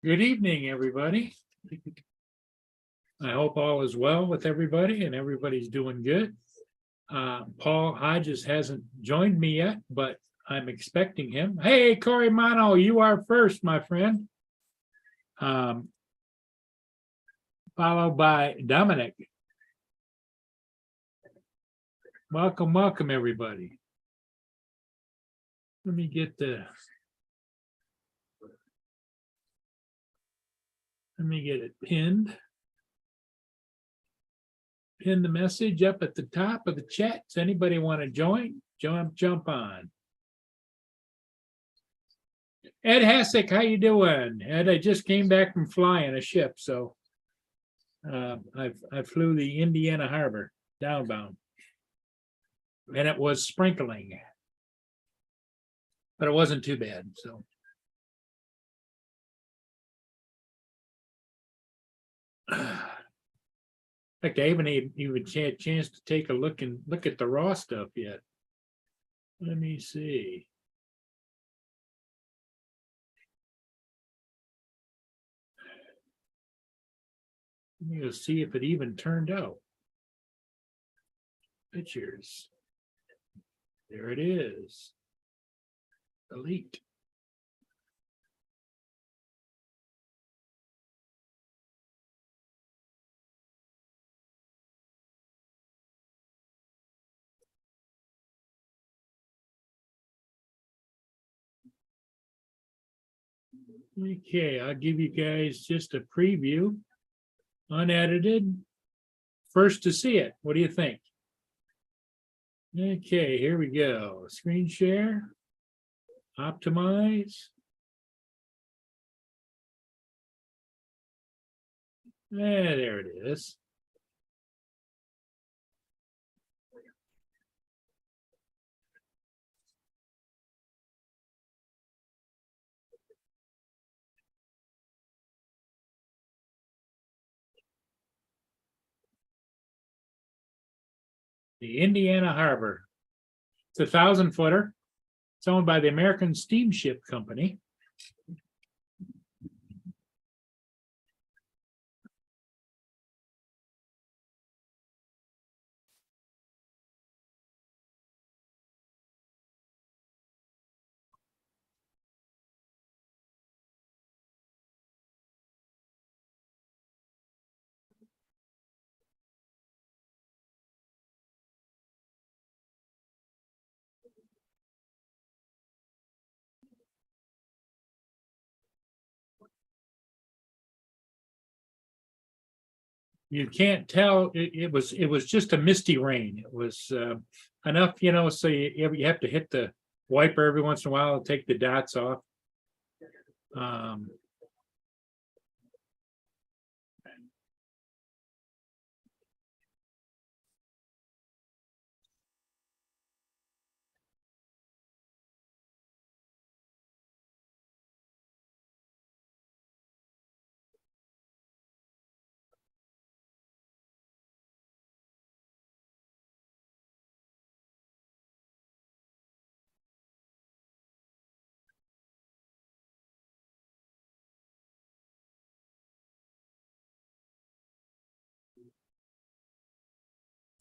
Good evening, everybody. I hope all is well with everybody and everybody's doing good. Paul Hodges hasn't joined me yet, but I'm expecting him. Hey, Corey Mono, you are first, my friend. Followed by Dominic. Welcome, welcome, everybody. Let me get it pinned. Pin the message up at the top of the chat. Does anybody want to join? Jump on. Ed Hassick, how you doing? Ed, I just came back from flying a ship, so I flew the Indiana Harbor downbound, and it was sprinkling, but it wasn't too bad. So, in fact, I haven't even had a chance to take a look at the raw stuff yet. Let me see. Let me go see if it even turned out. Pictures. There it is. Delete. Okay, I'll give you guys just a preview, unedited. First to see it. What do you think? Okay, here we go. Screen share, optimize. There it is. The Indiana Harbor. It's a 1,000-footer. It's owned by the American Steamship Company. You can't tell. It was just a misty rain. It was enough, so you have to hit the wiper every once in a while and take the dots off.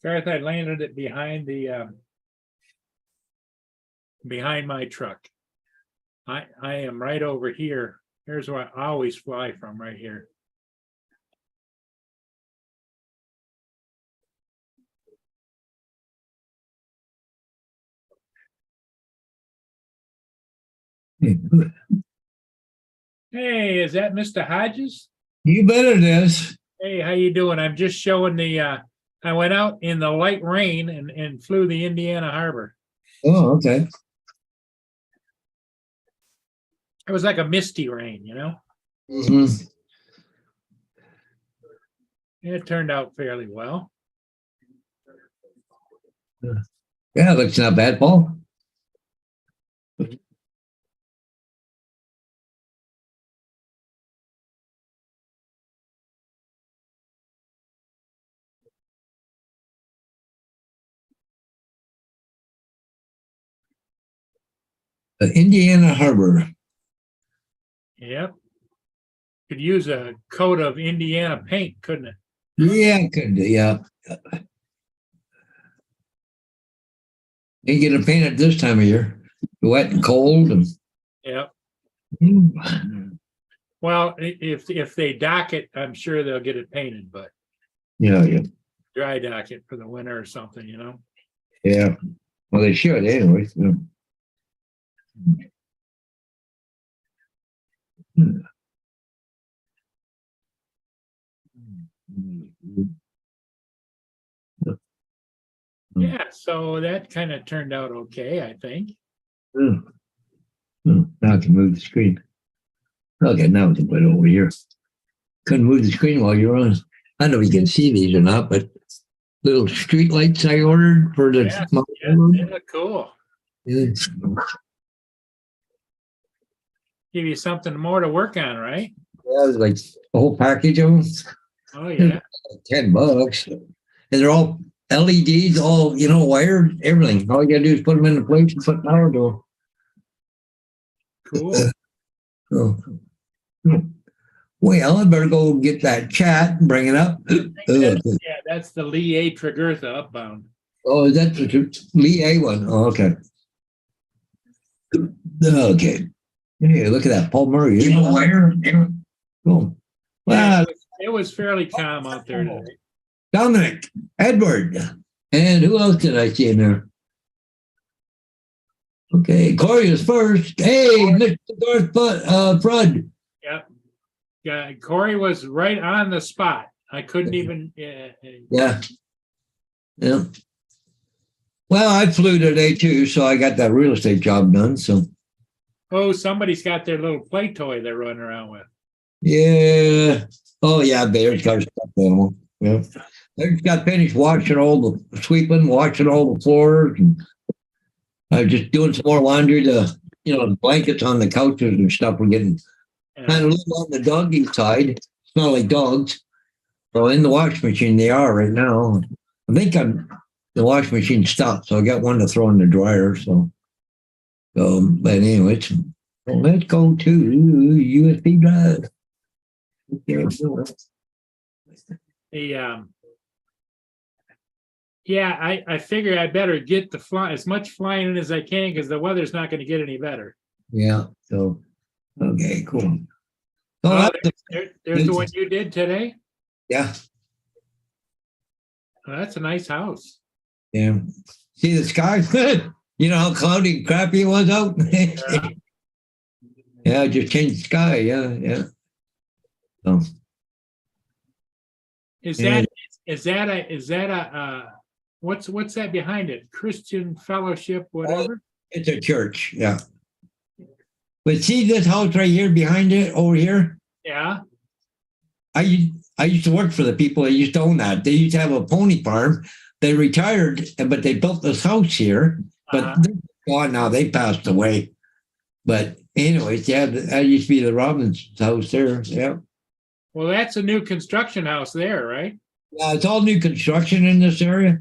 Garth, I landed it behind my truck. I am right over here. Here's where I always fly from, right here. Hey, is that Mr. Hodges? You bet it is. Hey, how you doing? I'm just showing I went out in the light rain and flew the Indiana Harbor. Oh, okay. It was like a misty rain, Mm-hmm. It turned out fairly well. Yeah, it looks not bad, Paul. The Indiana Harbor. Yep. Could use a coat of Indiana paint, couldn't it? Yeah, could yeah. Ain't gonna paint it this time of year. Wet and cold and Yeah. Well, if they dock it, I'm sure they'll get it painted, but yeah. dry dock it for the winter or something, you know? Yeah. Well, they should anyway. Yeah. Yeah, so that kind of turned out okay, I think. Now I can move the screen. Okay, now we can put it over here. Couldn't move the screen while you're on. I don't know if you can see these or not, but little street lights I ordered for the Yeah, they look cool. Yeah. Give you something more to work on, right? Yeah, it's like a whole package of them. Oh, yeah. $10. And they're all LEDs, all wired, everything. All you gotta do is put them in the place and put power to Cool. them. Oh. Well, I better go get that chat and bring it up. Yeah, that's the Lee A. Tregurtha upbound. Oh, is that the Lee A one? Oh, okay. Okay. Hey, look at that, Paul Murray. You know where? Cool. Wow. It was fairly calm out there today. Dominic, Edward, and who else did I see in there? Okay, Corey is first. Hey, Mr. Garth Frud. Yep. Yeah, Corey was right on the spot. I couldn't even. Yeah. Well, I flew today too, so I got that real estate job done. So. Oh, somebody's got their little play toy they're running around with. Yeah. Oh, yeah, Bear's got a stuffed animal. Yeah. I just got finished washing all the sweeping, washing all the floors, and I was just doing some more laundry. The blankets on the couches and stuff were getting kind of little on the doggy side. Smell like dogs. So in the washing machine they are right now. I think the washing machine stopped, so I got one to throw in the dryer. But anyway, let's go to USB drive. I figure I better get as much flying in as I can because the weather's not going to get any better. Yeah. So, okay, cool. So there's the one you did today. Yeah. Oh, that's a nice house. Yeah. See the sky? You know how cloudy and crappy it was out? Yeah, just changed the sky. Yeah. So, Is that a what's that behind it? Christian Fellowship, whatever? It's a church, yeah. But see this house right here behind it over here? Yeah. I used to work for the people that used to own that. They used to have a pony farm. They retired, but they built this house here. But they're gone now. They passed away. But anyways, yeah, that used to be the Robbins house there. Yeah. Well, that's a new construction house there, right? Yeah, it's all new construction in this area.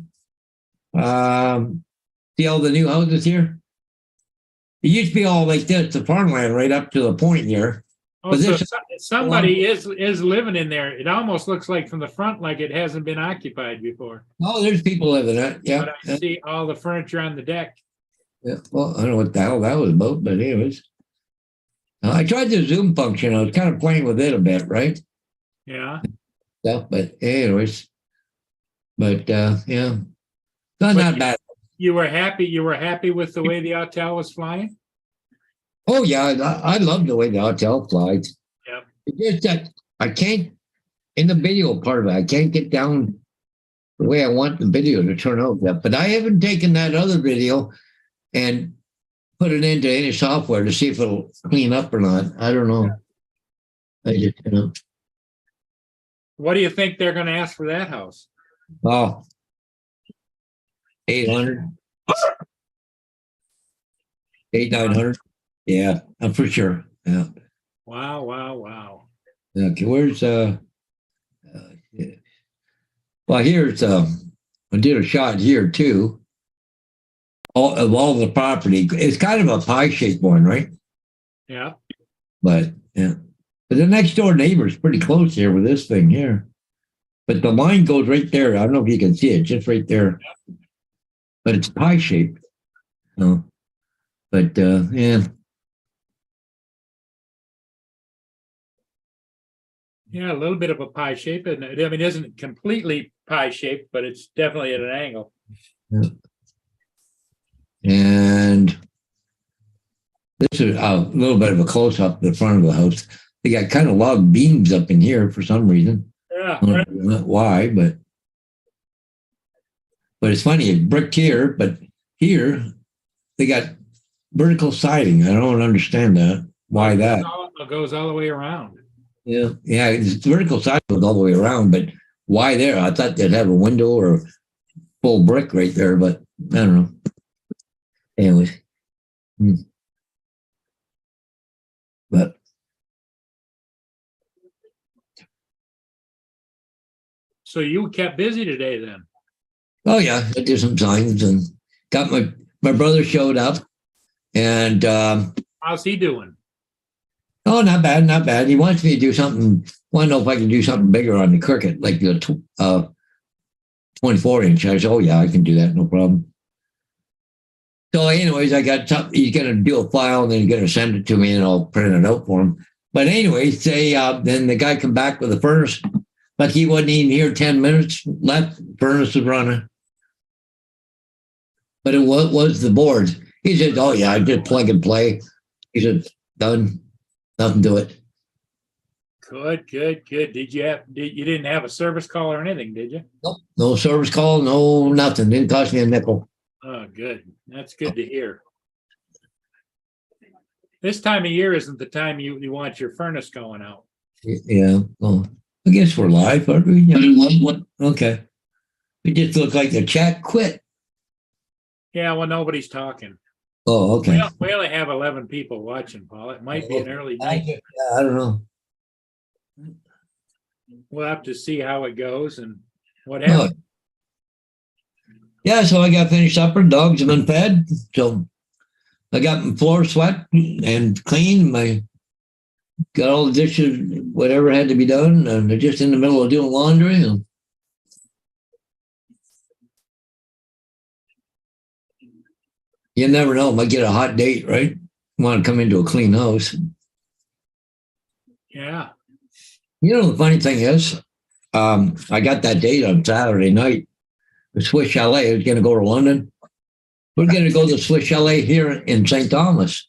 See all the new houses here? It used to be all like this, the farmland right up to the point here. Oh, so somebody is living in there. It almost looks like from the front like it hasn't been occupied before. Oh, there's people living in it. Yeah. But I see all the furniture on the deck. Yeah. Well, I don't know what the hell that was about, but anyways. I tried the Zoom function. I was kind of playing with it a bit, right? Yeah. Stuff, but anyways. But yeah. Not bad. You were happy with the way the hotel was flying? Oh yeah, I love the way the hotel flies. Yep. It's just that I can't, in the video part of it, I can't get down the way I want the video to turn out. But I haven't taken that other video and put it into any software to see if it'll clean up or not. I don't know. I just, What do you think they're going to ask for that house? Oh, 800, 900. Yeah, I'm for sure. Yeah. Wow. Okay, where's yeah. Well, here's I did a shot here too. All the property. It's kind of a pie-shaped one, right? Yeah. But yeah. But the next door neighbor is pretty close here with this thing here. But the line goes right there. I don't know if you can see it, just right there. But it's pie shaped. So, but yeah. Yeah, a little bit of a pie shape, and I mean, it isn't completely pie shaped, but it's definitely at an angle. Yeah. And this is a little bit of a close up the front of the house. They got kind of log beams up in here for some reason. Yeah, I don't know why, but it's funny. It's bricked here, but here they got vertical siding. I don't understand that. Why that? It goes all the way around. Yeah, yeah. It's vertical siding goes all the way around, but why there? I thought they'd have a window or full brick right there, but I don't know. Anyways, but So you kept busy today then? oh yeah, I did some signs and got my brother showed up, and How's he doing? oh, not bad, not bad. He wants me to do something. Want to know if I can do something bigger on the cricket, like the 24-inch. I said, oh yeah, I can do that, no problem. So, anyways, I got something. He's going to do a file, and then he's going to send it to me, and I'll print it out for him. But anyways, then the guy come back with the furnace, but he wasn't even here 10 minutes left. Furnace was running, but it was the boards. He said, "Oh yeah, I just plug and play." He said, "Done, nothing to it." Good. You didn't have a service call or anything, did you? Nope, no service call, no nothing. Didn't cost me a nickel. Oh, good. That's good to hear. This time of year isn't the time you want your furnace going out. Yeah, well, I guess we're live, aren't we? Yeah. Okay. We just look like the chat quit. Yeah, well, nobody's talking. Oh, okay. We only have 11 people watching, Paul. It might be an early night. Yeah, I don't know. We'll have to see how it goes and what Oh. happens. Yeah, so I got finished supper. Dogs have been fed. So I got my floor swept and clean. I got all the dishes, whatever had to be done. And they're just in the middle of doing laundry. And you never know. Might get a hot date, right? Want to come into a clean house. Yeah. You know, the funny thing is, I got that date on Saturday night. The Swiss Chalet is going to go to London. We're going to go to the Swiss Chalet here in St. Thomas.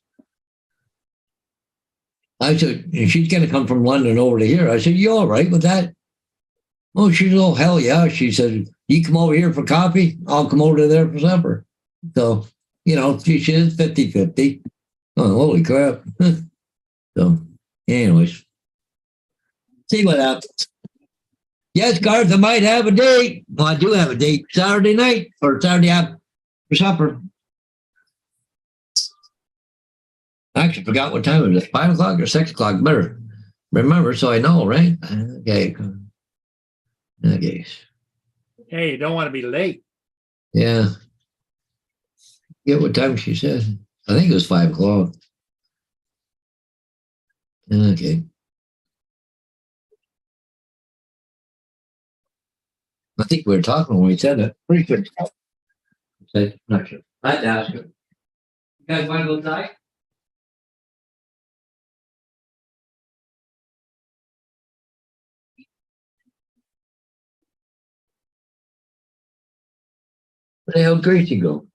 I said, and she's going to come from London over to here. I said, you all right with that? Oh, she's, oh, hell yeah. She said, you come over here for coffee, I'll come over to there for supper. So, you know, she is 50-50. Oh, holy crap. So, anyways, see what happens. Yes, Garth, I might have a date. Well, I do have a date Saturday night or Saturday after for supper. I actually forgot what time it was. 5 o'clock or 6 o'clock. Better remember so I know, right? Okay. Okay. Hey, you don't want to be late. Yeah. Get what time she said. I think it was 5 o'clock. Okay. I think we were talking when we said it. Pretty good. Not sure. I had to ask her. You guys want to go tonight? Where the hell did Gracie go?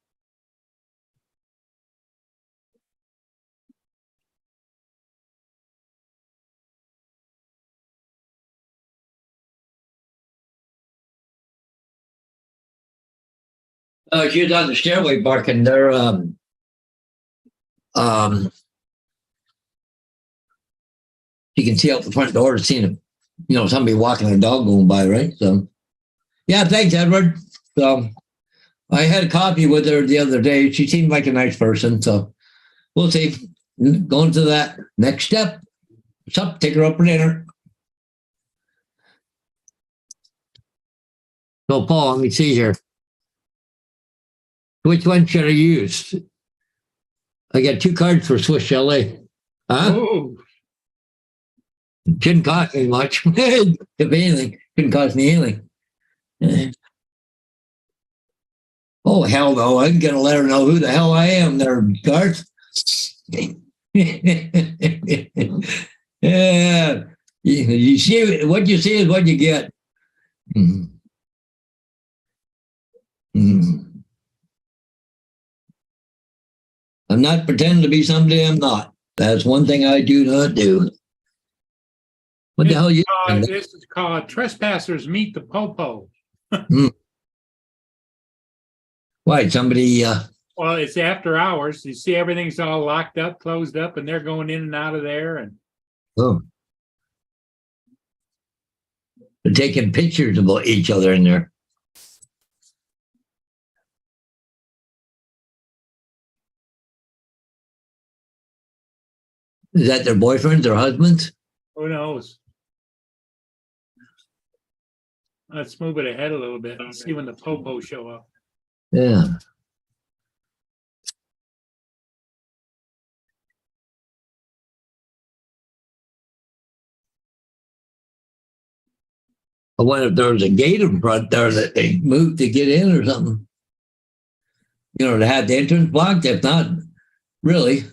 Oh, she was on the stairway barking there. You can see out the front door, seeing somebody walking a dog going by, right? So, yeah, thanks, Edward. So, I had a coffee with her the other day. She seemed like a nice person. So, we'll see. Going to that next step. What's up? Take her up for dinner. So, Paul, let me see here. Which one should I use? I got 2 cards for Swiss Chalet. Huh? Oh, Shouldn't cost me much. If anything, shouldn't cost me anything. Oh, hell no. I'm going to let her know who the hell I am there, Garth. Yeah. You see, what you see is what you get. Mm. Mm. I'm not pretending to be somebody I'm not. That's one thing I do not do. What the hell you doing? This is called Trespassers Meet the Popo. Why, somebody, Well, it's after hours. You see everything's all locked up, closed up, and they're going in and out of there. And oh, they're taking pictures of each other in there. Is that their boyfriends or husbands? who knows? Let's move it ahead a little bit and see when the Popo show up. Yeah. I wonder if there was a gate in front there that they moved to get in or something. You know, to have the entrance blocked. If not, really.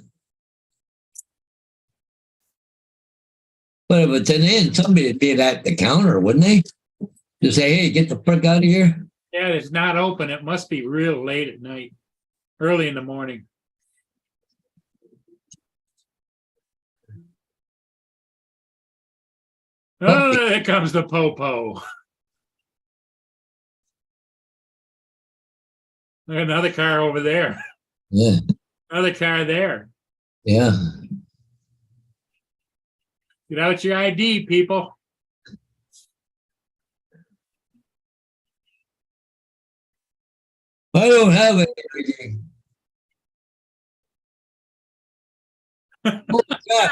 But if it's an in, somebody would be at the counter, wouldn't they? To say, hey, get the frick out of here. Yeah, it's not open. It must be real late at night, early in the morning. Oh, there comes the Popo. Another car over there. Yeah. Another car there. Yeah. Get out your ID, people. I don't have anything. Oh, God.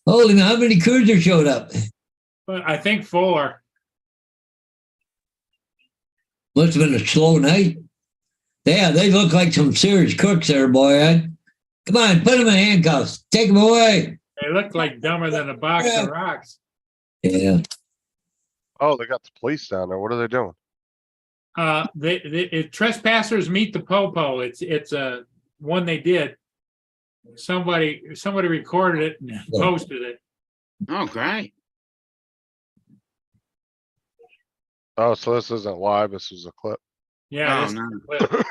Holy, how many cruisers showed up? But I think 4. Must have been a slow night. Yeah, they look like some serious crooks there, boy. Come on, put them in handcuffs. Take them away. They look like dumber than a box of rocks. Yeah. Oh, they got the police down there. What are they doing? Trespassers Meet the Popo. It's a one they did. Somebody recorded it and posted it. Oh, great. Oh, so this isn't live. This was a clip. Yeah, Oh, this is no. a clip.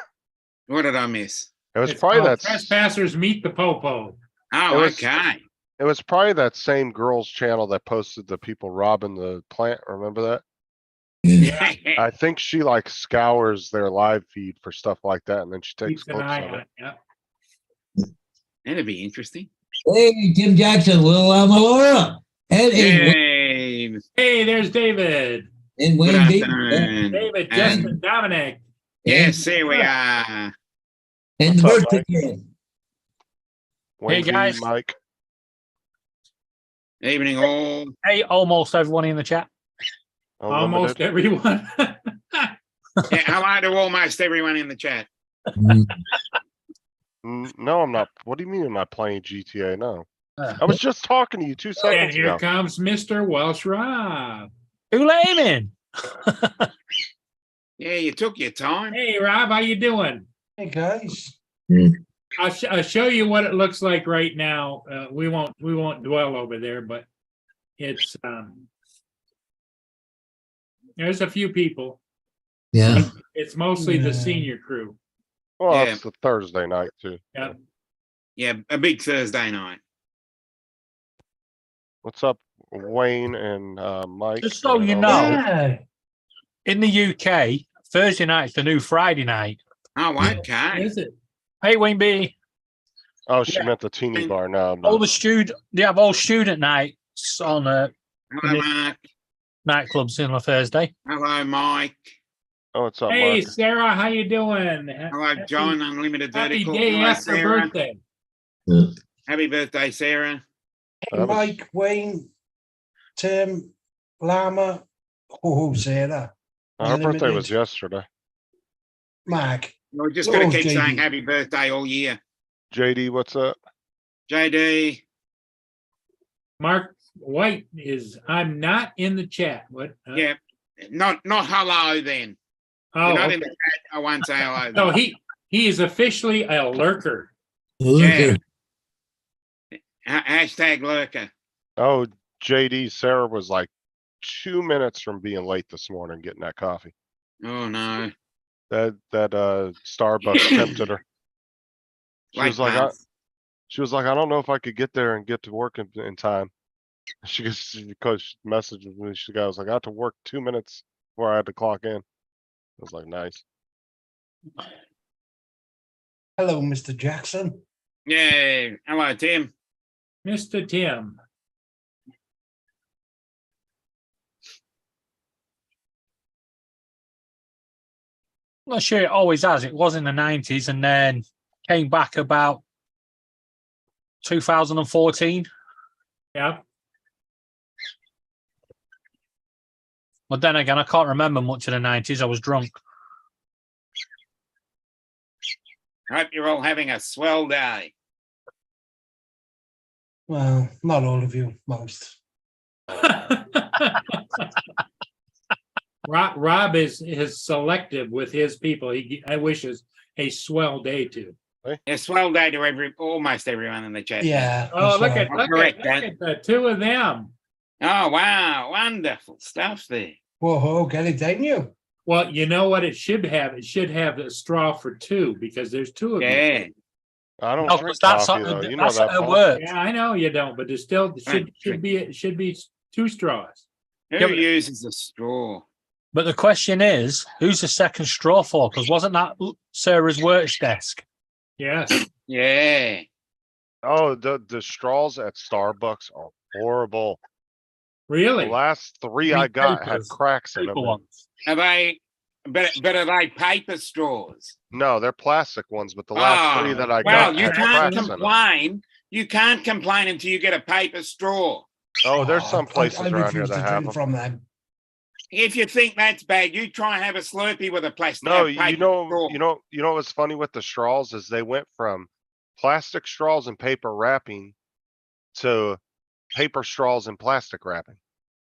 What did I miss? It was It's probably called that. Trespassers Meet the Popo. Oh, was- okay. It was probably that same girl's channel that posted the people robbing the plant. Remember that? Yeah. I think she like scours their live feed for stuff like that, and then she takes Keeps an clips eye of on it. it. Yeah. That'd be interesting. Hey, Tim Jackson, Little Laura, and Yay. Hey, there's David. and Good Wayne Beaton, afternoon. David, And- Justin, Dominic. Yes, here we are. and the What's up, birthday Mike? girl. Wayne B, guys. Mike. Evening all. Hey, almost everyone in the chat. Almost Unlimited. everyone. Yeah, hello to almost everyone in the chat. Mm. No, I'm not. What do you mean? Am I playing GTA? No, Uh, I was just talking to you 2 And seconds here ago. comes Mr. Welsh Rob. Who let him in? Yeah, you took your time. Hey, Rob, how you doing? Hey guys, I'll show you what it looks like right now. We won't dwell over there, but it's there's a few people. Yeah. It's mostly the Yeah. senior crew. Well, Yeah. it's the Thursday night too. Yeah, a big Thursday night. What's up, Wayne and Mike? Just so you and, know. yeah, In the UK, Thursday night's the new Friday night. Oh, Yeah. okay. Is it? Hey, Wayne B. Oh, she Yeah. meant the teeny bar. No, All no. they have all student nights on Hello, Mark. nightclubs on a Thursday. Hello, Mike. Oh, what's up, Hey, Mark? Sarah, how you doing? Hello, John. Unlimited Happy Vertical. day Hello, after Sarah. birthday. Happy birthday, Sarah. hey, Mike, Wayne, Tim, Lama, Sarah, Her birthday was Unlimited. yesterday. Mark. We're just going Oh, to keep JD. saying happy birthday all year. JD, what's up? JD. Mark White is, I'm not in the chat. What? Yeah, not hello then. Oh, You're not okay. in the chat. I won't say hello. No, then. he is officially a lurker. Yeah. Hashtag lurker. Oh, JD, Sarah was like 2 minutes from being late this morning getting that coffee. Oh no. That Starbucks tempted her. She Like was like, that. I don't know if I could get there and get to work in time. She goes, because she messaged me, she goes, I got to work 2 minutes before I had to clock in. I was like, nice. Hello, Mr. Jackson. Yeah. Hello, Tim. Mr. Tim. Not sure it always has. It was in the 90s and then came back about 2014. Yeah. But then again, I can't remember much of the 90s. I was drunk. Hope you're all having a swell day. Well, not all of you, most. Rob is selective with his people. I wishes a swell day to. A swell day to almost everyone in the chat. Yeah. Oh, that's look right. at Correct that. the two of them. Oh wow, wonderful stuff there. Whoa, get it, didn't you? Well, you know what it should have? It should have a straw for two because there's two of you. Yeah. I don't No, drink that's coffee not- though. You know that's that. at Paul. work. Yeah, I know you don't, but there's still Right. should be two straws. Who Yeah, but- uses a straw? But the question is, who's the second straw for? Because wasn't that Sarah's work desk? Yes. Yeah. Oh, the straws at Starbucks are horrible. The Really? last three You mean I got had papers? cracks in them. Paper ones. Are they? But are they paper straws? No, they're plastic ones, but the last three that I well, got you had can't cracks in them. complain. You can't complain until you get a paper straw. Oh, there's some I places around here refuse that to have drink them. from them. If you think that's bad, you try and have a Slurpee with a plastic. No, paper you straw. know what's funny with the straws is they went from plastic straws and paper wrapping to paper straws and plastic wrapping.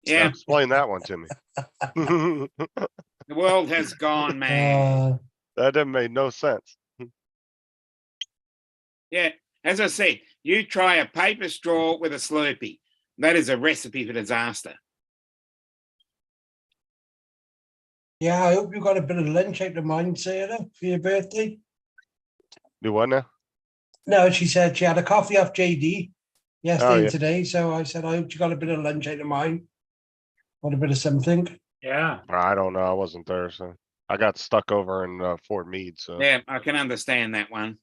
Now Yeah, explain that one to me. the world has gone mad. That didn't make no sense. Yeah, as I said, you try a paper straw with a Slurpee. That is a recipe for disaster. Yeah, I hope you got a bit of lunch out of mine, Sarah, for your birthday. Do what now? No, she said she had a coffee off JD yesterday Oh, and yeah. today. So I said, I hope you got a bit of lunch out of mine. Got a bit of something. Yeah. I don't know. I wasn't there, so I got stuck over in Fort Meade. So Yeah, I can understand that one.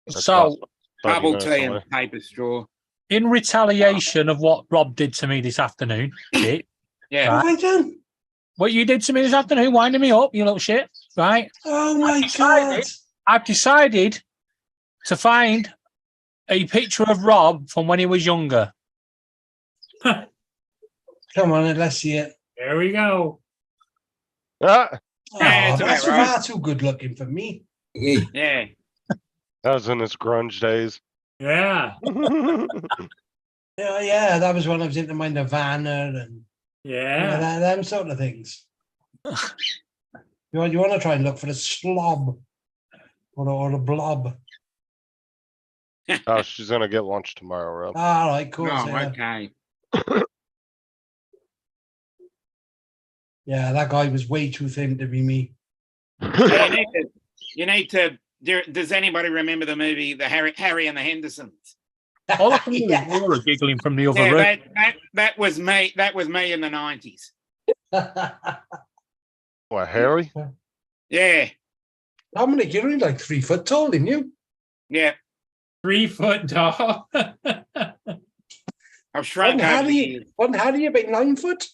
that's So, about 30 Bubble minutes tea away. and paper straw. in retaliation of what Rob did to me this afternoon, shit, Yeah, Right. Right then. what you did to me this afternoon, winding me up, you little shit, right? Oh my decided- God. I've decided to find a picture of Rob from when he was younger. Come on, let's see it. There we go. Ah, Oh, Yeah, it's that's about right. far too good looking for me. Hey, yeah. that was in his grunge days. Yeah. Yeah, that was when I was into my Nirvana and Yeah. them sort of things. You want to try and look for a slob or a blob. Oh, she's gonna get lunch tomorrow, Rob. All right, cool. Oh, Sarah. okay. Yeah, that guy was way too thin to be me. Yeah, you need to. Does anybody remember the movie, the Harry and the Hendersons? All I can do Yeah. is Laura giggling from the other Yeah, room. that was me. That was me in the 90s. What, Harry? Yeah, How many? You're only like 3 foot tall, didn't you? yeah. 3 foot tall. I've shrunk over the years. Wasn't Harry about 9 foot?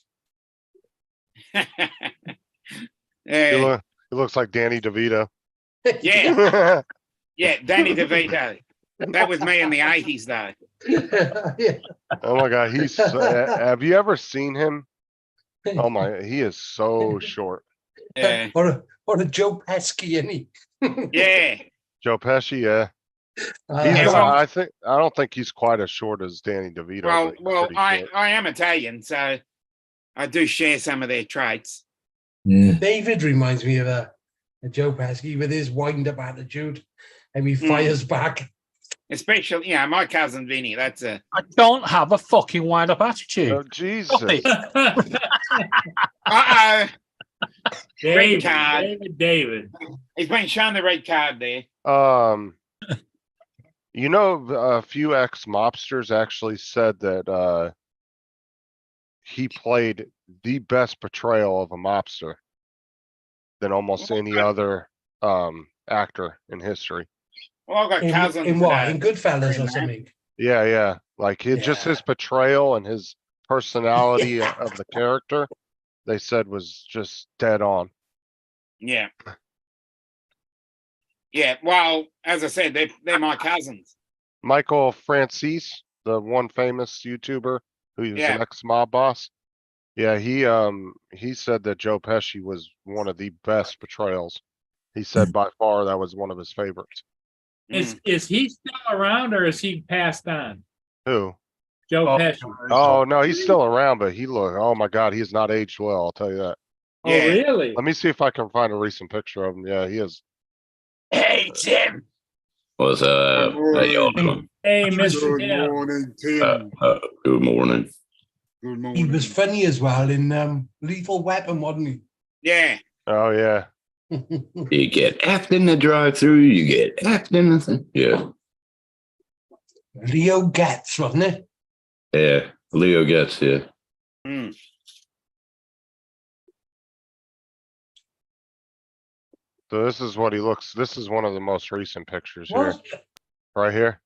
Yeah, He looks like Danny DeVito. yeah, yeah. Danny DeVito. That was me in the 80s, though. Yeah. Oh my God, have you ever seen him? Oh my, he is so short. Yeah, Or a Joe Pesci, any. yeah. Joe Pesci, yeah. He's, Uh, I don't think he's quite as short as Danny DeVito. Well, but he's well, pretty I short. I am Italian, so I do share some of their traits. Yeah. David reminds me of a Joe Pesci with his wind-up attitude, and he Mm. fires back. Especially, my cousin Vinny. That's a I don't have a fucking wind-up attitude. Oh, Jesus. it. uh-oh. David, card. David. He's been shown the red card there. A few ex-mobsters actually said that, he played the best portrayal of a mobster than almost any other, actor in history. Well, I've got In, cousins. in that what? are In Goodfellas doing or that. something? Yeah. Like just Yeah. his portrayal and his personality of the character, they said was just dead on. Yeah. Yeah. Well, as I said, they're my cousins. Michael Francis, the one famous YouTuber who's Yeah. an ex-mob boss. Yeah, he said that Joe Pesci was one of the best portrayals. He said by far that was one of his favorites. Is he still around or is he passed on? Who? Joe Oh, Pesci. Oh no, he's still around, but oh my God, he's not aged well, I'll tell you that. Oh, Yeah. really? Let me see if I can find a recent picture of him. Yeah, he is. Hey, Tim. What's up? How y'all Hey, doing? Hey, Mr. Good Tim. morning, Uh, Tim. good morning. Good He morning. was funny as well in Lethal Weapon, wasn't Yeah. Oh yeah. he? You get effed in the drive-through. You get effed in the thing. Yeah, Leo Getz, wasn't it? yeah. Leo gets here. Mm. So this is what he looks. This is one of the most recent pictures here, What? right here.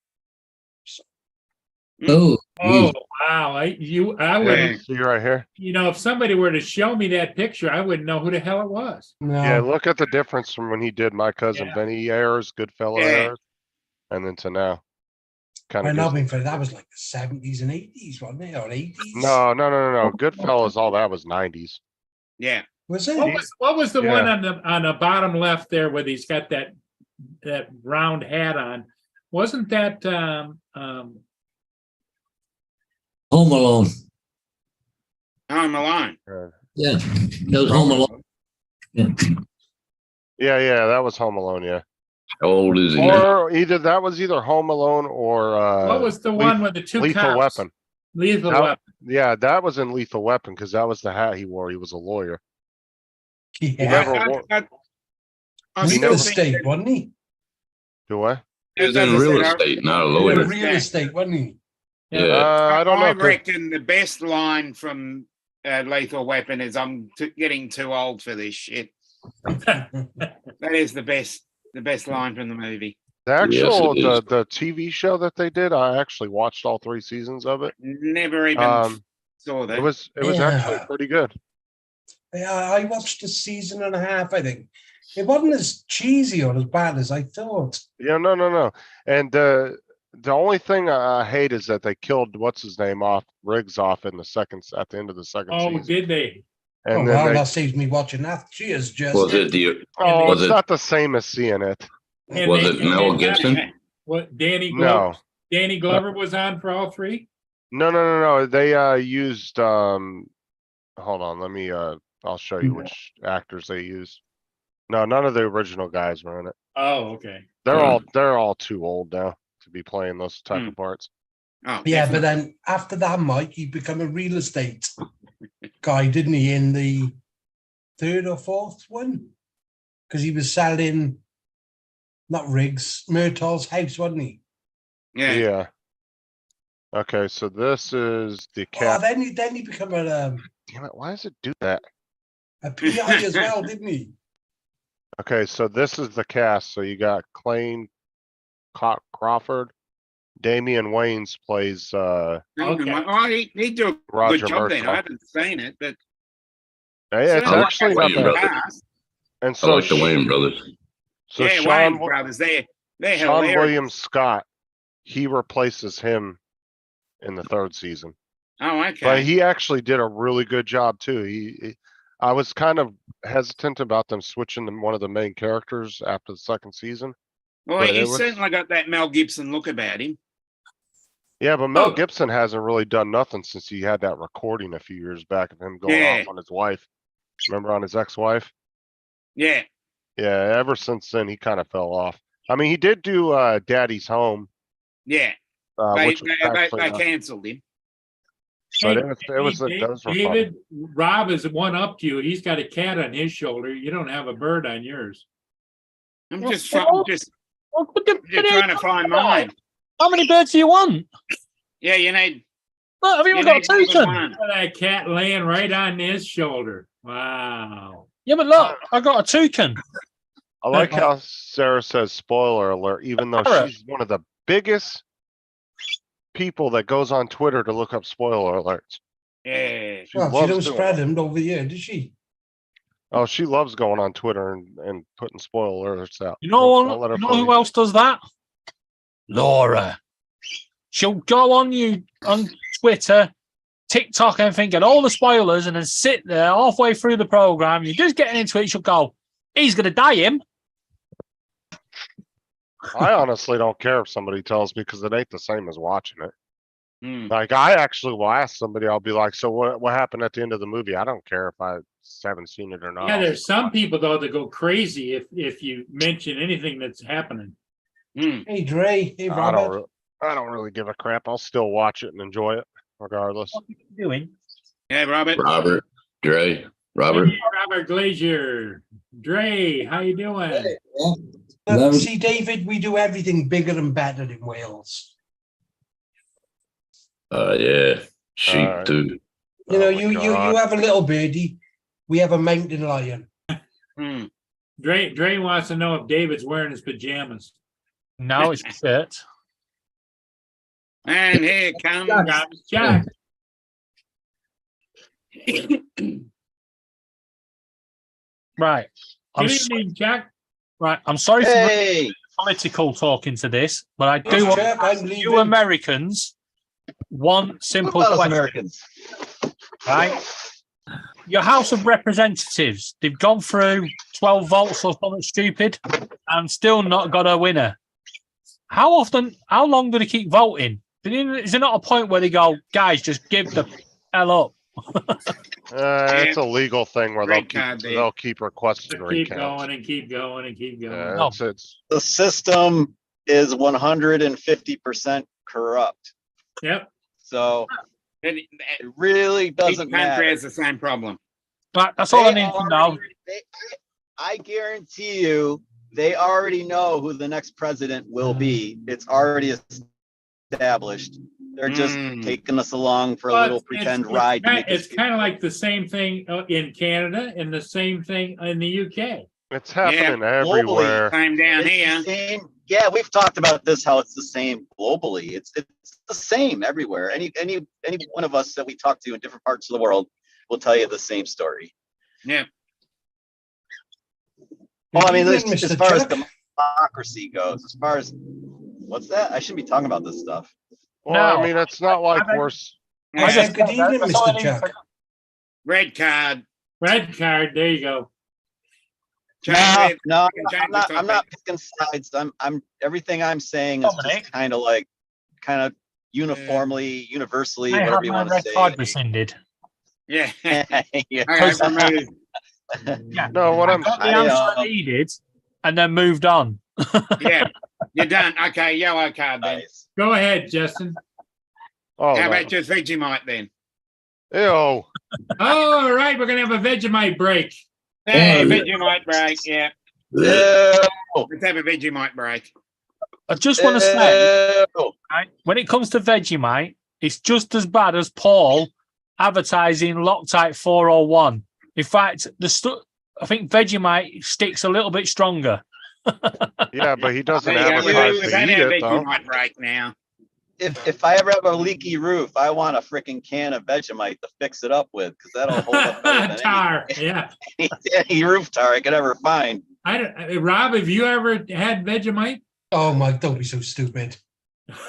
Oh, Oh, wow. I Yeah, would, you see right here. if somebody were to show me that picture, I wouldn't know who the hell it was. No. Yeah, look at the difference from when he did My Cousin Yeah. Benny errors, Goodfellas Yeah. errors, and then to now. Kind When of. I've been for that was like the 70s and 80s, wasn't it? Or 80s? No. Goodfellas, all that was 90s. Yeah. Was What it? was the one Yeah. on the bottom left there where he's got that round hat on? Wasn't that Home Alone. Home Alone. Yeah, that was Home Alone. Yeah. Yeah, that was Home Alone, yeah. How old is he now? Or that was either Home Alone or what was the one with the two Lethal cops? Weapon. Lethal That- Weapon. Yeah, that was in Lethal Weapon because that was the hat he wore. He was a lawyer. Yeah. never I won. I Real still estate, think wasn't he? Do I? He was as in I real said, I- estate, not a Yeah, lawyer. real estate, wasn't he? Yeah. I don't know. I if they- reckon the best line from Lethal Weapon is getting too old for this shit. That is the best line from the movie. The Yes, it actual is. the TV show that they did, I actually watched all 3 seasons of it. Never even saw that. It was Yeah. actually pretty good. Yeah, I watched a season and a half, I think. It wasn't as cheesy or as bad as I thought. Yeah, no. And the only thing I hate is that they killed what's his name off Riggs off at the end of the second Oh, season. did they? And Oh, then well, they, that saves me watching that. Cheers, Jess. Was it the? oh, was it's it- not the same as seeing it. And Was they- it Mel Gibson? What Danny Glover? No, Danny Glover was on for all 3? no. They used hold on, let me I'll show you which actors they used. No, none of the original guys were in it. Oh, okay. They're all too old now to be playing those type of parts. Oh, Yeah, but definitely. then after that, Mike, he became a real estate guy, didn't he, in the 3rd or 4th one? Because he was selling, not Riggs, Murtaugh's house, wasn't he? Yeah. Yeah. Okay, so this is the Oh, cat. then he became Damn it, why does it do that? a PI as well, didn't he? Okay, so this is the cast. So you got Clayne Crawford, Damian Wayans plays Okay. Oh, he do a Roger good job then. I Murtaugh. haven't seen it, but Hey, it's certainly actually like not Wayne bad. brothers. And I so like the Wayne brothers. so yeah, Sean Wayne brothers, they're Sean hilarious. William Scott, he replaces him in the 3rd season. Oh, okay. But he actually did a really good job too. I was kind of hesitant about them switching to one of the main characters after the 2nd season. Well, But it he's was- certainly got that Mel Gibson look about him. Yeah, but Mel Oh. Gibson hasn't really done nothing since he had that recording a few years back of him going Yeah. off on his wife. Remember on his ex-wife? Yeah. Yeah, ever since then he kind of fell off. I mean, he did do Daddy's Home, Yeah. They, which was actually not- cancelled him. but Hey, it was hey, those were funny. David, Rob is one up to you. He's got a cat on his shoulder. You don't have a bird on yours. I'm Well, just, well, I'm just Well, put the- trying to find mine. How many birds do you want? Yeah, you need. Look, I've You even got a need more than toucan. one. Look at that cat laying right on his shoulder. Wow. Yeah, but look, I got a toucan. I like how Sarah says spoiler alert, even though Sarah. she's one of the biggest people that goes on Twitter to look up spoiler alerts. Yeah. She Well, she loves don't doing spread it. them over here, does she? Oh, she loves going on Twitter and putting spoiler alerts out. You know, Don't let her you know fool who else does that? Laura. She'll go on on Twitter, TikTok, everything, get all the spoilers, and then sit there halfway through the program. You're just getting into it. She'll go, "He's gonna die him." I honestly don't care if somebody tells me because it ain't the same as watching it. Hmm. Like I actually will ask somebody, I'll be like, so what happened at the end of the movie? I don't care if I haven't seen it or not. Yeah, I'll there's still some watch it. people though that go crazy if you mention anything that's happening. Hmm. Hey, Dre. Hey, I don't, Robert. I don't really give a crap. I'll still watch it and enjoy it regardless. What are you doing? Yeah, Robert. Robert, Dre, Robert. Hey, Robert Glazier. Dre, how you doing? That was- See, David, we do everything bigger and better in Wales. Yeah, sheep Alright. too. You know, Oh my you God. have a little birdie. We have a mountain lion. Hmm. Dre wants to know if David's wearing his pajamas. No, it's shirt. And here comes. Jack. Right. I'm Good so- evening, Jack. right. I'm sorry for Hey, political talking to this, but I do Yes, want Jack, I'm you leaving. Americans one what simple about us question, Americans? right? Your House of Representatives, they've gone through 12 votes or something stupid and still not got a winner. How long do they keep voting? Is there not a point where they go, guys, just give the hell up? It's a legal thing where Red card, Dave. they'll keep requesting Keep recounts. going and keep going and keep going. No. It's The system is 150% corrupt. Yep. So Each it really doesn't country matter. has the same problem. Right, that's all I They need to know. they- I guarantee you, they already know who the next president will be. It's already established. They're just Mm. taking us along for a Well, little it's- pretend it's ride. to ki- make us It's feel kind of good. like the same thing in Canada and the same thing in the UK. happening everywhere. Same down It's here. the same. Yeah, we've talked about this, how it's the same globally. It's the same everywhere. Any one of us that we talk to in different parts of the world will tell you the same story. Yeah. Well, I mean, Good as evening, Mr. far as Chuck. democracy goes, as far as what's that? I shouldn't be talking about this stuff. Well, No. I mean, it's not like I- we're I Yeah. said, good evening, That's all I Mr. need Chuck. to- Red card. Red card, there you go. No, Change it. no, can change I'm the not. I'm not topic. picking sides. I'm everything I'm saying is Dominic. just kind of uniformly, universally, I have whatever you my want to red say. card rescinded. Yeah. Yeah. I have removed. Yeah. no. What I'm Got the I, answer uh, I needed and then moved on. Yeah. You're done. Okay, yellow card then. Nice. Go ahead, Justin. oh How no. about just Vegemite then? Ew. All right, we're gonna have a Vegemite break. Hey, Yeah. Vegemite break. Yeah. Ew. Let's have a Vegemite break. I just want to say, Ew. right, when it comes to Vegemite, it's just as bad as Paul advertising Loctite 401. In fact, I think Vegemite sticks a little bit stronger. Yeah, but he doesn't There you go. advertise We've to had eat our it though. Vegemite break now. If I ever have a leaky roof, I want a freaking can of Vegemite to fix it up with, because that'll hold up better than Tar, yeah. any roof tar I could ever find. Rob, have you ever had Vegemite? Oh my, don't be so stupid.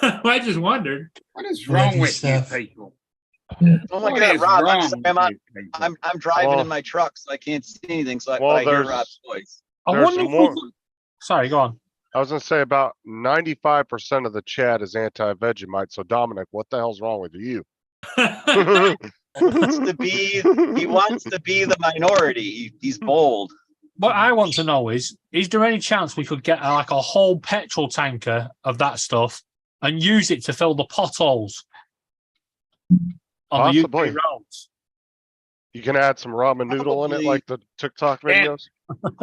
I just wondered. What is Bloody wrong with stuff. you people? Oh my What God, is Rob, wrong I'm sorry, with you people? I'm driving Well- in my truck, so I can't see anything. So Well, I hear there's- Rob's voice. I There's wonder if more- we- Sorry, go on. I was gonna say about 95% of the chat is anti-Vegemite. So Dominic, what the hell's wrong with you? Wants to be, he wants to be the minority. He's bold. What I want to know is there any chance we could get like a whole petrol tanker of that stuff and use it to fill the potholes on the Possibly. UK roads? You can add some ramen noodle in it Probably. like the TikTok Yeah. videos.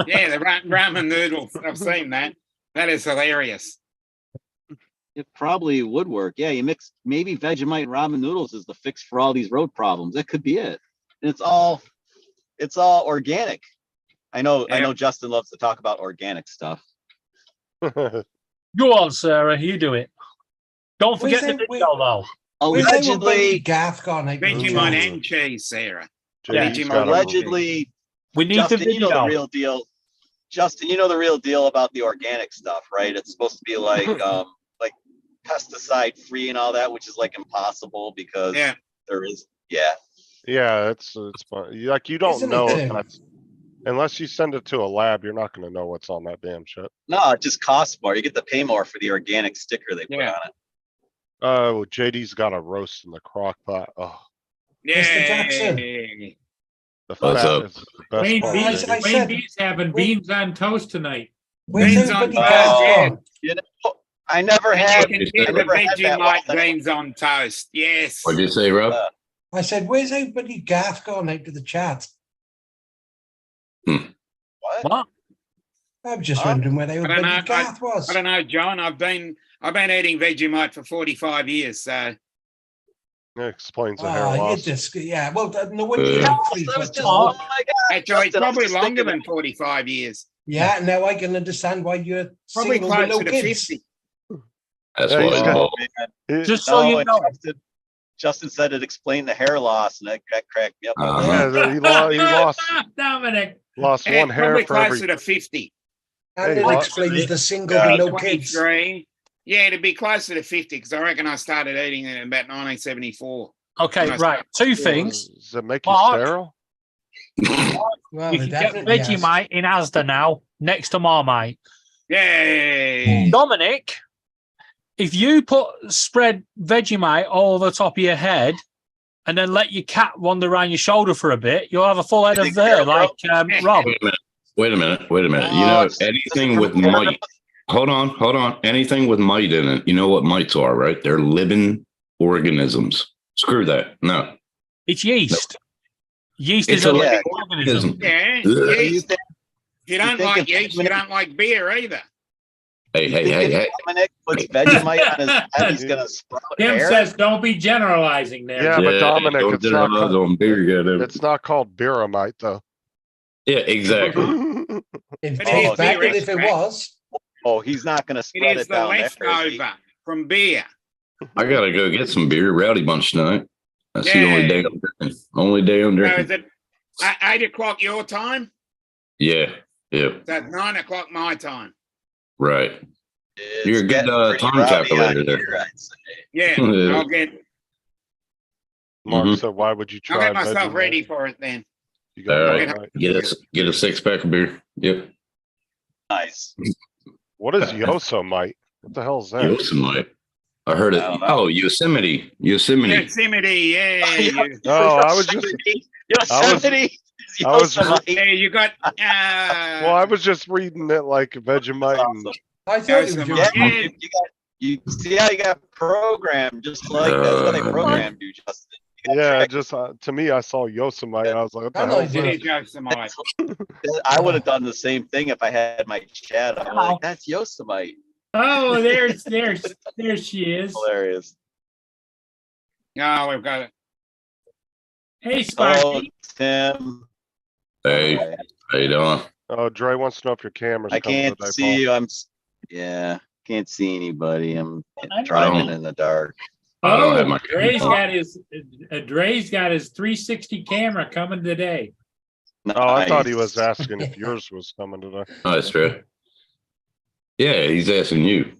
Yeah, the ramen noodles. I've seen that. That is hilarious. It probably would work. Yeah, you mix maybe Vegemite and ramen noodles is the fix for all these road problems. That could be it. And it's all organic. I know Justin loves to talk about organic stuff. Go on, Sarah, you do it. Don't forget the Wait, video though. Allegedly, Gaff gone out. Vegemite and cheese, Sarah. Yeah, JD's Vegemite. got a- allegedly, We need Justin, the you know video. the real deal. Justin, you know the real deal about the organic stuff, right? It's supposed to be like pesticide free and all that, which is like impossible because Yeah. there is, yeah. Yeah, it's fun. Like you don't Isn't it, know Tim? unless you send it to a lab, you're not gonna know what's on that damn shit. No, it just costs more. You get to pay more for the organic sticker they put Yeah. on it. Oh, JD's got a roast in the crock pot. Oh, Mr. Jackson. Yeah. the What's fat up? is the best Wayne part. B's, I JD. said- Wayne B's having beans on toast tonight. Where's Beans on everybody toast, Gaff yeah. gone? You know, I never had. You can I get the never had that Vegemite one. beans on toast. Yes. What'd you say, Rob? I said, where's everybody Gaff gone out to the chat? What? What? I'm just Huh? wondering where everybody know, Gaff was. I don't know, John. I've been eating Vegemite for 45 years. So It explains the hair Oh, you loss. just, yeah, well, no wonder you Yeah. have Oh, 3 that was foot just, tall. oh my God. actually, Justin, I was probably just longer thinking than 45 years. Yeah, now I can understand why you're Probably single with no closer to kids. 50. That's Yeah, why he's it's got- called. Man. Just so you and know. Justin said it explained the hair loss, and that cracked me up. Uh-huh. Yeah, he lost Dominic. one Yeah, hair probably for every. closer to 50. And Hey, it what? explains the single Yeah, with no kids. 23. Yeah, it'd be closer to 50 because I reckon I started eating it in about 1974. Okay, Nice. right. Two things. Does it make you Mark. sterile? Well, You it can get definitely has. Vegemite in Asda now, next to Marmite. Yay! Dominic, if you spread Vegemite all over the top of your head and then let your cat wander around your shoulder for a bit, you'll have a full head of hair like Rob. Wait a minute. You Oh, know, it's- anything with mite. Hold on. Anything with mite in it. You know what mites are, right? They're living organisms. Screw that. No. It's yeast. Yeast It's is a a living living organism. Yeah, Ugh. yeast. You don't think like if yeast, you Dominic- don't like beer either. Hey. Dominic puts Vegemite on his head, he's gonna sprout Tim hair. says, don't be generalizing there. Yeah, but Dominic, don't it's not generalize called- on beer, goddamn. It's not called Beeramite though. Yeah, exactly. If, It is back beer if it extract. was, Oh, he's not gonna It spread is it the down there. leftover from beer. I gotta go get some beer. Rowdy bunch tonight. That's the only Yeah. day I'm drinking. Only day I'm So drinking. is it 8 o'clock your time? Yeah. That's 9 o'clock my time. Right. It's You're a good, getting pretty time rowdy calculator out there. here, I'd say. Yeah, Yeah. I'll get Mark said, why would you I'll try get myself Vegemite? ready for it then. You got All right. Vegemite? Get a 6-pack of beer. Yep. Nice. What is Yosemite? What the hell is that? Yosemite. I heard it. I don't know. Oh, Yosemite. Yosemite, yeah. You, Oh, I was just- Yosemite. I was- Yosemite. yeah, you got Well, I was just reading it like Vegemite. And, Awesome. I thought it was Yeah, just, Yeah, you see how you got programmed just like that's how they programmed you, Justin. You got yeah, tricked. just to me, I saw Yosemite. I was like, what the I know hell you is did. that? it is Yosemite. I would have done the same thing if I had my chat. I'm like, that's Yosemite. Oh, there she is. Hilarious. No, we've got it. Hey, Hello, Sparky. Tim. Hey, how you doing? Oh, Dre wants to know if your camera's I coming can't today, see Paul. you. Yeah, can't see anybody. I'm I driving don't. in the dark. I don't have Oh, my Dre's camera. got his 360 camera coming today. Oh, I thought he Nice. was asking if yours was coming today. Oh, that's true. Yeah, he's asking you.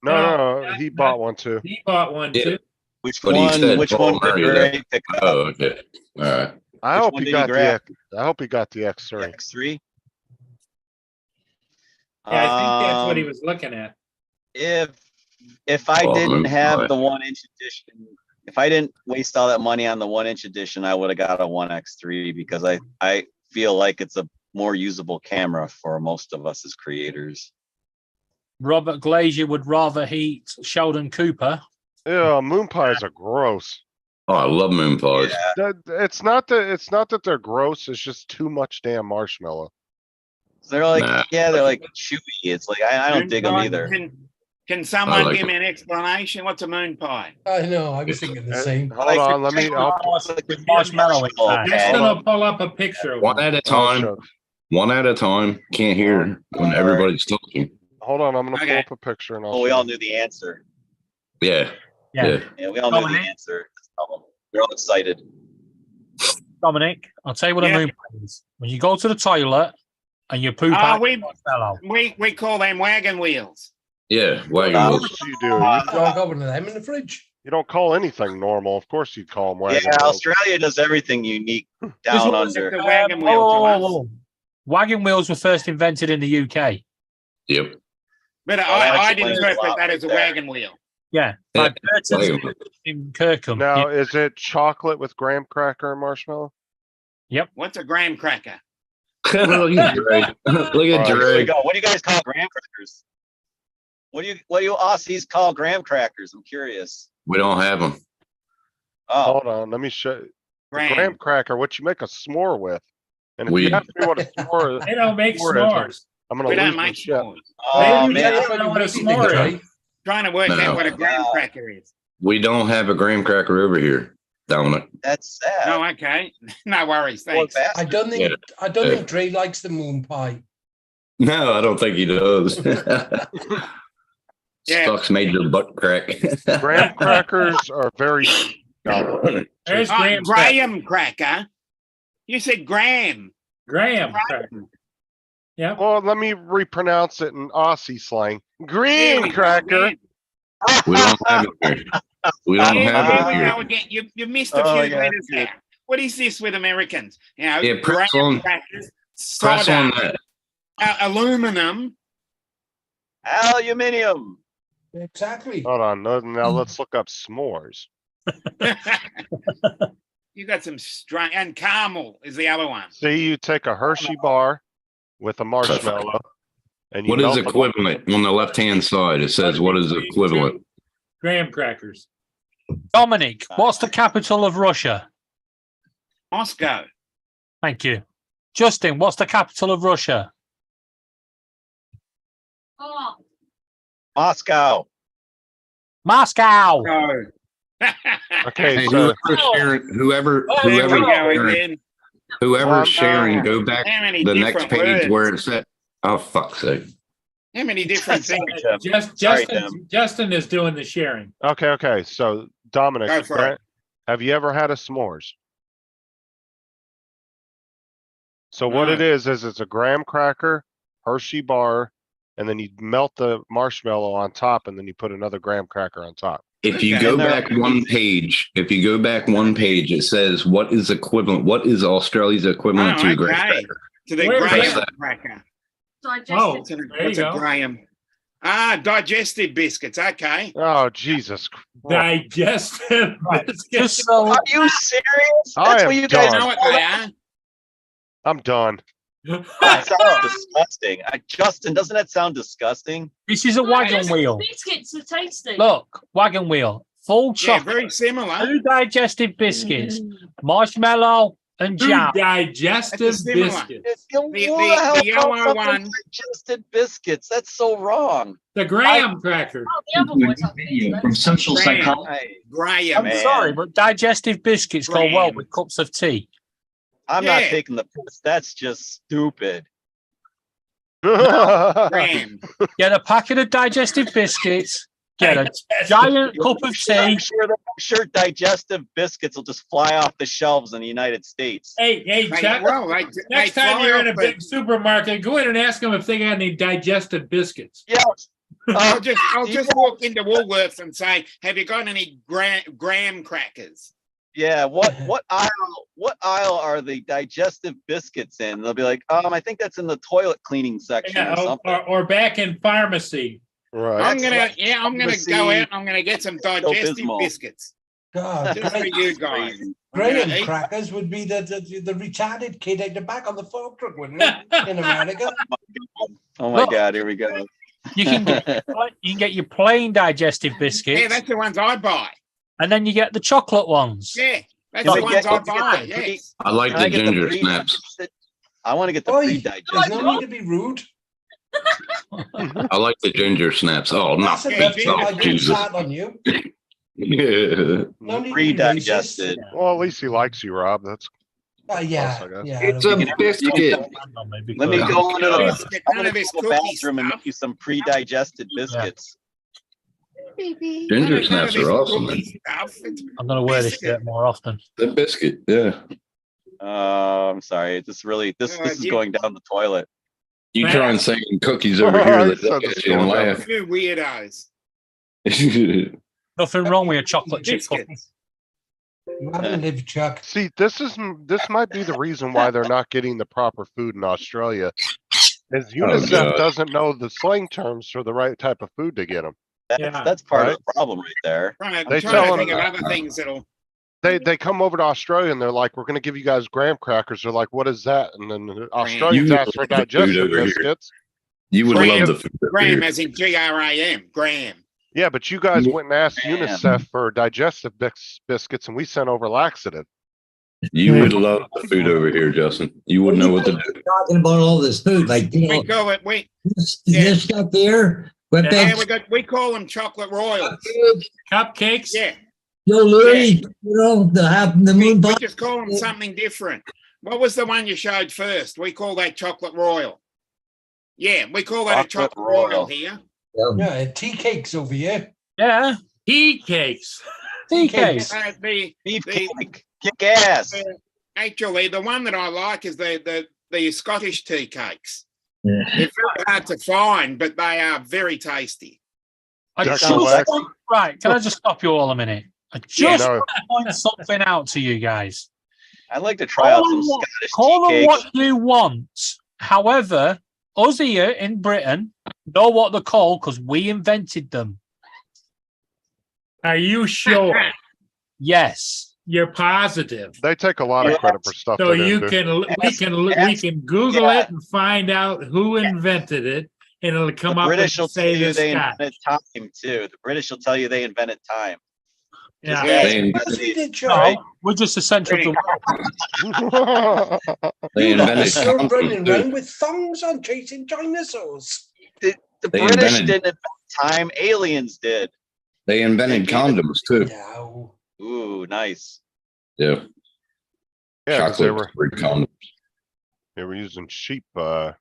No, he bought one too. He bought one Yeah. too. Which But he one? said Which Paul one did Murray Ray pick up? Oh, okay. All right. I Which hope one he did he got the grab? X. I hope he got the X3. X3. Yeah, I think that's what he Um, was looking at. If I Oh, didn't Moon have Pie. the 1-inch edition, if I didn't waste all that money on the 1-inch edition, I would have got a 1X3 because I feel like it's a more usable camera for most of us as creators. Robert Glazier would rather heat Sheldon Cooper. Yeah, moon pies are gross. Oh, I love moon pies. It's not that they're gross, it's just too much damn marshmallow. They're like, Nah. yeah, they're like chewy. It's like I don't Moon dig them pie? either. Can someone like give me it. an explanation? What's a moon pie? I know. I was thinking the same. Hold on, let me, With marshmallow inside. Justin Hold will pull up a picture of One it. at a I'll time. show- One at a time. Can't hear when everybody's talking. hold on, I'm gonna pull Okay. up a picture and I'll. Oh, we show all you. knew the answer. Yeah. Yeah. Yeah. Yeah, we all knew the Dominic? answer. We're all excited. Dominic, I'll tell you what a Yeah. moon pie is. When you go to the toilet and you poop Oh, out we- marshmallow. We call them wagon wheels. Yeah. Wagon Of wheels. Of course you do. I got one of them in the fridge. You don't call anything normal. Of course you'd call them wagon Yeah, wheels. Australia does everything unique Just down look under. The wagon wheel whoa, to whoa, us. whoa, whoa. Wagon wheels were first invented in the UK. Yep. But that I'd explains a interpret lot that right as a there. wagon wheel. Yeah. Yeah, By Burton's wagon wheel. in Kirkham. Now, Yeah. is it chocolate with graham cracker and marshmallow? What's a graham cracker? Look at Dre. Look at Alright, Here we Dre. go. What do you guys call graham crackers? What do you Aussies call graham crackers? I'm curious. We don't have them. Oh, Hold on, let me show you. The graham Graham. cracker, what you make a s'more with. And if We- you ask me what a s'more is, They don't make S'more is- s'mores. I'm gonna We lose don't my make shit. s'mores. oh Maybe man. I don't know what a s'more is. Trying to work No. out what a graham cracker is. We don't have a graham cracker over here, Dominic. That's sad. Oh, okay. No worries. Poor Thanks. bastard. I don't think Yeah. I don't think Dre likes the moon pie. No, I don't think he does. Yeah. Stuck's made your butt crack. Graham crackers are very. No, There's Oh, Graham. graham cracker. You said graham. Graham cracker. Yep. well, let me repronounce it in Aussie slang. Green cracker. We don't have it here. We don't Here have we it go here. again. You missed a Oh, few yeah, letters good. there. What is this with Americans? You know, Yeah, press graham on- crackers, Press on soda, that. aluminum. Aluminium. Exactly. Hold on, now let's look up s'mores. You got some strange, and caramel is the other one. See, you take a Hershey bar with a marshmallow. And you What is melt the- equivalent on the left-hand side? It says what is equivalent. Graham crackers. Dominic, what's the capital of Russia? Moscow. Thank you. Justin, what's the capital of Russia? Moscow. Moscow. Oh. Okay, Hey, so whoever There we go sharing, again. whoever's sharing, go back How many the next different page words? where it said, oh, fuck's sake. How many different things? Sorry, Justin is doing the sharing. okay, so Dominic, Go for it. Grant, have you ever had a s'mores? So what it No. is it's a graham cracker, Hershey bar, and then you melt the marshmallow on top, and then you put another graham cracker on top. If you Okay. go And they're- back one page, it says what is equivalent, what is Australia's equivalent Oh, to a graham okay. cracker? To the Where's graham that? cracker. Oh, What's a, there you what's a go. graham? Digestive biscuits. Okay. Oh, Jesus. Christ. Digestive biscuits. Just so Are you serious? I That's am what you You guys done. know what they are? I'm done. That sounds disgusting. Justin, doesn't that sound disgusting? this is a wagon wheel. Biscuits are tasty. Look, wagon wheel. Full Yeah, chocolate. very similar. 2 digestive biscuits, marshmallow and Two jam. digestive That's similar. biscuits. the yellow one. Digested biscuits. That's so wrong. The graham cracker. Oh, the other ones are Video from social Graham. psychology. Graham. I'm Man. sorry, but digestive biscuits go well Graham. with cups of tea. I'm not Yeah. taking the piss. That's just stupid. Graham. Get a packet of digestive biscuits. Get a giant cup of tea. I'm sure digestive biscuits will just fly off the shelves in the United States. Hey, Hey, Chuck, well, next they time fly you're in a off the- big supermarket, go in and ask them if they got any digestive biscuits. Yeah. I'll just walk into Woolworths and say, "Have you got any graham crackers?" Yeah, what aisle are the digestive biscuits in? They'll be like, I think that's in the toilet cleaning section Yeah, or something. or back in pharmacy. Right. I'm gonna That's go out and I'm gonna get some digestive Bismol. biscuits. God, Just for you guys. Crazy. Graham Yeah, crackers would be the retarded kid at the back on the fork truck, wouldn't it? In America. Oh my Look. God, here we go. You can get your plain digestive biscuits, Yeah, that's the ones I buy. and then you get the chocolate ones. Yeah, that's Can the I ones get- I can I get buy. the pre- Yes. I like Can I the get the ginger pre- snaps. I want to get the Oi, pre-digested. there's no need to be rude. I like the ginger snaps. Oh, not That's enough. ginger. I oh, didn't Jesus. start on you. Yeah. No need to be racist. Pre-digested. Well, at least he likes you, Rob. That's Yeah, I guess. yeah. It's it'll a be- biscuit. Let me go into the, Biscuit, I'm none gonna of this go to the cookie bathroom and stuff. make you some pre-digested biscuits. Ginger None of snaps this are awesome. cookie stuff. It's I'm going to wear this biscuit. shirt more often. The biscuit, yeah. I'm sorry. This is you- going down the toilet. You try and say cookies over here that Son, look it's at you and going down. laugh. You weirdos. Nothing wrong with a chocolate chip cookie. Biscuits. You haven't lived, Chuck. See, this might be the reason why they're not getting the proper food in Australia. Is UNICEF God. doesn't know the slang terms for the right type of food to get them. That's part of the problem right there. I'm They trying tell to think of them- other things that'll. They come over to Australia and they're like, we're going to give you guys graham crackers. They're like, what is that? And then the Australians You ask for love the food digestive over here. biscuits. You would Graham- love the food over Graham, here. as in Graham. Graham. Yeah, but you guys Yeah. went and asked Graham. UNICEF for digestive biscuits and we sent over laxative. You would love the food over here, Justin. You wouldn't know what to do. Talking about all this food, like, you We know, call it. this, Yeah. this stuff here, but Yeah, that's we call them chocolate royals. Cupcakes. Yeah, Joe Louis, you know, the we moon pie. just call them something different. What was the one you showed first? We call that chocolate royal. Yeah, we call that a Chocolate chocolate royal royal. here. Yeah, tea cakes over here. Yeah, Tea cakes. tea cakes. The Beef The- cake, kick ass. actually, the one that I like is the Scottish tea cakes. Yeah. They're very hard to find, but they are very tasty. I Jack just Black. right. Can I just stop you all a minute? I Yeah, just no. point something out to you guys. I'd like to try out some Call Scottish Call tea them cakes. what you want. However, us here in Britain know what they're called because we invented them. Are you sure? Yes. You're positive. They take a lot of credit for stuff. So they you didn't do. we can Google it and find out who invented it, and it'll come The up British will and tell say you this they guy. invented time too. The British will tell you they invented time. Yeah. Yeah. They, Yes, we did, Chuck. No, we're just the centre of the world. they You lot are invented still running condoms around too. with thongs on chasing dinosaurs. The They British invented- didn't invent time. Aliens did. They invented condoms too. Yeah. Ooh, nice. Yeah, Yeah, 'cause chocolate free condoms. they were using sheep. There's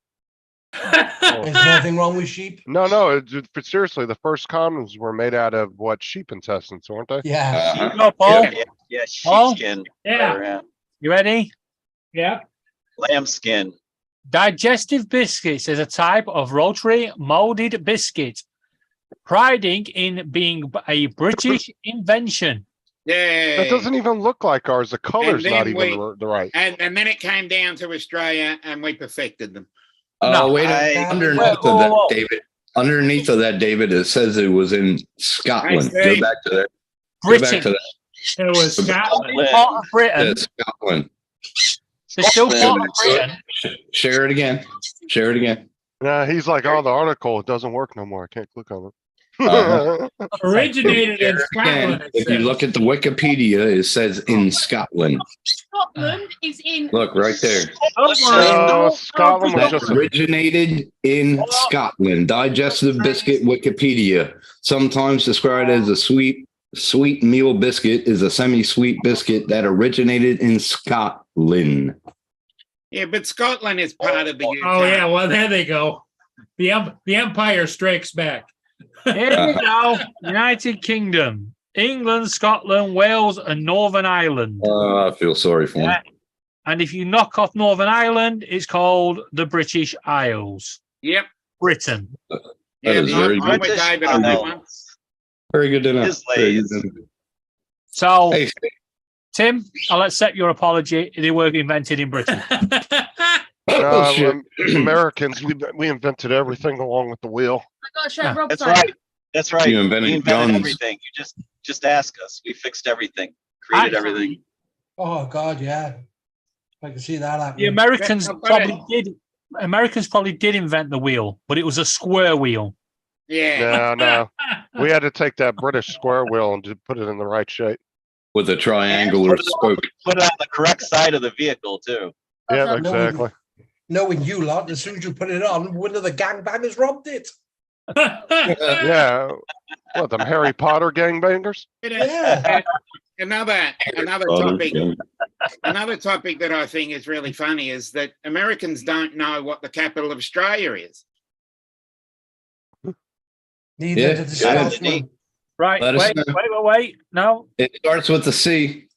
nothing wrong with sheep. No. Seriously, the first condoms were made out of what, sheep intestines, weren't they? Yeah. Uh-huh. No, Paul, Yeah, Oh. sheepskin. Yeah, you ready? yeah. Lambskin. Digestive biscuits is a type of rotary molded biscuit, priding in being a British invention. Yeah. That doesn't even look like ours. The color's then not even we- the right. And then it came down to Australia and we perfected them. Oh, No, wait, I- underneath Whoa, of whoa, that, whoa. David. Underneath of that, David, it says it was in Scotland. Go Steve. back to that. Go Britain, back to that. It was Scotland. part of Britain, Yeah, Scotland. they're still part of Britain. Share it again. Share it again. Yeah, he's like, oh, the article, it doesn't work no more. I can't click on it. Uh-huh. Originated in Share it again. Scotland. it If you says. look at the Wikipedia, it says in Scotland. Scotland is in. Look right there. Don't No, worry. Scotland was That just a, originated in Scotland. Digestive biscuit Wikipedia. Sometimes described as a sweet meal biscuit is a semi-sweet biscuit that originated in Scotland. Yeah, but Scotland is part of the UK. Oh yeah, well there they go. The Empire Strikes Back. Here we go. United Kingdom, England, Scotland, Wales, and Northern Ireland. I feel sorry for him. Yeah. And if you knock off Northern Ireland, it's called the British Isles. Yep. Britain. Yeah, is very I'm with good. David on that one. Very good to know. His Very good lays. to know. So Hey, Tim, I'll accept your apology. They were invented in Britain. Oh, shit. Americans, we invented everything along with the wheel. I got to show Yeah. Rob That's something. right. That's right. You invented We invented guns. everything. You just ask us. We fixed everything, created I- everything. Oh God, yeah. I can see that The happening. Americans I've got probably did invent the wheel, but it was a square wheel. Yeah. No. We had to take that British square wheel and just put it in the right shape. With a triangular spoke. Put it on the correct side of the vehicle too. Yeah, Awesome. exactly. Knowing you lot, as soon as you put it on, one of the gangbangers robbed it. Yeah. What, them Harry Potter gangbangers? Yeah. Another topic. Another topic that I think is really funny is that Americans don't know what the capital of Australia is. Neither Yeah. did the Yeah. Scotsman. Right. Let us Wait. know. No. It starts with the C.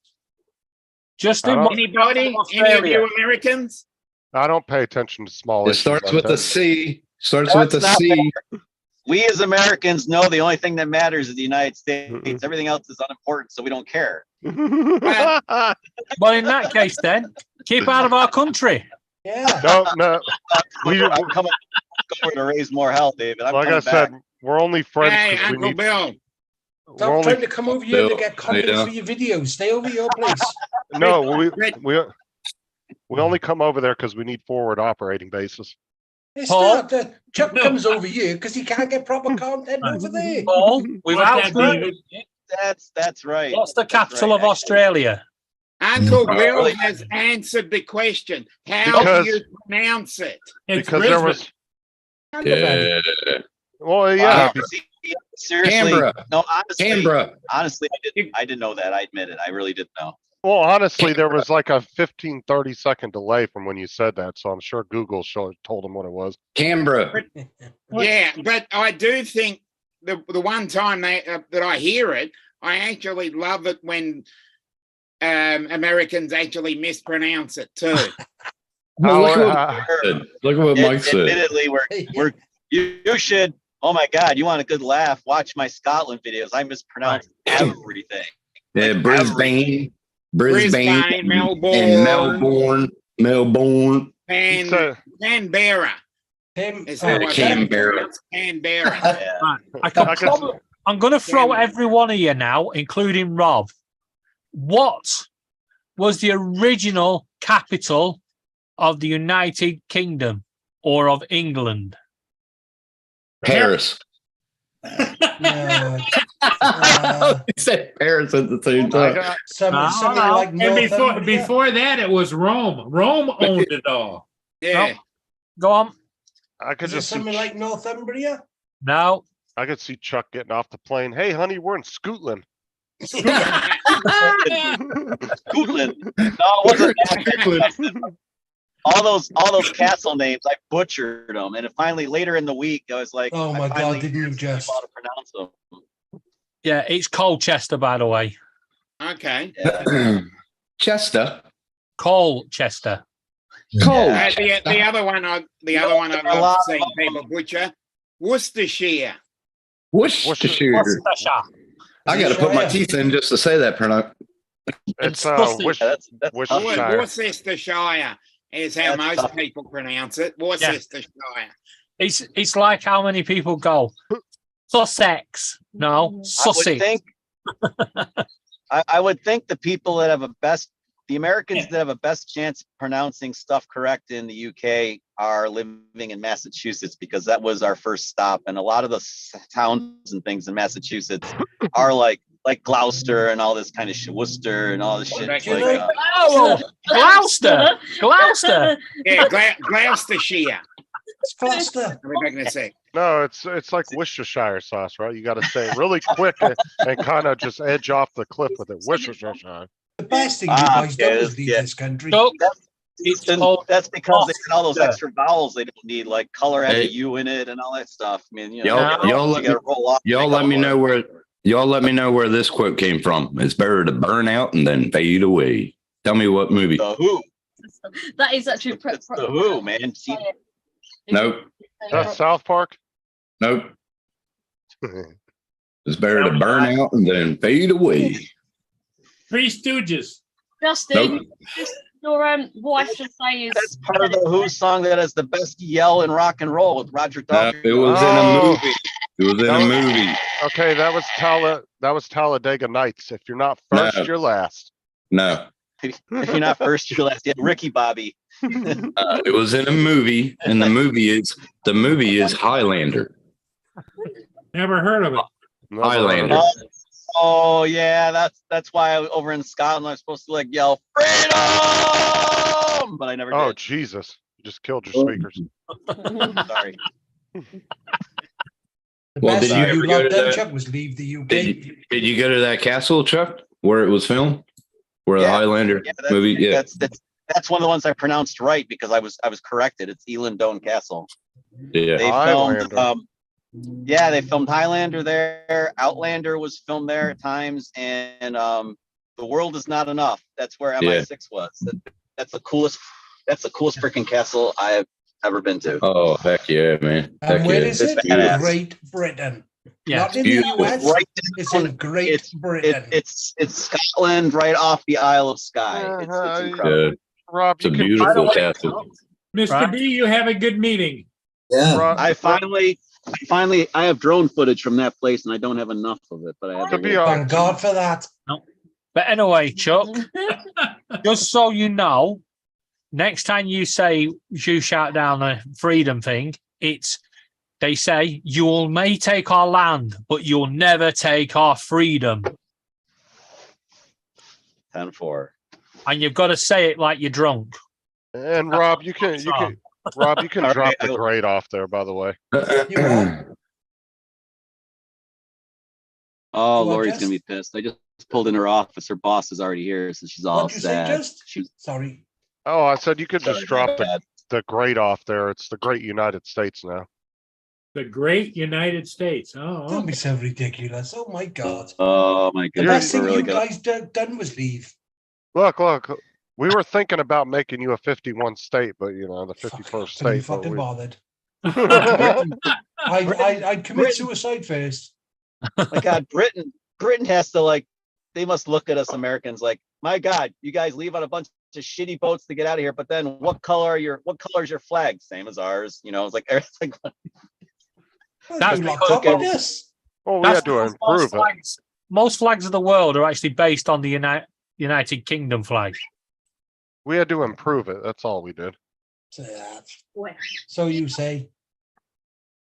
Justin, I what- Anybody? Any of Australia. you Americans? I don't pay attention to small It issues starts like with that. the C. Starts with the That's not C. We as Americans know the only thing that matters is the United States. Mm-mm. Everything else is unimportant, so we don't care. well, in that case, then keep out of our country. Yeah. No. I'm coming over to raise more hell, David. I'm Like I coming said, back. we're only friends Hey, because we Uncle need. Bill. We're Stop only trying to come over here to Bill, get comments yeah. for your videos. Stay over your place. no. We only come over there because we need forward operating bases. It's Paul? not that Chuck comes over here because he can't get proper content over there. Paul, we've What's that, outgrown David? it. That's right. What's the That's capital right, of Australia? Uncle Mm. Bill Really? has answered the question. How Because- do you pronounce it? It's Because there Brisbane. was. Yeah. Well, yeah. Wow. See, seriously, Canberra. no, honestly, Canberra. I didn't know that. I admit it. I really didn't know. Well, honestly, there was like a 15, 30-second delay from when you said that, so I'm sure Google told him what it was. Canberra. Yeah, but I do think the one time that I hear it, I actually love it when Americans actually mispronounce it too. Well, look, Oh, at look at what Mike said. Admittedly, you should. Oh my God, you want a good laugh? Watch my Scotland videos. I mispronounce everything. Yeah, Brisbane. Brisbane, Melbourne. and Melbourne. And So- Canberra. Tim, Is oh, how I Canberra. pronounce Canberra. Yeah. I can I'm going to throw Canberra. every one of you now, including Rob. What was the original capital of the United Kingdom or of England? Paris. no. He said Paris at the same I time. got- Something no. like And Northumbria. before that, it was Rome. Rome owned it all. Yeah. Go on. I could Is it just see, something like Northumbria? No. I could see Chuck getting off the plane. Hey, honey, we're in Scotland. Scotland. No, it wasn't that. all those castle names, I butchered them, and finally later in the week, I was like, Oh I my finally God, didn't you figured just? out how to pronounce them. Yeah, it's Colchester, by the way. Okay. Yeah. Chester. Colchester. Cold. The other one I'd love to see people butcher. Worcestershire. Worcestershire. Worcestershire. I got to put my teeth in just to say that pronoun. It's Disgusting. Wish, That's Worcestershire. Worcestershire is how That's most tough. people pronounce it. Worcestershire. It's like how many people go Sussex. No, I would Sussex. think. I would think the people that have the Americans that have a best chance of pronouncing stuff correct in the UK are living in Massachusetts, because that was our first stop, and a lot of the towns and things in Massachusetts are like Gloucester and all this kind of shit, Worcester and all this shit. Like- Like, Oh, Gloucester. Gloucester. Yeah, Gloucestershire. It's Gloucester. I'll be back in a sec. No, it's like Worcestershire sauce, right? You got to say it really quick and kind of just edge off the cliff with it. Worcestershire. The best thing you guys done is leave this country. So it's called that's because they got all those Gloucester. extra vowels they don't need, like color has Hey. a U in it and all that stuff. I mean, Y'all- you y'all let gotta me- roll off. Y'all let me know where this quote came from. It's better to burn out and then fade away. Tell me what movie. The Who. That is actually It's the Who, man. See, Nope. That's South Park. Nope. It's better to burn out and then fade away. Three Stooges. Justin, Nope. your wife should say is That's part of the Who song that has the best yell in rock and roll with Roger No, Daltrey. it was in a Oh. movie. It was in a movie. Okay, that was Talladega Nights. If you're not No. first, you're last. No, If you're not first, you're last. Yeah, Ricky Bobby. it was in a movie, and the movie is Highlander. Never heard of it. Never heard of Highlander. it. Oh yeah, that's why over in Scotland I'm supposed to like yell freedom, but I never Oh did. Jesus! You just killed your speakers. Sorry. The Well, best did you thing ever go to done, that- Chuck, was leave the UK. Did you go to that castle, Chuck, where it was filmed? Where the Yeah. Highlander Yeah, movie? Yeah. That's one of the ones I pronounced right because I was corrected. It's Elandone Castle. Yeah. They filmed Highlander. yeah, they filmed Highlander there. Outlander was filmed there at times, and The World Is Not Enough. That's where MI6 was. That's the coolest freaking castle I have ever been to. Oh, heck yeah, man. And Heck where yeah. is it? It's badass. Great Britain. Yeah, Not in the beautiful. US. Right It's down- in Great it's- Britain. It's Scotland, right off the Isle of Skye. It's incredible. Yeah. Rob, It's a you can beautiful way, castle. Mr. Right. B, you have a good meeting. Yeah. Rob, I finally I have drone footage from that place, and I don't have enough of it, but I have To a be little- honest, Thank God for that. But anyway, Chuck, just so you know, next time you say you shout down a freedom thing, they say you may take our land, but you'll never take our freedom. 10-4. And you've got to say it like you're drunk. and Rob, you can Rob, you can All drop right, the grade off there. By the way, You what? Oh, You want Lori's Jess? gonna be pissed. I just pulled in her office. Her boss is already here, so she's all What'd you say, sad. Just? She's Sorry. oh, I said you could sorry, just drop my bad. the grade off there. It's the Great United States now. The great United States. Don't be so ridiculous. Oh my God. Oh my The goodness, best we're thing really you good. guys done was leave. Look, we were thinking about making you a 51 state, but you know the Fuck, 51st couldn't be state. but fucking we- bothered. Britain, I'd commit suicide first. my God, Britain has to like. They must look at us Americans like, my God, you guys leave on a bunch of shitty boats to get out of here. But then, what color is your flag? Same as ours. You know, it's like That's You locked because- up with this. Well, we That's had to because improve it. Most flags of the world are actually based on the United Kingdom flag. We had to improve it. That's all we did. So you say.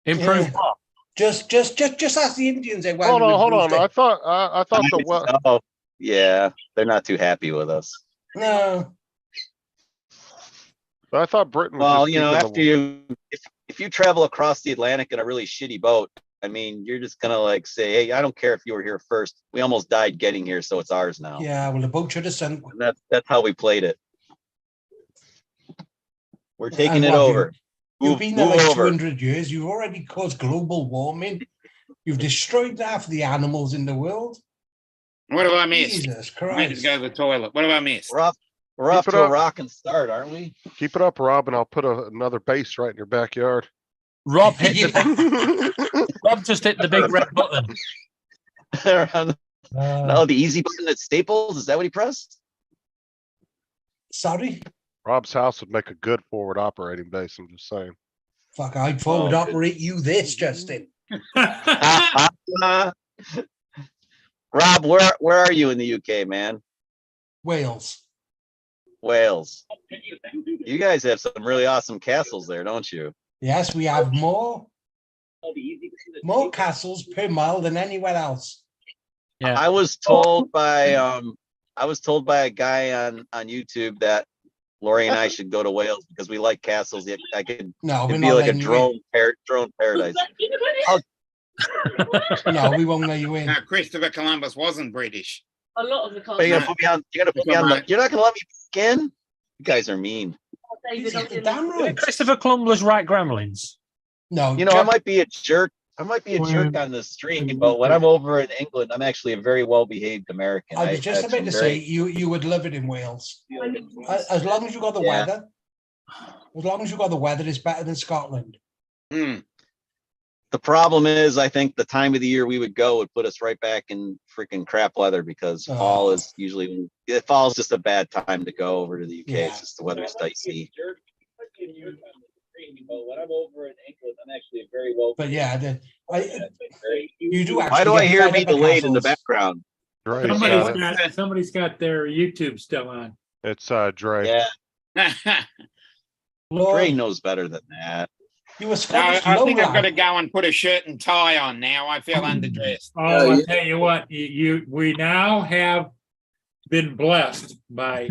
Improve Yeah. what? Just ask the Indians. Hold on. I thought the well. oh yeah, they're not too happy with us. No. I thought Britain was Well, just you know, keeping after you, if you travel across the Atlantic in a really shitty boat, I mean, you're just gonna like say, hey, I don't care if you were here first. We almost died getting here, so it's ours now. Yeah, well, the boat should have sunk. And that's how we played it. We're taking And it what, over. You've Move, been there move like over. 200 years. You've already caused global warming. You've destroyed half the animals in the world. What have I missed? Jesus I need to Christ. go to the toilet. What have I missed? We're off Keep it to a up. rocking start, aren't we? Keep it up, Rob, and I'll put another base right in your backyard. Rob Rob just hit the big red button. No, the easy button at Staples. Is that what he pressed? Sorry? Rob's house would make a good forward operating base. I'm just saying. Fuck, I'd forward Oh, operate you this, Justin. Rob, where are you in the UK, man? Wales. Wales. You guys have some really awesome castles there, don't you? Yes, we have more castles per mile than anywhere else. Yeah. I was told by a guy on YouTube that Lori and I should go to Wales because we like castles. I could No, we're it'd be not like a letting you in. drone paradise. No, we won't let you in. No, Christopher Columbus wasn't British. A lot of the But you're cars. gonna put me on. You're gonna put me on. You're not gonna let me back in. You guys are mean. David, I'm You're gonna- damn right. Christopher Columbus right gremlins. No, You know, I might be a jerk. I might be a jerk on the stream, but when I'm over in England, I'm actually a very well-behaved American. I was just have about some to very- say you would love it in Wales. As long as you got the Yeah. weather, as long as you got the weather, it's better than Scotland. Hmm. The problem is, I think the time of the year we would go would put us right back in freaking crap weather because fall is usually, fall's just a bad time to go over to the UK. It's just the weather's dicey. When I'm over in England, I'm actually very well. But yeah, you do actually. Why do I get hear fed me up at delayed in the castles. background? Dre's got it. Somebody's got their YouTube still on. It's Dre. Yeah, Lord, Dre knows better than that. you were I Scottish think I've lowland. got to go and put a shirt and tie on now. I feel underdressed. Oh, I tell you what, we now have been blessed by,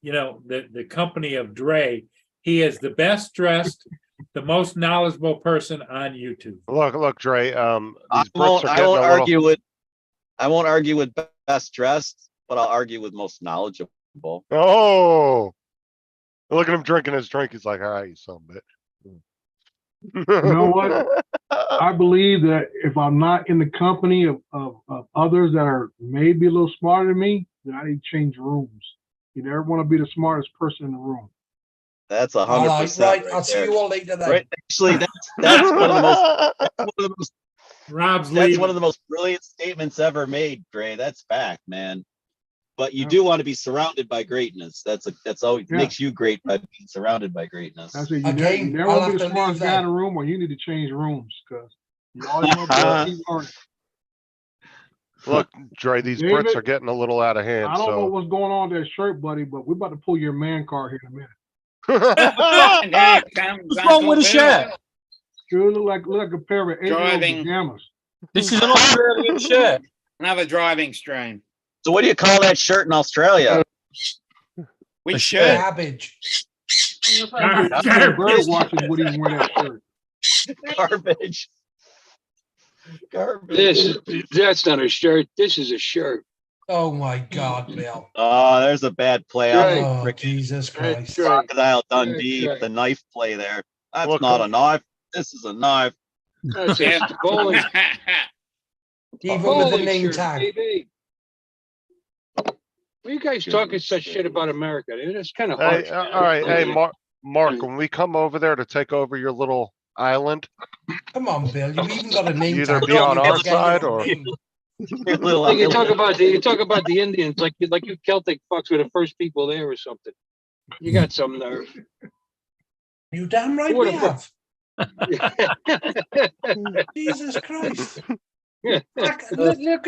the company of Dre. He is the best dressed, the most knowledgeable person on YouTube. Look, Dre. I These bricks won't, are I getting won't a little. argue with, I won't argue with best dressed, but I'll argue with most knowledgeable. Oh, look at him drinking his drink. He's like, all right, you son of a bitch. You know what? I believe that if I'm not in the company of others that are maybe a little smarter than me, then I need to change rooms. You never want to be the smartest person in the room. That's All 100%. right, I'll see there. you all later then. Right, actually, that's one of the most. That's one of the most Rob's That's leaving. one of the most brilliant statements ever made, Dre. That's fact, man. But you do want to be surrounded by greatness. That's always makes you great by being surrounded by greatness. I said, you Again, never I'll want to be have the to leave smartest guy that. in the room, or you need to change rooms because you always want to keep learning. Look, Dre, these David, bricks are getting a little out of hand. I don't know So what's going on with that shirt, buddy, but we're about to pull your man card here in a minute. There comes What's wrong with the Uncle Bill. shirt? Sure look like a pair of 8-year-old Driving. pajamas. This is an Australian shirt. Another driving stream. So what do you call that shirt in Australia? Which A shirt? Garbage. Bird watching would even wear that shirt. Garbage. Garbage. That's not a shirt. This is a shirt. Oh my God, Bill. Oh, there's a bad play on Right. the Oh, frickin' Jesus Christ. Crocodile Dundee. Right. The knife play there. That's Look, not a knife. This is a knife. That's Yeah. a bowling, Even with the bowling name shirt, tag. baby. Why you guys talking such shit about America? It's kind of hey, harsh. all right, hey, Mark, when we come over there to take over your little island, Come on, Bill. You've even got a name Either tag. be on You our forget your side own or- name. Like you talk about the Indians, like you Celtic fucks were the first people there or something. You got some nerve. You damn right What we a- have. Jesus Christ. Look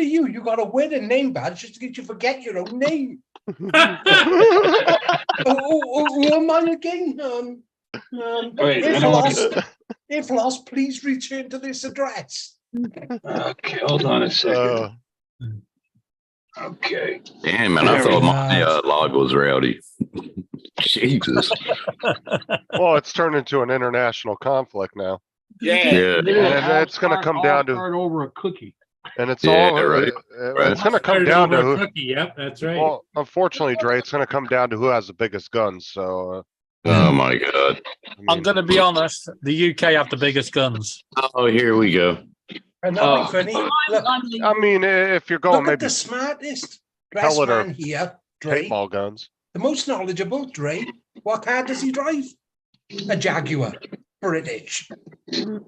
at you. You got to wear the name badge just to get you forget your own name. Who am I again? Wait, I If don't lost, if lost, please return to this address. Okay, hold on a second. uh, Okay. Damn, man, I Very thought my nice. log was rowdy. Jesus. well, it's turned into an international conflict now, Yeah. Yeah. and it's going to come down to, Start over a cookie. and it's Yeah, all, right, it's going to come Started down to over a who. cookie. Yep, that's right. Well, unfortunately, Dre, it's going to come down to who has the biggest guns. So, Oh my God. I'm going to be honest. The UK have the biggest guns. Oh, here we go. And that'll be funny. Look, I mean, if you're going look at maybe the smartest dressed pellet or man here, Dre. paintball guns. The most knowledgeable, Dre. What car does he drive? A Jaguar. British.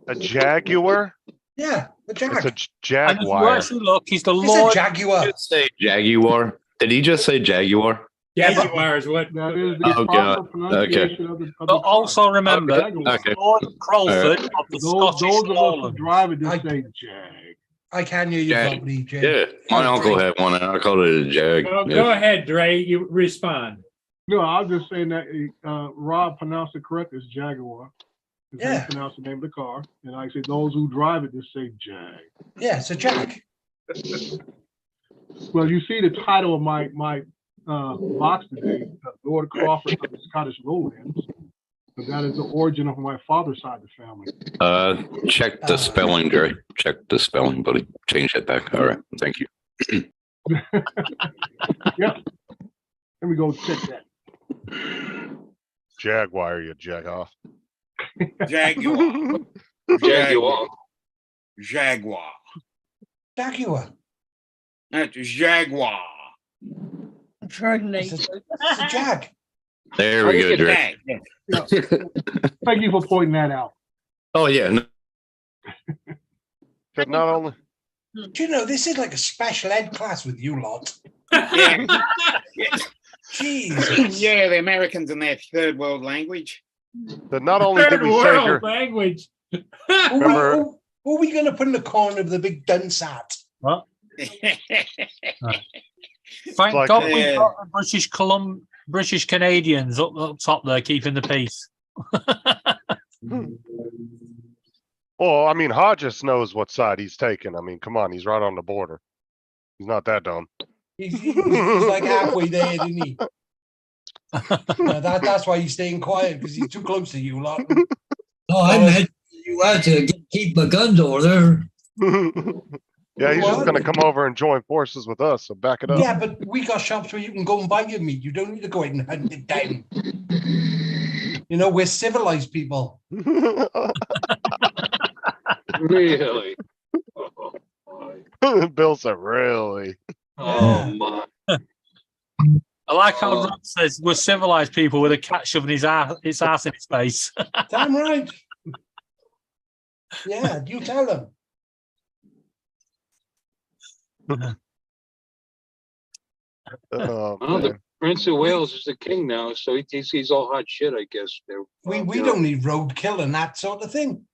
A Jaguar? Yeah, the It's a Jag. And if you Jaguar. actually look, he's the It's a Lord. Jaguar. Did say Jaguar? Did he just say Jaguar? Jaguar is what. That is the Oh, proper God. pronunciation of the But also remember, Okay. Lord Crawford of the Those Scottish of us who Lowlands. drive it just I- say Jag. I can hear you Jag. properly, Jim. Yeah, my uncle had one and I called it a Jag. Well, Yeah. go ahead, Dre. You respond. No, I was just saying that Rob pronounced it correct as Jaguar. Is how you Yeah. pronounce the name of the car. And I say those who drive it just say Jag. Yeah, it's a Jag. Well, you see the title of my box today, Lord Crawford of the Scottish Lowlands. But that is the origin of my father's side of the family. Check the spelling, Dre. Check the spelling, buddy. Change that back. All right. Thank you. Yep. Let me go check that. Jaguar, you jag off. Jaguar. Jaguar. Jaguar. Jaguar. That's Jaguar. It's a Jag. There we go, Dre. Jag. Thank you for pointing that out. Oh, yeah. No, But not only, Do you know this is like a special ed class with you lot? Yeah. Jesus. Yeah, the Americans and their third world language. but not only did Third we save world your, language. Remember- Who are we going to put in the corner of the big dunce hat? What? Thank like- God we've Yeah. got the British Canadians up top there keeping the peace. well, I mean, Hodges knows what side he's taking. I mean, come on, he's right on the border. He's not that dumb. He's like halfway there, isn't he? No, that's why he's staying quiet, because he's too close to you lot. No, I meant you had to keep my guns over there. Yeah, he's just What? gonna come over and join forces with us, so back it up. Yeah, but we got shops where you can go and buy your meat. You don't need to go out and hunt it down. You know, we're civilized people. Really? Bill said, really? Oh my. I like how Rob says we're civilized people with a cat shoving his ass in his face. Damn right. Yeah, you tell them. Oh, Well, the man. Prince of Wales is the king now, so he's all hot shit, I guess. We don't need roadkill and that sort of thing.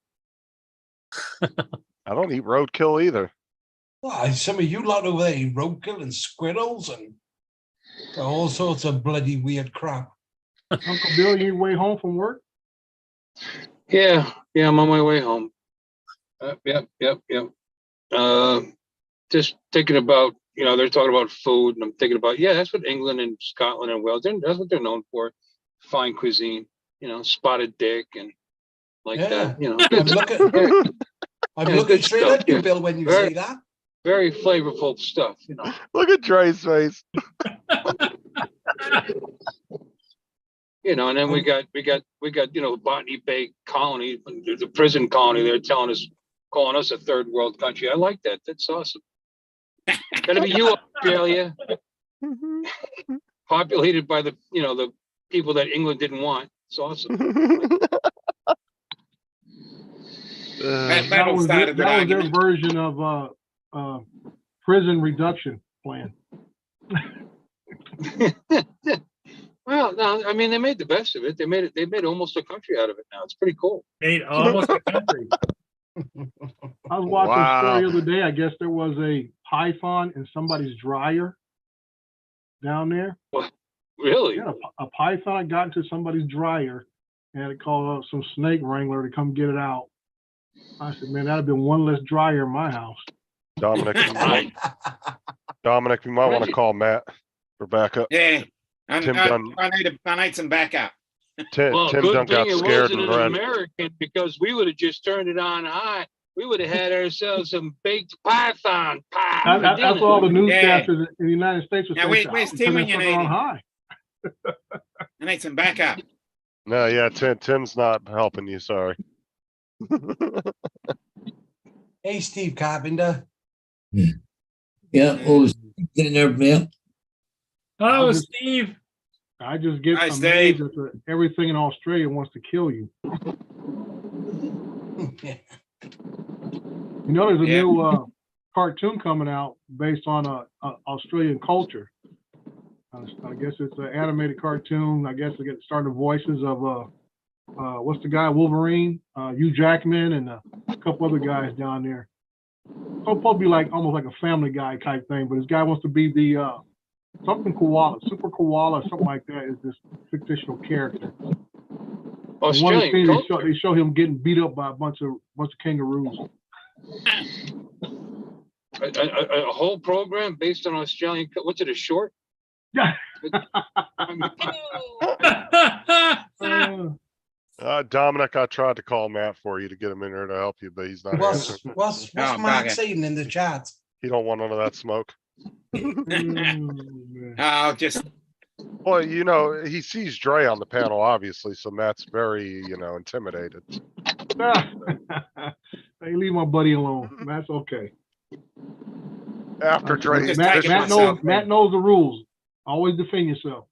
I don't eat roadkill either. Well, some of you lot over there eat roadkill and squirrels and all sorts of bloody weird crap. Uncle Bill, you way home from work? Yeah, I'm on my way home. Yep. Just thinking about, they're talking about food, and I'm thinking about, that's what England and Scotland and Wales, that's what they're known for. Fine cuisine, spotted dick and like Yeah. that, I'm Yeah, looking good straight stuff, at you, yeah. Bill, when you Very- say that. very flavorful stuff, Look at Dre's face. And then we got Botany Bay colony, the prison colony. They're calling us a third world country. I like that. That's awesome. Gonna be you, Australia, populated by the people that England didn't want. It's awesome. That That was, started their, an that was their argument. version of prison reduction plan. Well, no, I mean they made the best of it. They made almost a country out of it now. It's pretty cool. Made almost a country. I was watching Wow. a story the other day. I guess there was a python in somebody's dryer down there. Really? Yeah, a python got into somebody's dryer and had to call up some snake wrangler to come get it out. I said, man, that'd have been one less dryer in my house. Dominic, you might want to call Matt for backup. Yeah. And Tim done- I need some backup. Tim Good done got thing it scared wasn't and an ran. American, because we would have just turned it on high. We would have had ourselves some baked python pie. for That's dinner. all the Yeah. newscasters in the United States would Now, say. where's "Oh, Tim turn when that you sucker need on him?" high." I need some backup. No, yeah, Tim's not helping you. Sorry. Hey, Steve Carpenter. Yeah, oh, in there, yeah. Oh, just- Steve. I just get Hi, amazed Steve. that everything in Australia wants to kill you. You know, there's a Yeah. new cartoon coming out based on Australian culture. I guess it's an animated cartoon. I guess they get starting voices of what's the guy, Wolverine, Hugh Jackman, and a couple other guys down there. It's supposed to be like almost like a Family Guy type thing, but this guy wants to be the something koala, super koala, something like that. Is this fictional character? And one of the Australian scenes culture. they show him getting beat up by a bunch of kangaroos. A whole program based on Australian. What's it? A short? Yeah. Dominic, I tried to call Matt for you to get him in there to help you, but he's not What's answering. what's Oh, Mark bugger. saying in the chat? He don't want none of that smoke. I'll just Well, he sees Dre on the panel, obviously, so Matt's very, intimidated. Hey, leave my buddy alone. That's okay. After Dre, Just Matt, taking Matt myself, knows. Matt knows the rules. Always defend yourself.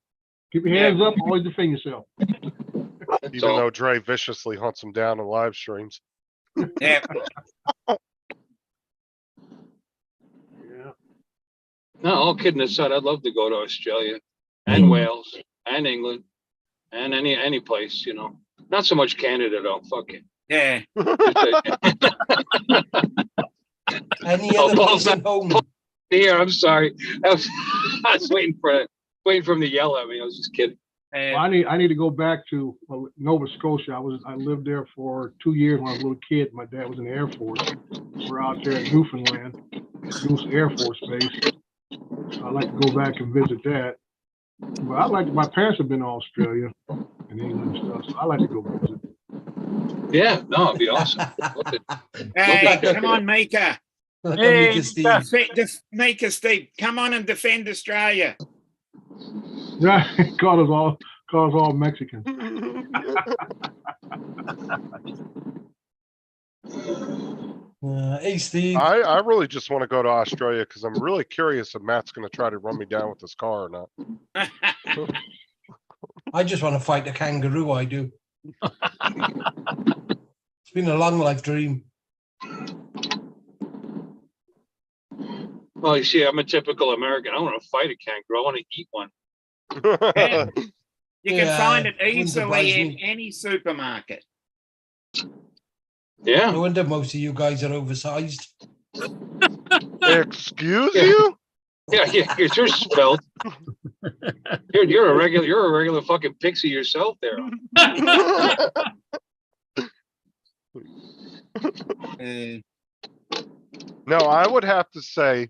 Keep your hands up. Always defend yourself. even though Dre viciously hunts him down in live streams. yeah. No, all kidding aside, I'd love to go to Australia and Wales and England and any place, you know. Not so much Canada though. Fuck it. Yeah. Any Oh, other Paul's place at home? Here, I'm sorry. I was waiting for him to yell at me. I was just kidding. Well, I need to go back to Nova Scotia. I lived there for 2 years when I was a little kid. My dad was in the Air Force. We're out there in Newfoundland, Goose Air Force Base. I'd like to go back and visit that. But my parents have been to Australia and England and stuff, so I like to go visit. Yeah, no, it'd be awesome. Hey, come on, Maker. Hey, Maker Steve, come on and defend Australia. Yeah, call us all Mexican. Hey, Steve. I really just want to go to Australia because I'm really curious if Matt's going to try to run me down with his car or not. I just want to fight a kangaroo. I do. It's been a long life dream. Well, you see, I'm a typical American. I want to fight a kangaroo. I want to eat one. Yeah. You can Yeah, find it wouldn't surprise easily in me. any supermarket. Yeah. No wonder most of you guys are oversized. Excuse you? Yeah, you're spelled. You're a regular fucking pixie yourself there. No, I would have to say,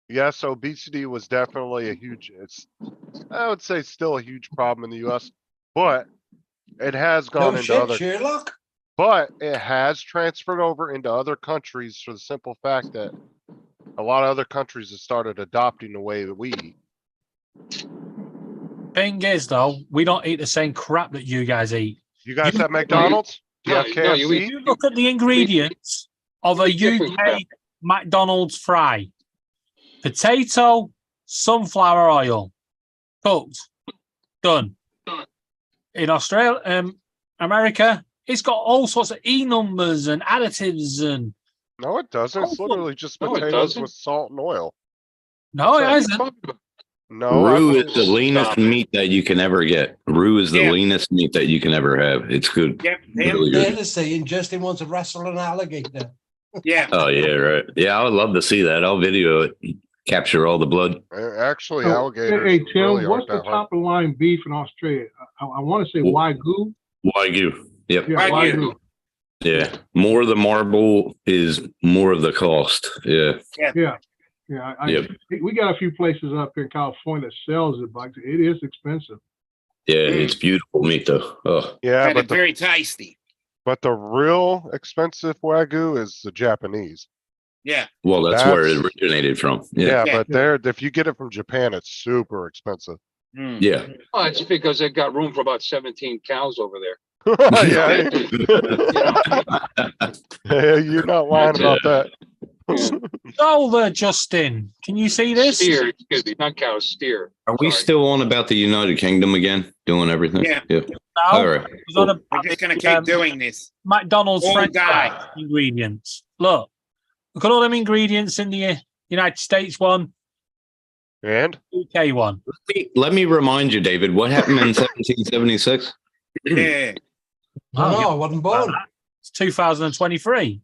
yes, obesity was definitely I would say still a huge problem in the US, but it has gone No into shit, other, Sherlock. but it has transferred over into other countries for the simple fact that a lot of other countries have started adopting the way that we eat. Thing is, though, we don't eat the same crap that you guys eat. You guys have McDonald's? Do you have No, you KFC? If you look at the ingredients of a different crap. UK McDonald's fry, potato, sunflower oil, cooked, done. In Australia, America, it's got all sorts of E numbers and additives and No, it doesn't. It's literally just No, it potatoes doesn't. with salt and oil. no, it That's isn't. No, I Roux believe- is the leanest Stop. meat that you can ever get. Roux is the Yeah. leanest meat that you can ever have. It's good. Yep. Really They're good. just saying Justin wants to wrestle an alligator. Yeah. Oh yeah, right. Yeah, I would love to see that. I'll video it. Capture all the blood. Actually, So, alligators Hey, Tim, really what's aren't the that hard. top of the line beef in Australia? I want to say Well- Wagyu. Wagyu. Yep. Yeah, Wagyu. Wagyu. Yeah. More of the marble is more of the cost. Yeah. Yeah, Yep. we got a few places up here in California that sells it, but it is expensive. Yeah. It's beautiful meat though. Oh. Yeah, And but it's the, very tasty. but the real expensive Wagyu is the Japanese. Yeah. Well, that's where it That's- originated from. Yeah, Yeah. but if you get it from Japan, it's super expensive. Mm. Yeah. Oh, it's because they've got room for about 17 cows over there. Yeah. Yeah, you're not lying about that. Over, Justin. Can you see this? Steer, excuse me, not cows, steer. Are we Sorry. still on about the United Kingdom again? Doing everything? Yeah. No. All right. It was on We're just going to um, keep doing this. McDonald's All French day. fry ingredients. Look at all them ingredients in the United States one, And UK one. Let me remind you, David, what happened in 1776? Yeah. Oh, no, I wasn't born. It's 2023.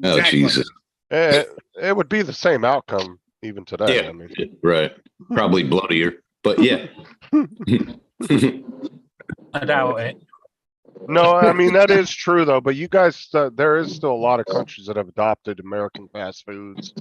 Oh, Exactly. Jesus. it would be the same outcome even today. Yeah. I mean, Right. Probably bloodier, but yeah. I doubt it. no, I mean, that is true though, but you guys, there is still a lot of countries that have adopted American fast foods,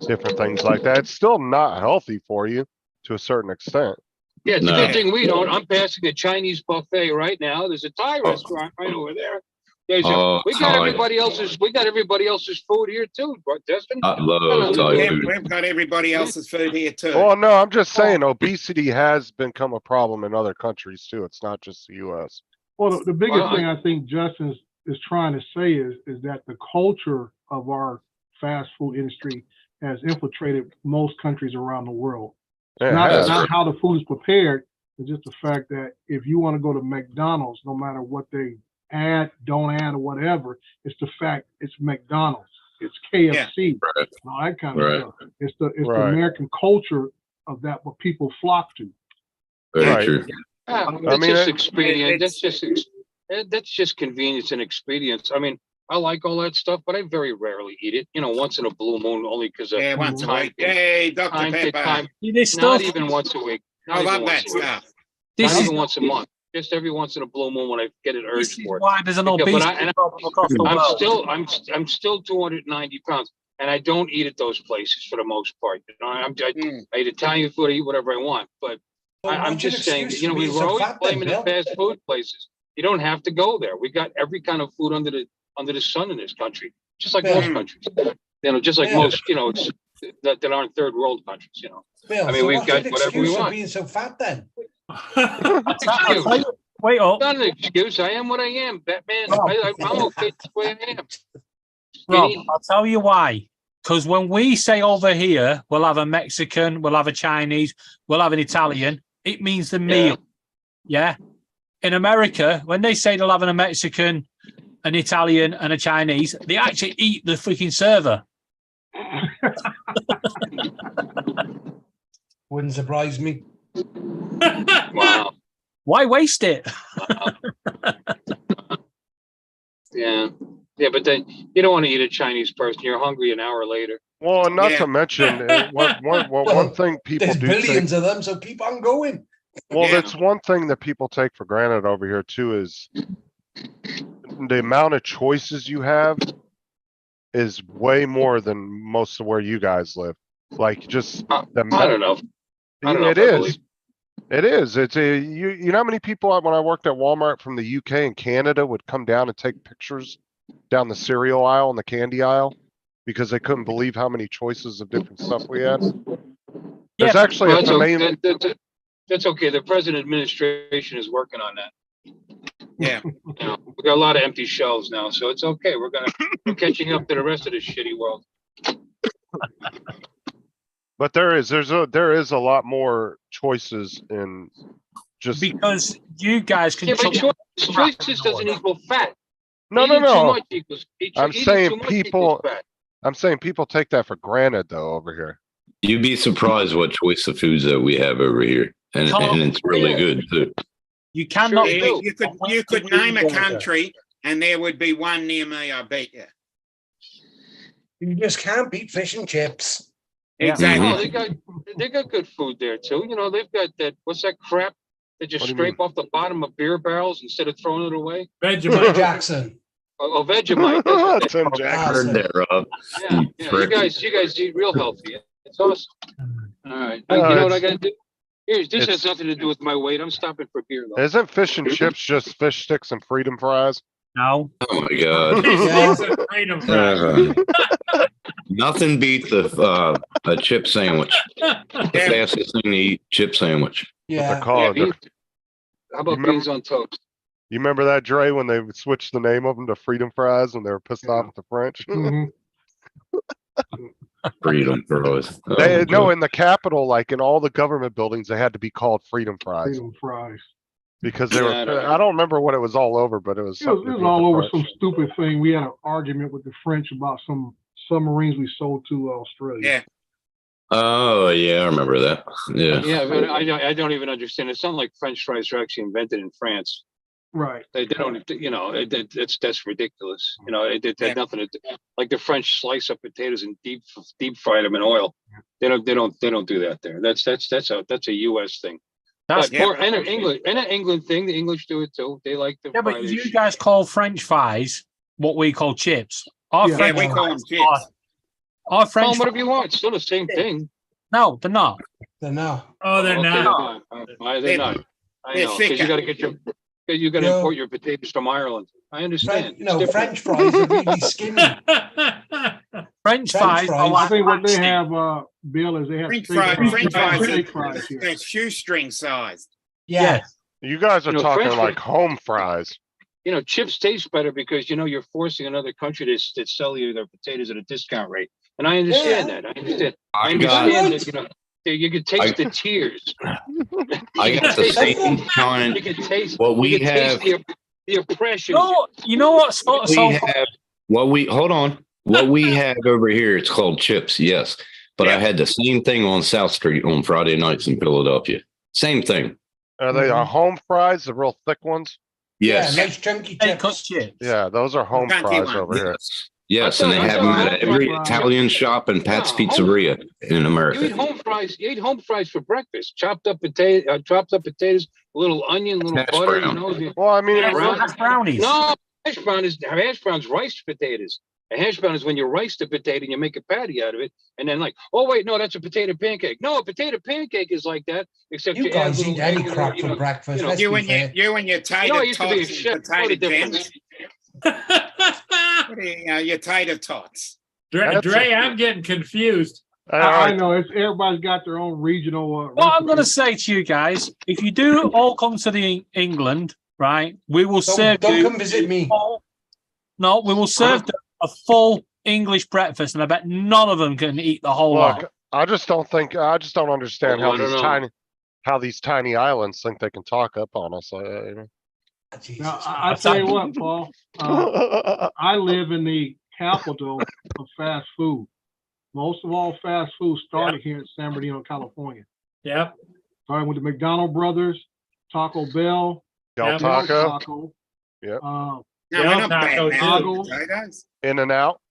different things like that. It's still not healthy for you to a certain extent. Yeah, it's a No. good thing we don't. I'm passing a Chinese buffet right now. There's a Thai restaurant right over there. There's Oh, we got Thai. everybody else's food here too, Justin. I love Thai Yeah, food. we've got everybody else's food here too. Well, no, I'm just saying obesity has become a problem in other countries too. It's not just the US. Well, the biggest Well, thing I think Justin is trying to say is that the culture of our fast food industry has infiltrated most countries around the world. It Not, has. not how the food is prepared, it's just the fact that if you want to go to McDonald's, no matter what they add, don't add, or whatever, it's the fact it's McDonald's, it's KFC, Right. and all that kind of Right. stuff. It's the Right. American culture of that what people flock to. Very Right. true. That's mean, just it- expedient. That's just convenience and expedience. I mean, I like all that stuff, but I very rarely eat it. You know, once in a blue moon, only because Yeah, once a time week. Hey, Dr. time to Pepper. time. See this Not stuff? even once a week. Not I even love once that a week. stuff. This Not is, even once a month. Just every once in a blue moon when I get it this urged is for it. why there's an Yeah, but obesity problem across the world. I'm still 290 pounds, and I don't eat at those places for the most part. You know, I eat Italian food, I eat whatever I want, but Well, I'm what's an just saying, excuse you know, for we being were so always fat then, blaming the Bill? fast food places. You don't have to go there. We got every kind of food under the sun in this country, just like Bill. most countries. You know, just like Bill. most, you know, that aren't third world countries. You know, Bill, I mean, so we've what's got an whatever we excuse for want. being so fat then? I'll tell you- Wait up, Not an excuse. I am what I am, Batman. Rob. I'm okay the way I am. Rob. Skinny. I'll tell you why. Because when we say over here, we'll have a Mexican, we'll have a Chinese, we'll have an Italian. It means the meal. Yeah. In America, when they say they'll have a Mexican, an Italian, and a Chinese, they actually eat the freaking server. Wouldn't surprise me. Wow. Why waste it? Yeah. Yeah, but then you don't want to eat a Chinese person. You're hungry an hour later. Well, and not Yeah. to mention, one thing people There's do take, billions of them, so keep on going. well, Yeah. that's one thing that people take for granted over here too, is the amount of choices you have is way more than most of where you guys live. Like just I the don't know. I don't know It if I is. believe- It is. It's a you know how many people when I worked at Walmart from the UK and Canada would come down and take pictures down the cereal aisle and the candy aisle because they couldn't believe how many choices of different stuff we had. There's Yeah, actually Well, a that's, okay. main That's okay. The present administration is working on that. Yeah. You know, we got a lot of empty shelves now, so it's okay. We're catching up to the rest of this shitty world. but there is a lot more choices in just Because you guys can Yeah, but chuck- choices doesn't equal fat. no Eating Too no. much equals, I'm eating saying too much people- equals fat. I'm saying people take that for granted though over here. You'd be surprised what choice of foods that we have over here, and it's really Yeah. good too. You cannot Sure. beat You could name a country and there would be one near me, I bet you. You just can't beat fish and chips. Yeah. Exactly. Oh, they got good food there too. You know, they've got that. What's that crap? They just What do you scrape off the bottom of beer barrels instead of throwing it away. Vegemite. Jackson. Oh, Vegemite. That's what they- Tim I Jackson. heard that, Rob. Yeah, You yeah. prick. You guys eat real healthy. It's awesome. All right. No, You know what I it's- got to do? This it's- has nothing to do with my weight. I'm stopping for beer though. Isn't fish and chips just fish sticks and freedom fries? No. Oh my god. It's a freedom fry. Nothing beats a chip sandwich. The Yeah. fastest thing to eat, chip sandwich. They're Yeah. called. beans. How about Remember- beans on toast? You remember that, Dre, when they switched the name of them to Freedom Fries when they were pissed off at the French? Mhm. Freedom fries. Oh, They, no, God. in the Capitol, like in all the government buildings, they had to be called Freedom Fries Freedom fries. because they Yeah, were. I don't know. I don't remember what it was all over, but it was. It was, something to it was do with all the over French. some stupid thing. We had an argument with the French about some submarines we sold to Australia. Yeah. Oh yeah, I remember that. Yeah. Yeah, but I don't even understand. It's not like French fries are actually invented in France. Right. They don't, you know, that's ridiculous. You know, it Yeah. had nothing to do. Like the French slice up potatoes and deep fry them in oil. They don't do that there. That's a U.S. thing. That's But or and an England thing. The English do it too. They like to yeah, fry but their you shit. guys call French fries what we call chips. Our Yeah. French Yeah, we call fries them are- chips. our Call French them whatever you want. It's still the same thing. no, they're not. They're not. Oh, they're Okay, not. They're not. I They're know because thicker. you got to get your. You got to No. import your potatoes from Ireland. I understand. It's No, different. French fries are really skinny. French French fries are fries. I like think what they plastic. have, Bill, is they have French steak fries steak fries here. They're shoestring sized. Yeah. Yes. You guys are You know, talking French like home fries. You know, chips taste better because you know you're forcing another country to sell you their potatoes at a discount rate, and I understand Yeah. that. I understand. I I got understand that. You know, you can taste I- the tears. I got the same You kind. can taste. What we you can taste have- the oppression. You know what? So, We have hold on. What we have over here, it's called chips. Yes, but I Yeah. had the same thing on South Street on Friday nights in Philadelphia. Same thing. Are they home fries, the real thick ones? Yes. Yeah, nice chunky They cut tips. chips. Yeah, those are home Chunky fries ones. over here. Yes, I and they thought- have I them thought at every home fries- Italian shop and Pat's Yeah, home- Pizzeria in You eat America. home fries. You ate home fries for breakfast. Chopped up potatoes, a little onion, a little Hash butter. brown. You know. Well, I mean, Yeah, really, hash brownies. No, hash brown's rice potatoes. A hash brown is when you rice the potato and you make a patty out of it, and then like, oh wait, no, that's a potato pancake. No, a potato pancake is like that, except You add guys little eat any egg and crap you for know, breakfast. you know, Let's You be and your fair. you and your tater You know, I used to be a tots and chef. What a potato difference. jams. Your tater tots. Dre, I'm getting confused. all I right, know it's everybody's got their own regional. What I'm going to recipe. say to you guys, if you do all come to the England, right, we will serve Don't you. come visit me. No, we will serve them a full English breakfast, and I bet none of them can eat the whole lot. look, I just don't understand Oh, I don't know. how these tiny islands think they can talk up on us. You know? Jesus. Now, I tell you what, Paul. I live in the capital of fast food. Most of all fast food started here in San Bernardino, California. Yep. Starting with the McDonald Brothers, Taco Bell, Del Yeah. Del Taco, Taco, Yep. No, Yeah, we're not taco bad too. potatoes. In and Out.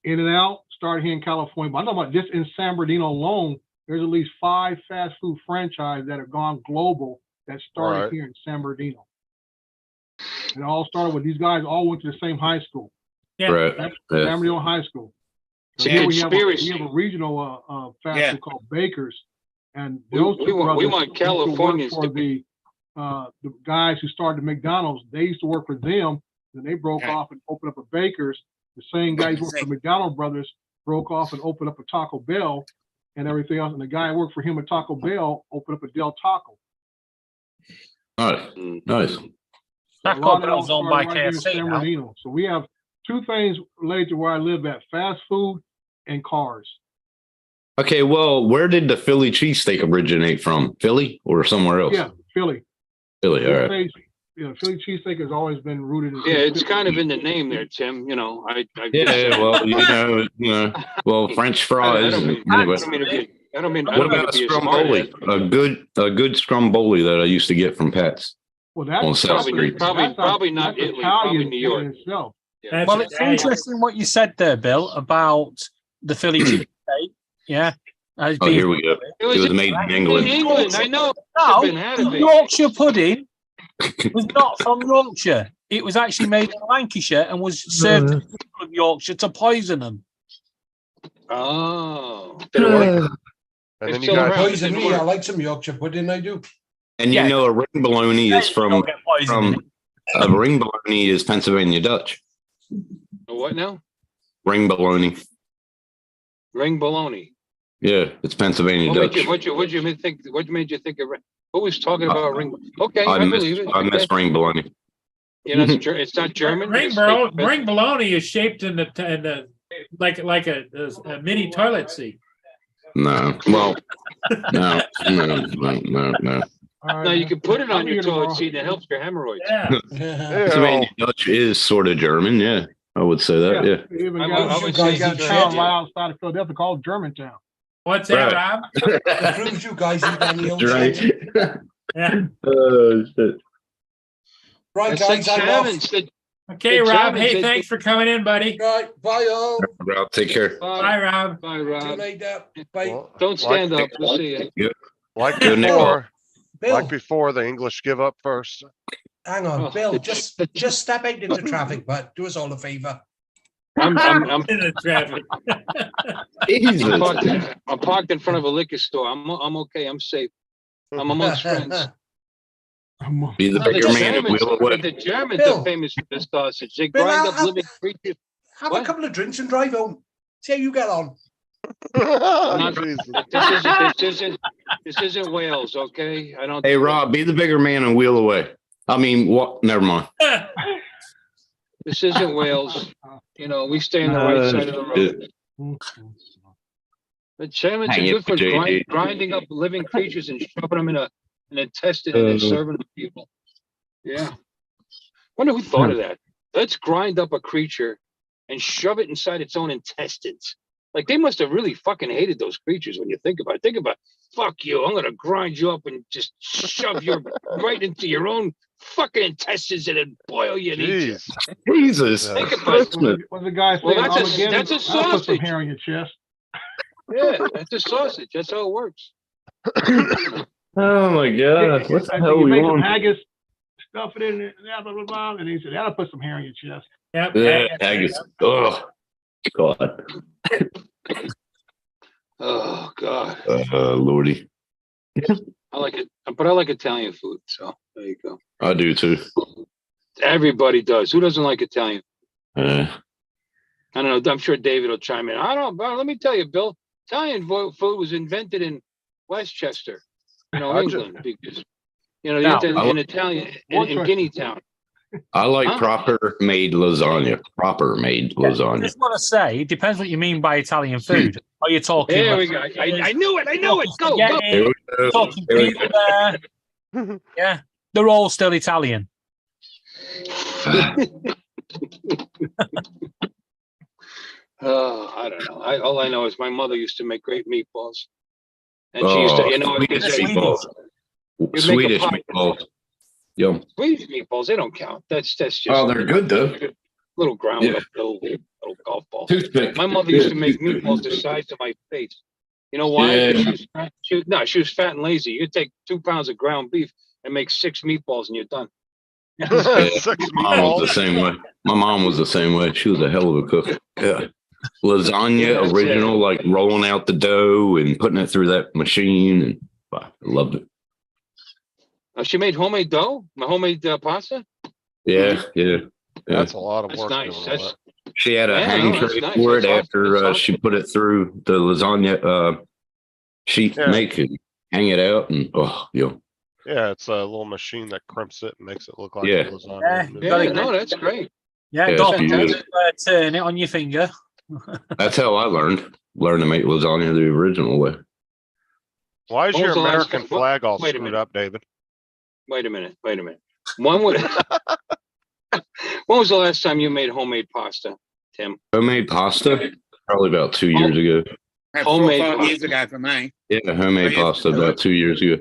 In-N-Out started here in California. But I'm talking about just in San Bernardino alone, there's at least 5 fast food franchises that have gone global that started Right. here in San Bernardino. And it all started with these guys all went to the same high school, Yeah. Right. San Yeah. Bernardino High School. It's So a here we have conspiracy. a regional fast Yeah. food called Baker's, and We- those we two want- we brothers want used to work Californians for to the guys who started McDonald's. They used to work for them, then they broke Okay. off and opened up a Baker's. The same guys who worked for McDonald brothers broke off and opened up a Taco Bell and everything else. And the guy who worked for him at Taco Bell opened up a Del Taco. Nice. Mm. Nice. So a Taco lot of Bell's them owned by started right here in KFC San now. Bernardino. So we have 2 things related to where I live at: fast food and cars. Okay, well, where did the Philly cheesesteak originate from? Philly or somewhere else? Yeah, Philly. Philly, all right. Philly cheesesteak has always been rooted in. Yeah, it's kind of in the name there, Tim. You know, I Yeah, well, well, French fries. I don't mean- Anyway. I don't mean to be. I don't mean. I What don't mean about to be a smart Stromboli? A good Stromboli that I used to get from Pat's. Well, that's on South Probably, Street. probably not that's Italy. Probably Italian New in York. itself. Yeah. Well, it's Italian. interesting what you said there, Bill, about the Philly cheesesteak. Yeah. As Oh, being- here we go. It was made in In England. England, I know. No, Been had of it. Yorkshire pudding was not from Yorkshire. It was actually made in Lancashire and was served to people of Yorkshire to poison them. Oh, did it work? And then It's you still guys, around. Poison me. I like some Yorkshire pudding. I do. And Yeah. you know, a ring bologna is Don't get poisoned in from it. a ring bologna is Pennsylvania Dutch. What now? Ring bologna. Ring baloney. Yeah, it's Pennsylvania Dutch. What you think? What made you think of? Who was talking about ring? Okay, I I believe miss it. I miss ring bologna. You know, it's not German. Ring it's bologna is shaped in the like a mini toilet seat. No, well, no. All right, No, you man. can put it I'll on be your here toilet tomorrow. seat and it helps your hemorrhoids. Yeah. Pennsylvania Dutch is sort of German. Yeah, I would say that. Yeah. They even I got, would they say got a he's town German. right outside of Philadelphia called Germantown. What's that, Right. Rob? It proves you guys eat any old Right. shit. Yeah. Shit. Right, It said guys, I'm German. off. Said, Okay, The Rob. Germans, Hey, they- thanks for coming in, buddy. Right, bye all. Rob, take care. Bye, Rob. Bye, See you Rob. later. Bye. well, Don't stand like, up. We'll see you. like Good night. before, Bill, like before, the English give up first. hang on, Oh. Bill. Just step out into traffic, but do us all a favor. I'm In the traffic. Jesus. I'm parked in front of a liquor store. I'm okay. I'm safe. I'm amongst friends. Be the No, bigger man and wheel away. The Germans Bill. are famous for this sausage. They Bill, grind I'll up have- living creatures. Have What? a couple of drinks and drive home. See how you get on. Jesus. This isn't Wales, okay? I don't. Hey, Rob, be the bigger man and wheel away. I mean, what? Never mind. This isn't Wales. You know, we stay on the right side of the road. The Germans Hang are it, good for JD. grinding up living creatures and shoving them in a intestine and then serving them to people. Yeah. Wonder who thought of that. Let's grind up a creature and shove it inside its own intestines. Like they must have really fucking hated those creatures when you think about it. Think about, fuck you, I'm gonna grind you up and just shove your right into your own fucking intestines and then boil you and eat you. Jeez. Jesus Think about it. Christmas. Was the guy Well, saying that's a- Armageddon? that's a I'll put some sausage. hair on your chest. Yeah, that's a sausage. That's how it works. Oh my God. What the I hell said, you we make some want? haggis, stuff it in there, blah, blah, blah. And he said, that'll put some hair on your chest. Yep. Yeah, haggis. Oh, God. Oh God, Lordy. I like it, but I like Italian food. So there you go. I do too. Everybody does. Who doesn't like Italian? Uh, I don't know. I'm sure David will chime in. I don't. But let me tell you, Bill. Italian food was invented in Westchester, England, because Now, in Italian in Guinea Town. I like Huh? proper made lasagna. Proper made I lasagna. just want to say, it depends what you mean by Italian food. Are you talking? There we like- go. I knew it. I knew it. Go. Yeah, Go. Here we go. talking Here we pizza there. Yeah, they're all still Italian. I don't know. All I know is my mother used to make great meatballs, and she used to, Swedish say, meatballs. make a Swedish pie. meatballs. Yum. Swedish meatballs, they don't count. That's just Oh, they're good though. little ground Yeah. with a little golf ball. Toothpick. My mother used to make meatballs the size of my face. You know why? Yeah. 'Cause She was fat. She was fat and lazy. You take 2 pounds of ground beef and make 6 meatballs and you're done. Six My mom was the meatballs. same way. My mom was the same way. She was a hell of a cook. Yeah. Lasagna Yeah, that's original, like rolling out the dough and putting it through that machine, and I loved it. She made homemade dough, my homemade pasta. Yeah, yeah. That's a lot of That's work. nice. doing all That's that. She had a Yeah, hang no, that's tray nice. for it That's after awesome. she put it through the lasagna sheet Yeah. make and hang it out, and Yeah, it's a little machine that crimps it and makes it look like Yeah. a lasagna. Yeah. yeah, no, that's great. Yeah, Yeah, don't it's forget to turn it on your finger. that's how I learned to make lasagna the original way. Why is When your was the last American time- flag all wait a screwed minute. up, David? Wait a minute. When would when was the last time you made homemade pasta, Tim? Homemade pasta, probably about 2 years ago. About 4 or Homemade 5 pasta. years ago for me. Yeah, homemade Oh, yeah. pasta about 2 years ago.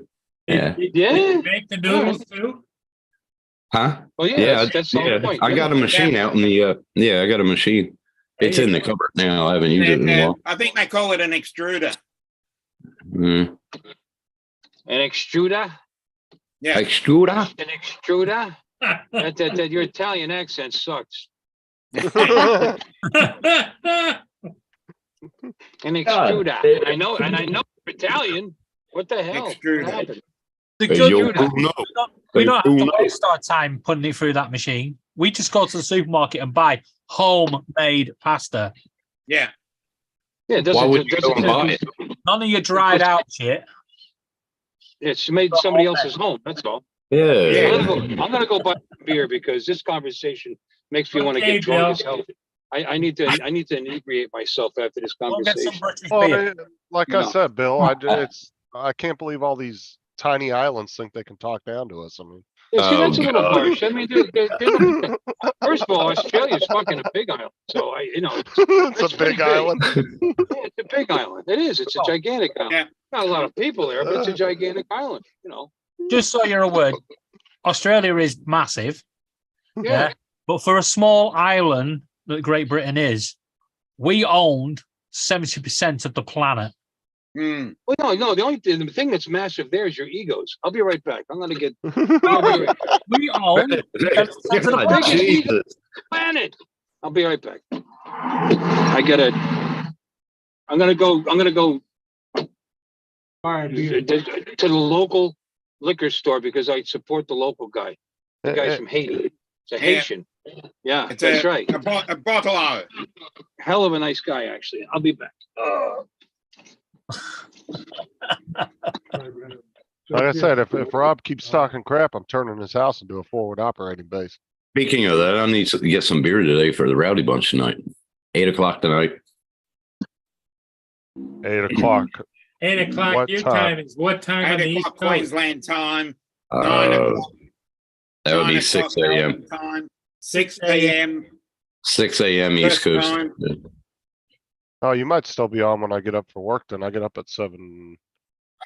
Yeah. Yeah. Make the noodles too? Huh? Well, yeah, Yeah, that's the whole point. I got a machine out in the I got a machine. It's in the cupboard now. I haven't used it in a And, while. I think they call it an extruder. Mm. An extruder. Yeah. Extruder? An extruder. That your Italian accent sucks. An extruder. I know Italian. What the hell? Extruder. What happened? The Hey, good yo, news- Bruno. we Hey, don't have to Bruno. waste our time putting it through that machine. We just go to the supermarket and buy homemade pasta. Yeah. Yeah, Why would you go and buy it? None of your dried out shit. It's made somebody else's home. That's all. Yeah. I'm gonna go buy beer because this conversation makes me want to Okay, get drunk Bill. as hell. I need to inebriate myself after this Go get some conversation. British Well, beer. like No. I said, Bill, I can't believe all these tiny islands think they can talk down to us. I mean, Yeah, see, Oh, that's a little God. harsh. I mean, first of all, Australia's fucking a big island, so it's That's a pretty big big. island. yeah, it's a big island. It is. It's a gigantic island. Yeah. Not a lot of people there, but it's a gigantic island. Just so you're aware, Australia is massive. Yeah. But for a small island that Great Britain is, we owned 70% of the planet. Mm. Well, no. The thing that's massive there is your egos. I'll be right back. I'm gonna get. I'll be right back. We own 70% of the God, planet. Jesus. Planet. I'll be right back. I'm gonna go All right, beer. to the local liquor store because I support the local guy. The guy's from Haiti. It's a Yeah. Haitian. Yeah, It's that's right. A bottle of it. Hell of a nice guy, actually. I'll be back. Like I said, if Rob keeps talking crap, I'm turning his house into a forward operating base. Speaking of that, I need to get some beer today for the Rowdy Bunch tonight. 8 o'clock tonight. 8 o'clock. 8 o'clock What your time? time is what time on the 8 East o'clock Coast? Queensland time. 9 Uh, o'clock. that would 9 be o'clock 6 a.m. Melbourne time. 6 a.m. 6 a.m. East First Coast. time. Yeah. Oh, you might still be on when I get up for work, then I get up at 7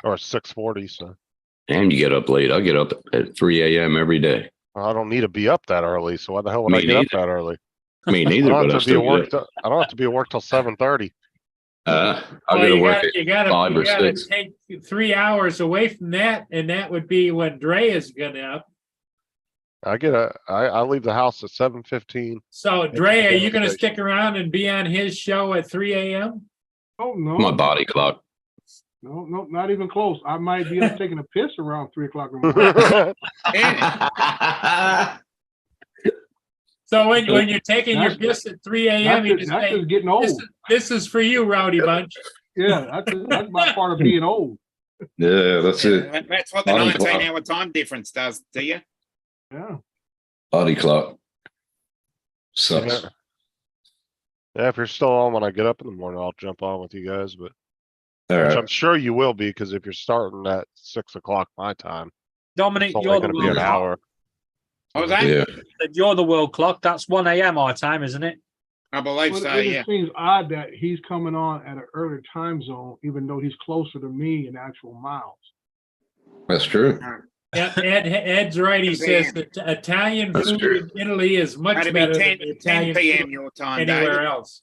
or 6:40, so And you get up late. I get up at 3 a.m. every day. I don't need to be up that early, so why the hell would I Me get up neither. that early? Me I neither, don't but I have to be still at work, get up. I don't have to be at work till 7:30. I Well, go to you work gotta, at you gotta, 5 you or gotta 6. take 3 hours away from that, and that would be when Dre is gonna up. I leave the house at 7:15. So Dre, are you gas gonna station. stick around and be on his show at 3 a.m.? Oh, no. My body clock. No, no, not even close. I might be up taking a piss around 3 o'clock in the morning. So when you're taking your piss at 3 a.m., you That's just just, that's say, just getting old. this is for you, Rowdy Bunch. Yeah, that's my part of being old. Yeah, that's it. That's what the Body clock. 19-hour time difference does to you. Yeah. Body clock. Sucks. Yeah. Yeah, if you're still on when I get up in the morning, I'll jump on with you guys, but All which I'm right. sure you will be, because if you're starting at 6 o'clock my time, Dominic, it's only you're the gonna be world an clock. hour. What was that? Yeah. You're the world clock. That's 1 a.m. our time, isn't it? I believe Well, so, it yeah. just seems odd that he's coming on at an earlier time zone, even though he's closer to me in actual miles. That's true. Yeah, Ed's right. He says that Italian That's food true. in Italy is much That'd be better 10, than 10 Italian p.m. food your time, anywhere David. else.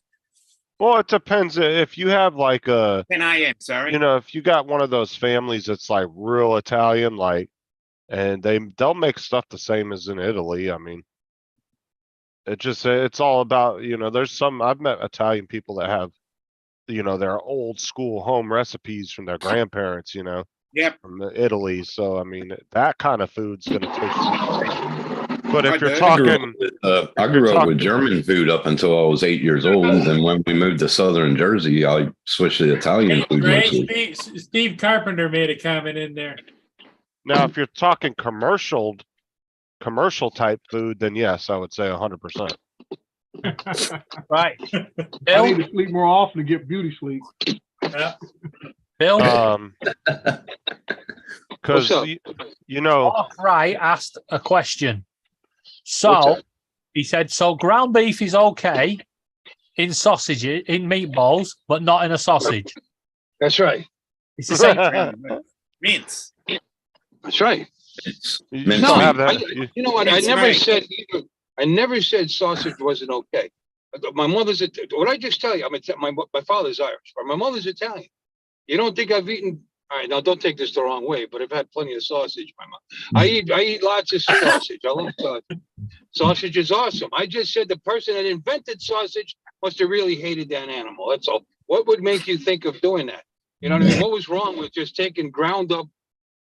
Well, it depends if you have like 10 a.m., sorry. you know, if you got one of those families that's like real Italian, like, and they'll make stuff the same as in Italy. I mean, it's all about, you know, I've met Italian people that have, you know, their old school home recipes from their grandparents, you know, Yep. from Italy. So, I mean, that kind of food's gonna taste. But if you're I talking, I grew up with German food up until I was 8 years old. And when we moved to southern Jersey, I switched to Italian food mostly. Steve Carpenter made a comment in there. now, if you're talking commercial type food, then yes, I would say 100%. Right. I Bill, need to sleep more often to get beauty sleep. Bill, Because What's up? you know, Mark Wright asked a question. What's So that? he said, so ground beef is okay in sausages, in meatballs, but not in a sausage. That's right. It's the same. Mince. That's right. you Mince don't meat. have No, that. you know what? I It's never right. said either. I never said sausage wasn't okay. My mother's what I just tell you. My father's Irish, but my mother's Italian. You don't think I've eaten? All right, now don't take this the wrong way, but I've had plenty of sausage. My mom. I eat lots of sausage. I love sausage. Sausage is awesome. I just said the person that invented sausage must have really hated that animal. That's all. What would make you think of doing that? You know what I mean? What was wrong with just taking ground up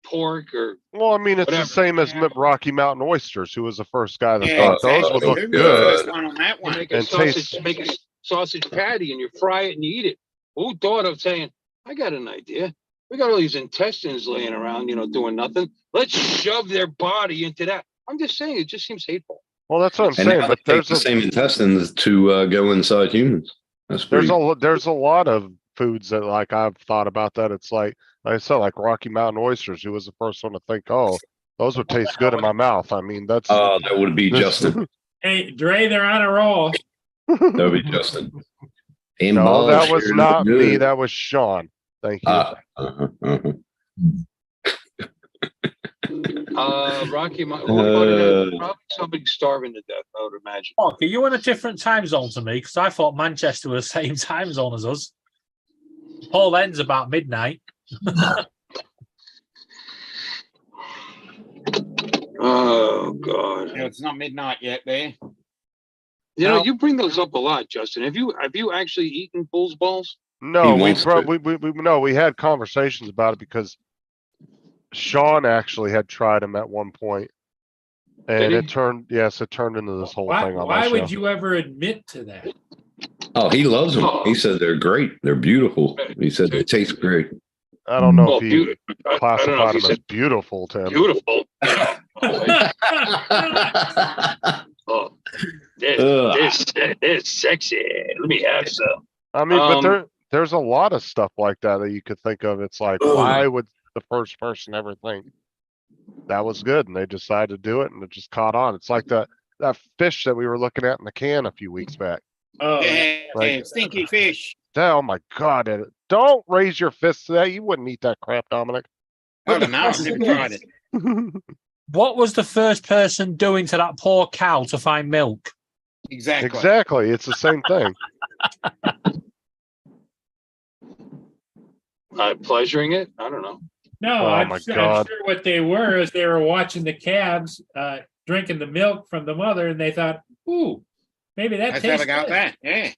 pork or Well, I mean, it's whatever. the same as Rocky Mountain oysters, who was the first guy that Yeah, thought those exactly. would look Who was the good. first one on that you one? make a And sausage, taste- make a sausage patty and you fry it and you eat it. Who thought of saying, I got an idea. We got all these intestines laying around, you know, doing nothing. Let's shove their body into that. I'm just saying, it just seems hateful. Well, that's what I'm And saying. now But they take there's the a same intestines to go inside humans. That's pretty. there's a lot of foods that like I've thought about that. It's like I said, like Rocky Mountain oysters. Who was the first one to think, oh, those would taste good in my mouth? I mean, that's Oh, that would be this- Justin. Hey, Dre, they're on a roll. That would be Justin. And No, balls that was sure not look me. good. That was Sean. Thank you. Rocky Mountain, who voted that? Probably somebody starving to death, I would imagine. Mark, are you in a different time zone to me? Because I thought Manchester was the same time zone as us. Paul ends about midnight. Oh God! No, it's not midnight yet there. You know, No. you bring those up a lot, Justin. Have you actually eaten bull's balls? No, He we wants bro, to. we had conversations about it because Sean actually had tried them at one point, and Did he? it turned into this whole Why, thing on why my would show. you ever admit to that? Oh, he loves them. He said they're great. They're beautiful. He said they taste great. I don't know Well, if he beautiful. I don't know if classified he them as said beautiful, Tim. beautiful. Oh, they're sexy. Let me have some. I mean, but Um, there's a lot of stuff like that that you could think of. It's like, why would the first person ever think that was good? And they decided to do it, and it just caught on. It's like that fish that we were looking at in the can a few weeks back. Oh, Yeah, Like- yeah, stinky fish. that, oh my God, don't raise your fists to that. You wouldn't eat that crap, Dominic. I don't know. I've never tried it. What was the first person doing to that poor cow to find milk? Exactly. Exactly. It's the same thing. Pleasuring it? I don't know. No, Oh I'm my sure, God. what they were is they were watching the calves drinking the milk from the mother, and they thought, "Ooh, maybe that Let's tastes have a go at good." that. Yeah.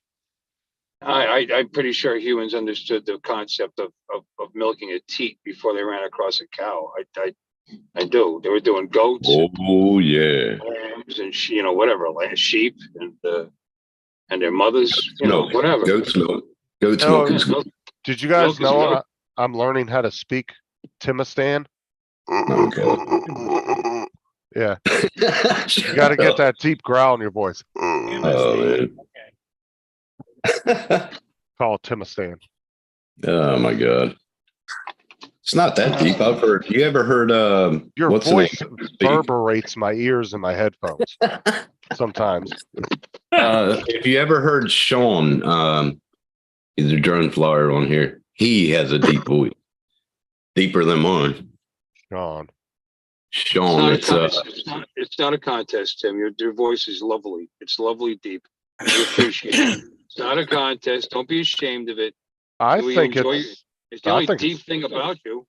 I'm pretty sure humans understood the concept of milking a teat before they ran across a cow. I do. They were doing goats, Oh yeah. lambs, and whatever, sheep, and their mothers, Milk. whatever. Goat's milk. Goat's No, milk is Milk- Did you guys Milk is know milk. I'm learning how to speak Timistan? Yeah, you got to get that deep growl in your voice. Oh, man. Call it Timistan. Oh my God. It's not that deep. I've heard. You ever heard? Your what's the voice name? reverberates my ears and my headphones sometimes. If you ever heard Sean, he's a drone flyer on here. He has a deep voice, deeper than mine. Sean, It's not a contest, Tim. Your voice is lovely. It's lovely deep. We appreciate it. It's not a contest. Don't be ashamed of it. I We think enjoy it's. It's the I only think deep it's- thing about you.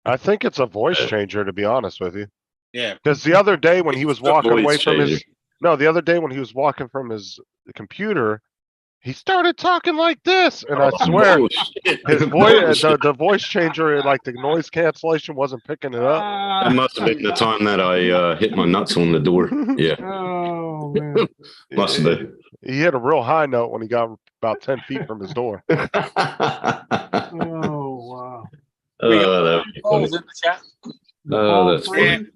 I think it's a voice changer, to be honest with you. Yeah. Because the other day when he was walking voice away from his, changer. no, the other day when he was walking from his computer, he started talking like this, and I swear his voice, the voice changer, like the noise cancellation, wasn't picking it up. That must have been the time that I hit my nuts on the door. Yeah, Oh man. must have been. He hit a real high note when he got about 10 feet from his door. Oh wow. We got Oh, that'd be funny. polls in the chat. Oh, that's Paul, Yeah. funny.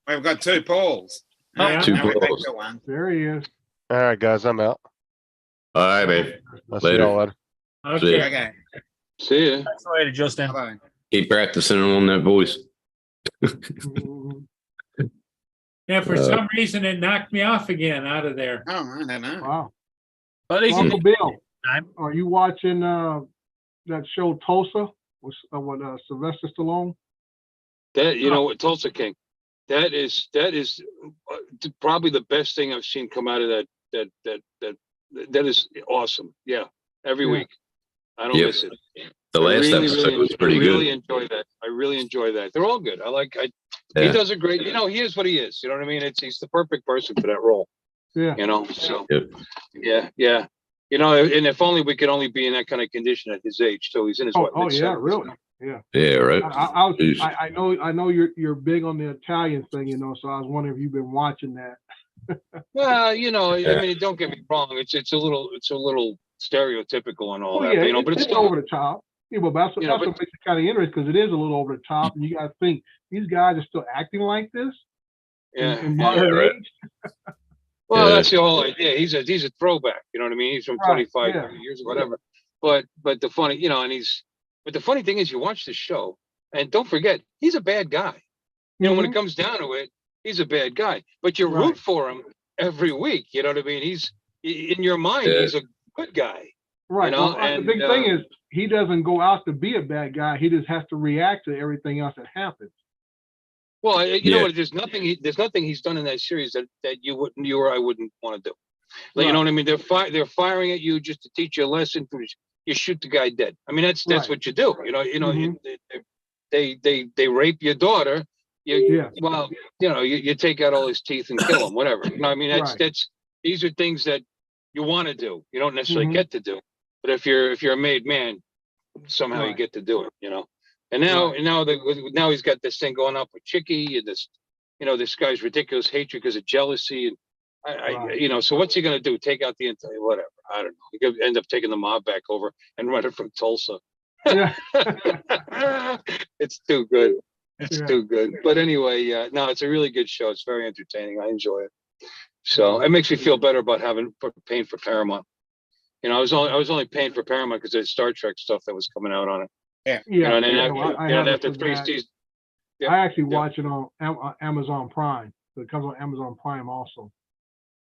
We've got 2 Pauls. Yeah. Two Now we're back Pauls. to 1. There he is. All right, guys, I'm out. All right, babe. I'll see Later. y'all later. Okay. Okay. See ya. Thanks for waiting, Justin. Bye. Keep practicing on that voice. Mhm. Yeah, for some reason it knocked me off again out of there. Oh, I don't know. Wow. But at least Uncle it Bill, time. are you watching that show Tulsa with Sylvester Stallone? That what, Tulsa King. That is probably the best thing I've seen come out of that is awesome. Yeah, every Yeah. week. I don't Yep. miss it. The I last episode was pretty really good. enjoy that. I really enjoy that. They're all good. He Yeah. does a great. He is what he is. You know what I mean? He's the perfect person for that role. Yeah. So Yep. yeah. And if only we could only be in that kind of condition at his age too. He's in his Oh yeah, mid-70s really. now. Yeah. Yeah, right. Jeez. I know you're big on the Italian thing, so I was wondering if you've been watching that. Well, I mean, don't get me wrong. It's a little stereotypical and all Oh that. yeah, But it's it's still over the top. Yeah, but that's what makes it kind of interesting because it is a little over the top, and you got to think these guys are still acting like this in modern right. age. Well, Yeah. that's the whole idea. He's a throwback. You know what I mean? He's from Right, 25, yeah. 30 years or whatever. But the funny, but the funny thing is, you watch the show, and don't forget, he's a bad guy. When it comes down to it, he's a bad guy. But you root for him every week. You know what I mean? He's in your mind, Yeah. he's a good guy. Right. Well, the big thing is he doesn't go out to be a bad guy. He just has to react to everything else that happens. Well, you know Yeah. what? There's nothing he's done in that series that you or I wouldn't want to do. Like, you Right. know what I mean? They're firing at you just to teach you a lesson. You shoot the guy dead. I mean, that's Right. what you do. Mhm. They rape your daughter. Yeah. Well, you take out all his teeth and kill him, whatever. I mean, Right. these are things that you want to do. You don't necessarily Mhm. get to do. But if you're a made man, somehow you Right. get to do it. And now he's got this thing going up with Chicky and this guy's ridiculous hatred because of jealousy and Right. so what's he gonna do? Take out the entire whatever? I don't know. He could end up taking the mob back over and run it from Tulsa. Yeah. It's too good. It's Yeah. too good. But anyway, no, it's a really good show. It's very entertaining. I enjoy it. So it makes me feel better about paying for Paramount. I was only paying for Paramount because there's Star Trek stuff that was coming out on it. Yeah. And then I have it after for 3 that. seasons. I actually watch it on Amazon Prime. So it comes on Amazon Prime also.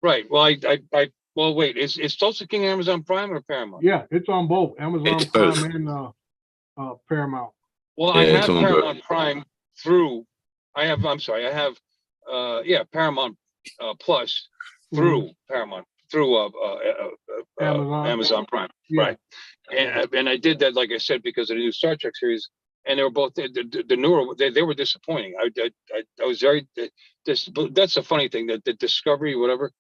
Right. Well, Well, wait, is Tulsa King Amazon Prime or Paramount? Yeah, it's on both Amazon It's Prime both. and Paramount. Well, I Yeah, it's have on both. Paramount Prime through, I'm sorry, I have, Paramount Plus through Paramount, through Amazon Prime, Yeah. right? And I did that, like I said, because of the new Star Trek series, and they were both the newer. They were disappointing. I was very that's the funny thing, that the Discovery, whatever.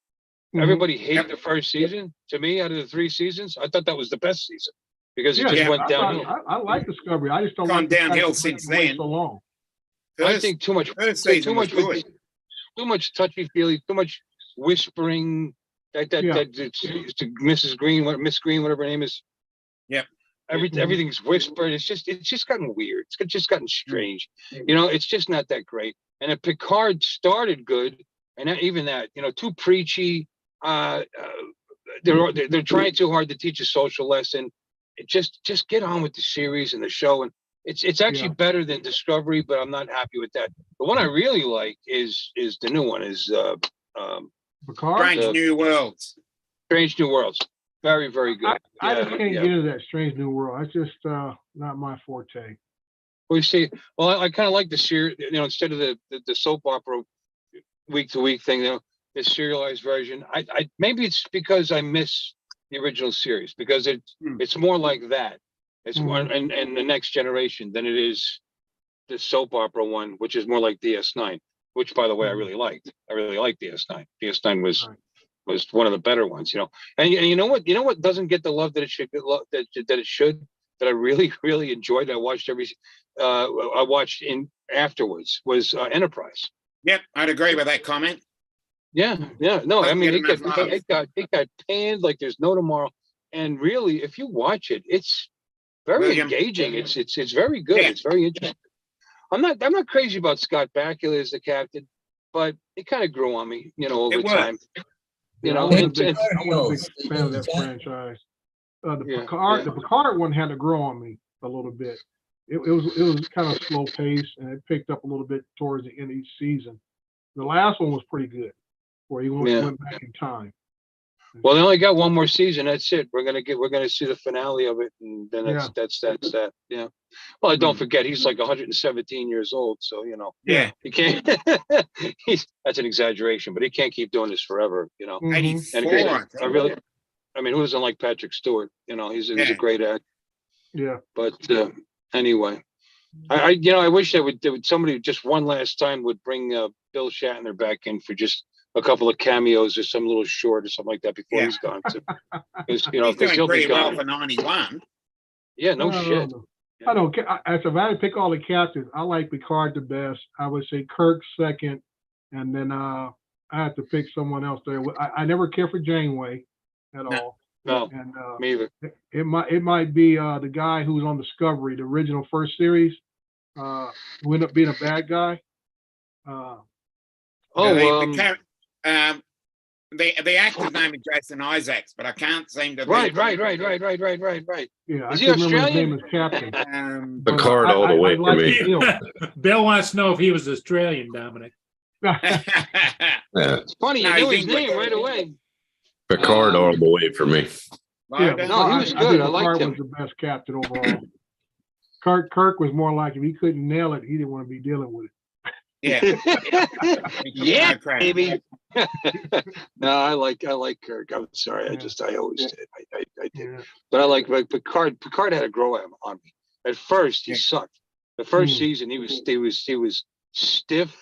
Mhm. Everybody hated the first season. To me, out of the 3 seasons, I thought that was the best season because it Yeah, just yeah, went I, downhill. I like Discovery. I just don't Gone like the fact downhill that it's since wait then. so long. I think too much. First Too season was much. good. Too much touchy feely. Too much whispering. Yeah. It's Mrs. Green, Miss Green, whatever her name is. Yep. Everything's whispered. It's just gotten weird. It's just gotten strange. It's just not that great. And if Picard started good, and even that, too preachy. They're trying too hard to teach a social lesson. Just get on with the series and the show, and it's actually better than Discovery, but I'm not happy with that. The one I really like is the new one, is Picard? Strange New Worlds. Strange New Worlds. Very, very good. I just can't yeah. get into that Strange New World. That's just not my forte. Well, you see, I kind of like the series, instead of the soap opera week to week thing, the serialized version. I maybe it's because I miss the original series, because it's more like that. It's more and the Next Generation than it is the soap opera one, which is more like DS9, which, by the way, I really liked. I really liked DS9. DS9 was one of the better ones, And you know what? You know what doesn't get the love that it should get, that it should, that I really, really enjoyed. I watched I watched in afterwards, was Enterprise. Yep, I'd agree with that comment. Yeah. No, I Doesn't mean, get enough love. it got panned like there's no tomorrow. And really, if you watch it, it's very William. engaging. It's very good. Yeah. It's very interesting. I'm not crazy about Scott Bakula as the captain, but it kind of grew on me, over It worked. time. I wasn't it's- a big fan of that franchise. The Picard one had to grow on me a little bit. It was kind of slow paced, and it picked up a little bit towards the end of each season. The last one was pretty good, where he went back in time. Well, they only got one more season. That's it. We're gonna see the finale of it, and then that's that. Yeah. Well, don't forget, he's like 117 years old, so Yeah. he can't. That's an exaggeration, but he can't keep doing this forever. 84, And I mean, who doesn't like Patrick Stewart? He's a great actor. Yeah. But anyway, I wish somebody just one last time would bring Bill Shatner back in for just a couple of cameos or some little short or something like that before he's gone. Because He's he'll doing be pretty well gone. for 91. Yeah, no shit. I don't care. If I had to pick all the captains, I like Picard the best. I would say Kirk second, and then I have to pick someone else there. I never care for Janeway at all. No, And me either. it might be the guy who was on Discovery, the original first series, who ended up being a bad guy. The actor's name is Jason Isaacs, but I can't seem to. Right. Yeah, Is I he couldn't remember his Australian? name as captain. Picard all the way I for like me. the deal. Bill wants to know if he was Australian, Dominic. Yeah. It's funny, you No, knew he's his name right away. Picard all the way for me. Yeah, No, he was I good. think I liked Picard him. was the best captain overall. Kirk was more like, if he couldn't nail it, he didn't want to be dealing with it. Yeah. Yeah, No crap. baby. No, I like Kirk. I'm sorry. I always did. I did. Yeah. But I like Picard. Picard had to grow on me. At first, he sucked. The first season, he was stiff,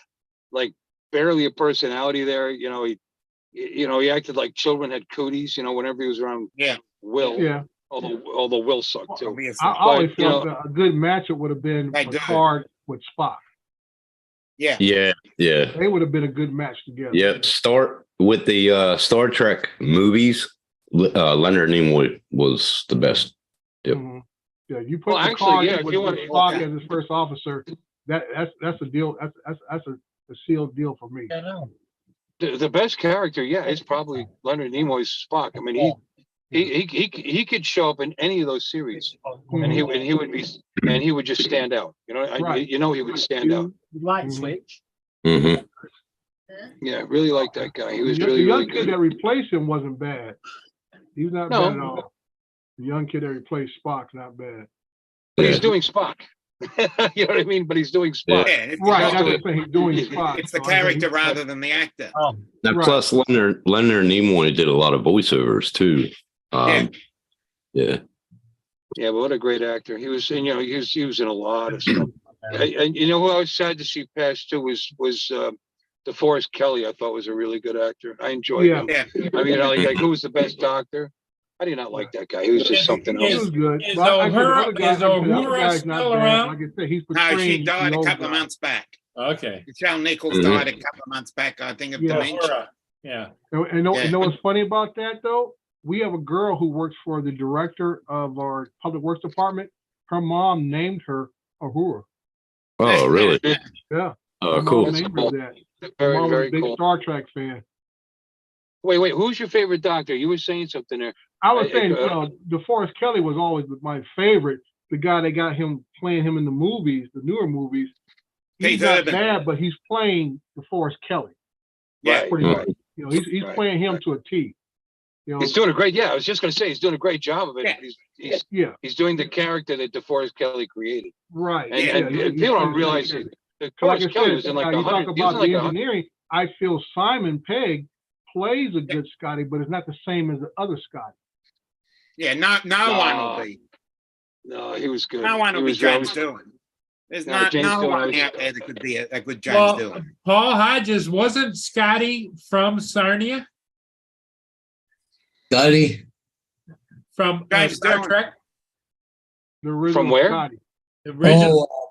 like barely a personality there. He acted like children had cooties. Whenever he was around Will. Yeah. Although Will sucked too. I always But, felt a good matchup would have been They do. Picard with Spock. Yeah. Yeah. They would have been a good match together. Yep. Start with the Star Trek movies. Leonard Nimoy was the best. Yep. Mhm. Yeah, you put Well, Picard actually, yeah, if with you want- Spock as his first officer. That's a deal. That's a sealed deal for me. The best character, is probably Leonard Nimoy's Spock. I mean, he could show up in any of those series, and he would just stand out. Right. He would stand out. Light switch. Mm-hmm. Yeah, really like that guy. He was The really, young really kid good. that replaced him wasn't bad. He was not No. bad at all. The young kid that replaced Spock, not bad. But he's Yeah. doing Spock. You know what I mean? But he's doing Spock. Yeah, it's, Right, He's that's doing- what I'm saying. He's doing Spock. it's the so I think character he's- rather than the actor. Oh, And Right. plus Leonard Nimoy did a lot of voiceovers too. Yeah. Yeah, but what a great actor. He was, and, you know, he was in a lot of stuff. And you know who I was sad to see pass too was DeForest Kelly. I thought was a really good actor. I enjoyed Yeah. him. Yeah, I mean, like who was the best doctor? I did not like that guy. He was just something He else. was good. Is But I said the Uhura- other guy- is I said the other Uhura guy's not still bad. around? Like I said, he's no, she portraying died the a old couple of guy. Okay. months back. Michelle Nichols Mhm. died a couple of months back, I think, of Yeah. dementia. Uhura, yeah. And know Yeah. what's funny about that though? We have a girl who works for the director of our public works department. Her mom named her Uhura. Oh, really? Yeah. Oh, Her mom cool. That's named cool. her that. Her Very, mom was very a big cool. Star Trek fan. Wait, who's your favorite doctor? You were saying something there. I was I- saying, uh, DeForest Kelly was always my favorite. The guy that got him playing him in the movies, the newer movies. He's Keith not Urban. bad, but he's playing DeForest Kelly. Yeah. Right, Pretty right. much. You know, he's Right, playing him to a T. You know, He's doing a great. Yeah, I was just going to say he's doing a great job of it. Yeah. yeah, He's doing the character that DeForest Kelly created. right. And, yeah, and he's people don't playing realize the that So like I DeForest Kelly said, was in like you talk 100. He was about in the like 100. engineering. I feel Simon Pegg plays a good Scotty, but it's not the same as the other Scotty. Yeah, no one will be. No, he was good. No one He will be was, James Doohan. There's No, not James no Doohan one was- out there that could be a good James Well, Doohan. Paul Hodges, wasn't Scotty from Sarnia? Scotty, From James Star Doohan. Trek? The original From where? Scotty. The original? oh,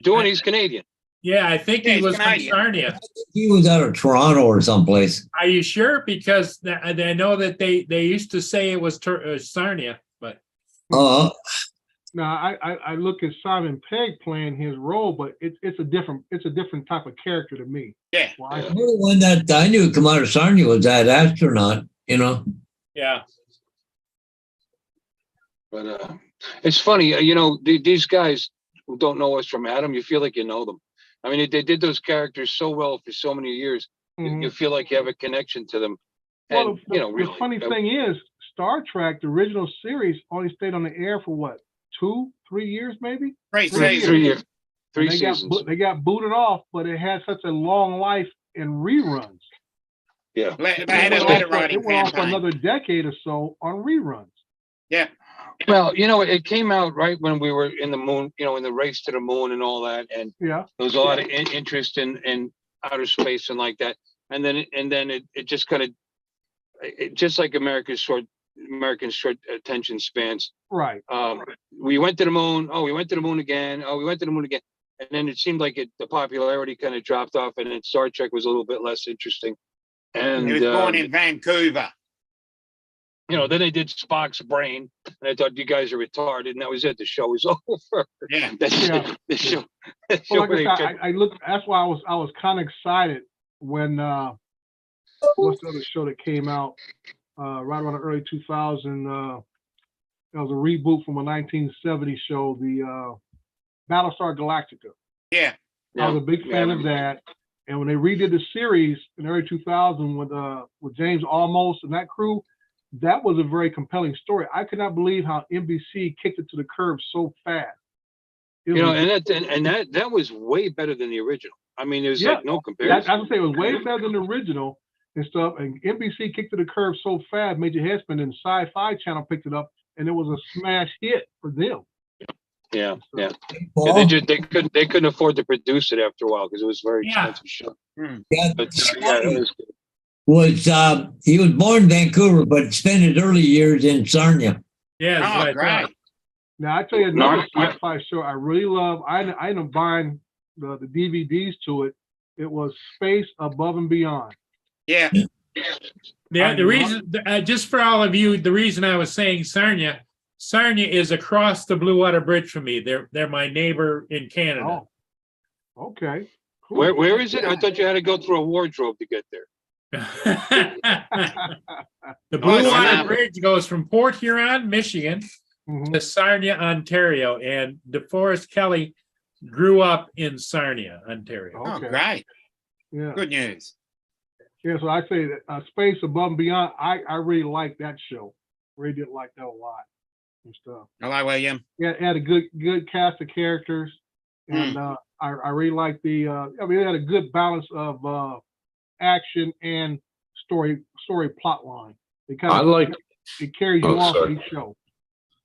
Doing he's Canadian. Yeah, I think Yeah, he he's was from Canadian. Sarnia. he was out of Toronto or someplace. Are you sure? Because I know that they used to say it was Sarnia, but Uh, Now I look at Simon Pegg playing his role, but it's a different type of character to me. Yeah. Well, I- the only one that I knew come out of Sarnia was that astronaut, you know. yeah. But it's funny, you know, these guys who don't know us from Adam, you feel like you know them. I mean, they did those characters so well for so many years. Mhm. You feel like you have a connection to them. Well, And, the, you know, the really, funny thing is, Star Trek, the original series, only stayed on the air for what, 2-3 years, maybe? Great Three season. 3 years, three And they got seasons. they got booted off, but it had such a long life in reruns. Yeah. They had a It went letter off for- writing it went off for campaign. another decade or so on reruns. Yeah. Well, you know, it came out right when we were in the moon, you know, in the race to the moon and all that. And Yeah. there was a lot of interest in outer space and like that. And then it just kind of, just like American short attention spans. Right. We went to the moon. Oh, we went to the moon again. Oh, we went to the moon again. And then it seemed like the popularity kind of dropped off, and then Star Trek was a little bit less interesting. And He was born in Vancouver. you know, then they did Spock's brain, and I thought you guys are retarded, and that was it. The show was over. Yeah. That's Yeah. the show. The Well, show like I said, I looked. That's why I was kind of excited when what's the other show that came out right around the early 2000. It was a reboot from a 1970 show, the Battlestar Galactica. Yeah. I was a big fan of that. And when they redid the series in early 2000 with James Olmos and that crew, that was a very compelling story. I could not believe how NBC kicked it to the curb so fast. It you know, was- and that was way better than the original. I mean, there's Yeah. like no I comparison. would say it was way better than the original and stuff. And NBC kicked to the curb so fast, Major Headspin and Sci-Fi Channel picked it up, and it was a smash hit for them. Yeah, yeah. Paul, They couldn't afford to produce it after a while because it was a very Yeah. expensive show. yeah, But yeah, it was good. he was born in Vancouver, but spent his early years in Sarnia. Yeah, that's Oh, what I great. thought. Now I tell you another Nice. sci-fi show I really love. I ended up buying the DVDs to it. It was Space Above and Beyond. Yeah. The reason, just for all of you, the reason I was saying Sarnia is across the Blue Water Bridge from me. They're my neighbor in Canada. Oh, okay. Cool. Where is it? I thought you had to go through a wardrobe to get there. The Blue it's Water not- Bridge goes from Port Huron, Michigan, Mhm. to Sarnia, Ontario, and DeForest Kelly grew up in Sarnia, Ontario. Oh, Okay. great. Yeah. Good news. Yeah, so I say that Space Above and Beyond. I really like that show. Really did like that a lot and stuff. Hello, William. Yeah, it had a good cast of characters, and I really like the. I mean, it had a good balance of action and story plot line. It kind I of like. it carries you Oh, off sorry. each show.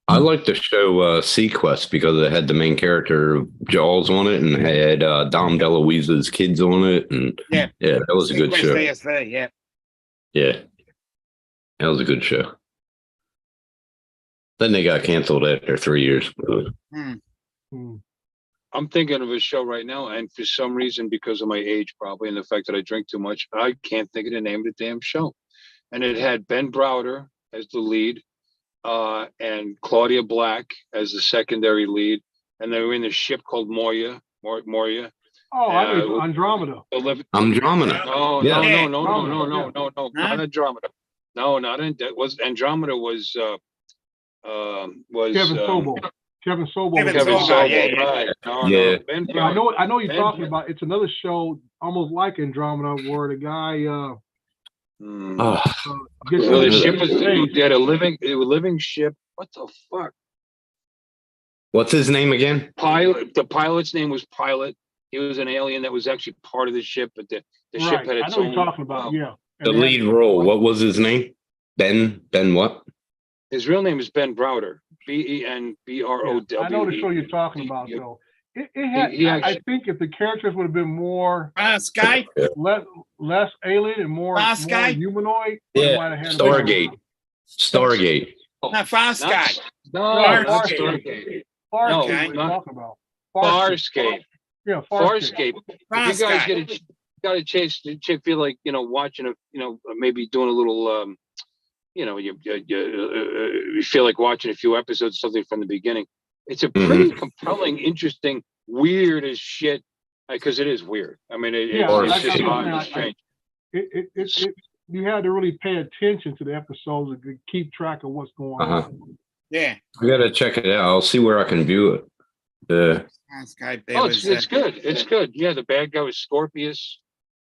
I like the show Sequest because it had the main character Jaws on it and had Dom DeLuise's kids on it, and Yeah. that was a good Sequest show. VSV, yeah. Yeah, that was a good show. Then they got canceled after 3 years. I'm thinking of a show right now, and for some reason, because of my age probably and the fact that I drink too much, I can't think of the name of the damn show. And it had Ben Browder as the lead, and Claudia Black as the secondary lead, and they were in a ship called Moria. Oh, I know Andromeda. Andromeda. No, Yeah. not Andromeda. No, not in that was Andromeda was Kevin Sobel. Kevin Sobel. Kevin Kevin Sorbo, Sorbo, yeah. right? No, Yeah. no. Ben Yeah, I know what you're Ben- talking about. It's another show almost like Andromeda where the guy Oh, gets Well, the into ship was space. they had a living ship. What the fuck? what's his name again? Pilot. The pilot's name was Pilot. He was an alien that was actually part of the ship, but the ship Right. had I its know what own. you're talking about. Yeah. The And they lead had- role. What was his name? Ben what? His real name is Ben Browder. BenBrow. I know the show you're talking about, though. It had. He I actually- think if the characters would have been more Farscape. less alien and more Farscape? humanoid, Yeah, we might have had a Stargate. better- Stargate. No, Farscape. No, Farscape. not Stargate. Farscape, No, what you're not- talking about. Farscape. Yeah, Farscape. If you guys Farscape. got a chance to feel like watching maybe doing a little you feel like watching a few episodes, something from the beginning. It's a pretty compelling, interesting, weird as shit, because it is weird. I mean, Yeah, it's just odd and I- strange. It you had to really pay attention to the episodes to keep track of what's going on. Yeah. I gotta check it out. I'll see where I can view it. Farscape. There Oh, was, it's good. It's good. Yeah, the bad guy was Scorpius.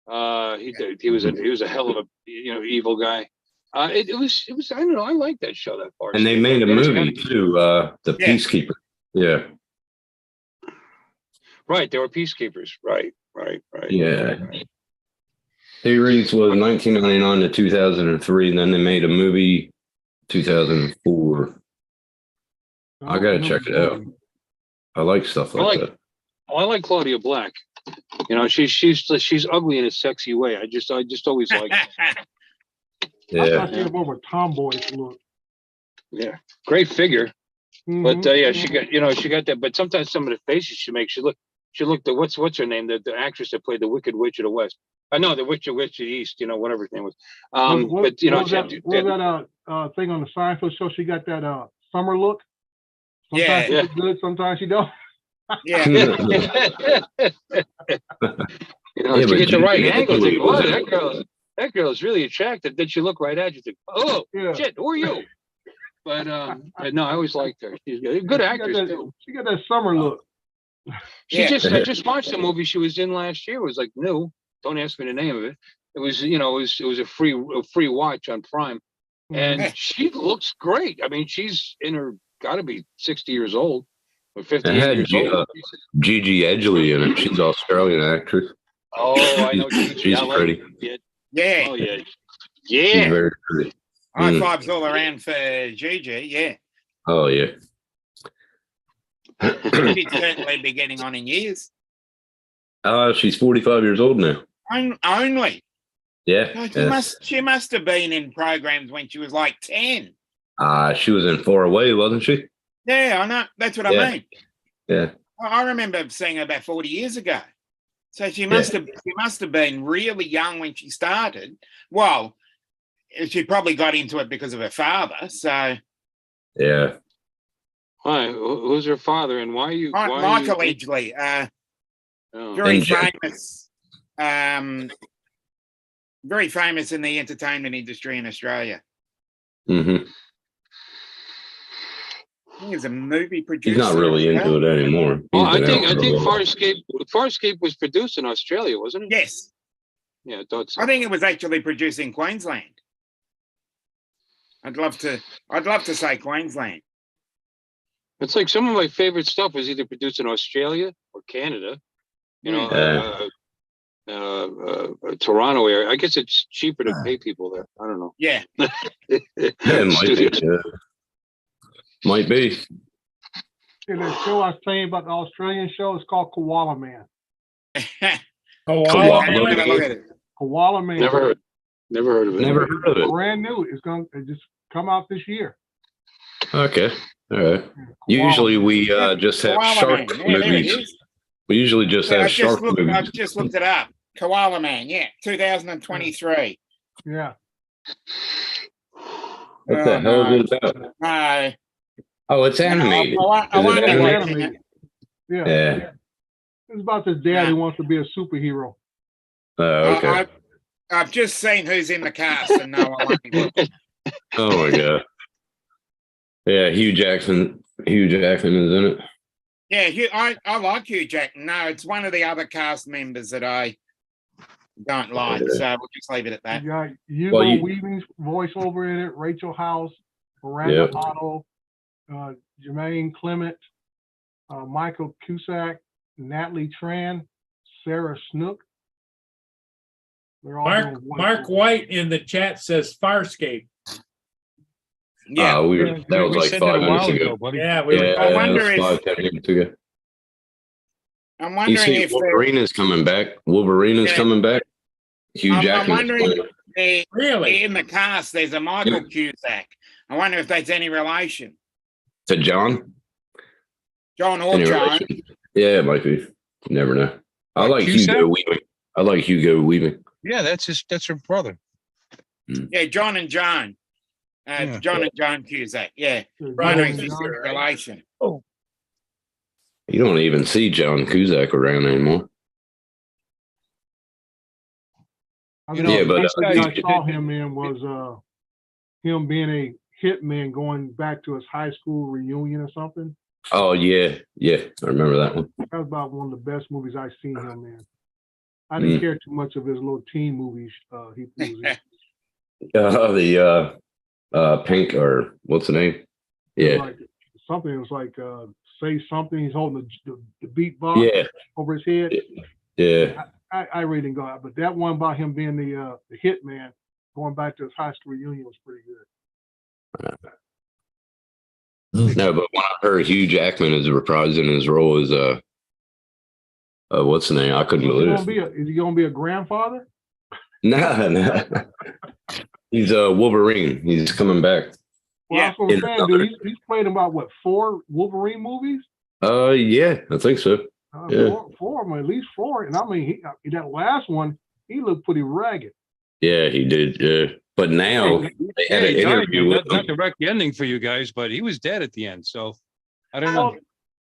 He was a hell of a evil guy. It was I don't know. I like that show that far. And they made a movie too, The Yeah. Peacekeeper. Yeah. Right, they were peacekeepers. Right. Yeah. Series was 1999 to 2003, and then they made a movie 2004. I gotta check it out. I like stuff like that. I like Claudia Black. She's ugly in a sexy way. I just always like. I Yeah. thought she had more of a tomboyish look. Yeah, great figure. Mhm. But yeah, she got that. But sometimes some of the faces she makes, she looked the what's her name, the actress that played the Wicked Witch of the West. I know the Witch of the East. Whatever his name was. What was But that thing on the Seinfeld show? She got that summer look. Sometimes Yeah. she look good, sometimes she don't. Yeah. If you get the right angle, think, oh, that girl is really attractive. Then she look right at you, think, oh Yeah. shit, who are you? But no, I always liked her. She's a good actress too. She got that summer look. I Yeah. just watched the movie she was in last year. It was like new. Don't ask me the name of it. It was it was a free watch on Prime, and Mhm. she looks great. I mean, she's in her got to be 60 years old or 50 It had years old. Gigi Edgley in it. She's an Australian actress. Oh, I know. She's I like pretty. it. Yeah. Yeah. Oh yeah. She's Yeah. very pretty. High Mm. fives all around for Gigi. Yeah. Oh yeah. She'd certainly be getting on in years. She's 45 years old now. Only. Yeah. God, yeah. she must have been in programs when she was like 10. She was in Far Away, wasn't she? Yeah, I know. That's what Yeah. I mean. Yeah. I remember seeing her about 40 years ago. So she must have been really young when she started. Well, she probably got into it because of her father. So Yeah. Hi, who's her father and why you? Michael Edgley, Oh. very And Jack. famous. Very famous in the entertainment industry in Australia. hmm He was a movie producer. He's not really into it anymore. Oh, He's I been think out for a little while. Farscape was produced in Australia, wasn't it? Yes. Yeah, I thought so. I think it was actually produced in Queensland. I'd love to say Queensland. It's like some of my favorite stuff was either produced in Australia or Canada. You know, Toronto area. I guess it's cheaper to pay people there. I don't know. Yeah. Yeah, it might be. Yeah. Might be. And the show I was telling you about, the Australian show, is called Koala Man. Koala Have a look at it. Koala Man. Never heard of it. Never heard of it. Brand new. It just come out this year. Okay. All right. Koala Usually Man. we just have Koala shark Man. Yeah, there it movies. is. We usually just have I've shark movies. I've just looked it up. Koala Man, yeah, 2023. Yeah. What the hell is it about? No. Oh, it's animated. I Is it wonder It's what- animated. Yeah. Yeah. It's about this dad who wants to be a superhero. Okay. I've just seen who's in the cast and no one. Oh my god. Yeah, Hugh Jackson. Hugh Jackson is in it. Yeah, I like Hugh Jackman. No, it's one of the other cast members that I don't like. So we'll just leave it at that. You got Hugo Well, you- Weaving's voiceover in it, Rachel House, Miranda Yep. Otto, Jermaine Clement, Michael Cusack, Natalie Tran, Sarah Snook. They're all Mark, doing Mark wonderful. White in the chat says Farscape. Yeah. That was like 5 minutes ago. buddy. Yeah, we Yeah, were. I wonder that was if- 5, 10 minutes ago. I'm You wondering see, if Wolverine is coming back. Wolverine is Yeah. coming back. Hugh I'm Jackman. wondering Really? in the cast there's a Michael Cusack. I wonder if that's any relation. To John. John or Any John. relation? Yeah, it might be. You never know. I What, like Cusack? Hugo Weaving. I like Hugo Weaving. Yeah, that's her brother. Yeah, John and John. Yeah. John and John Cusack. Yeah. Right, Wondering if right. it's a relation. You don't even see John Cusack around anymore. I You think know, Yeah, but, the uh, thing I saw him in was him being a hitman going back to his high school reunion or something. Oh yeah, yeah. I remember that one. That was about one of the best movies I've seen him in. I didn't care too much of his little teen movies he was in. The Pink, or what's the name? It was Yeah, like something. It was like say something. He's holding the beatbox yeah, over his head. yeah. I really didn't go out, but that one about him being the hitman going back to his high school reunion was pretty good. No, but when I heard Hugh Jackman is reprising his role as what's the name? I couldn't believe it. Is he gonna be a grandfather? No. He's Wolverine. He's coming back. Well, Yeah. that's what I'm In saying, another- dude. He's played about what 4 Wolverine movies? Yeah, I think so. Yeah. Four of them, at least 4. And I mean, that last one, he looked pretty ragged. Yeah, he did. Yeah, but now they had an he died. interview with Not him. to wreck the ending for you guys, but he was dead at the end. So I don't know. Well,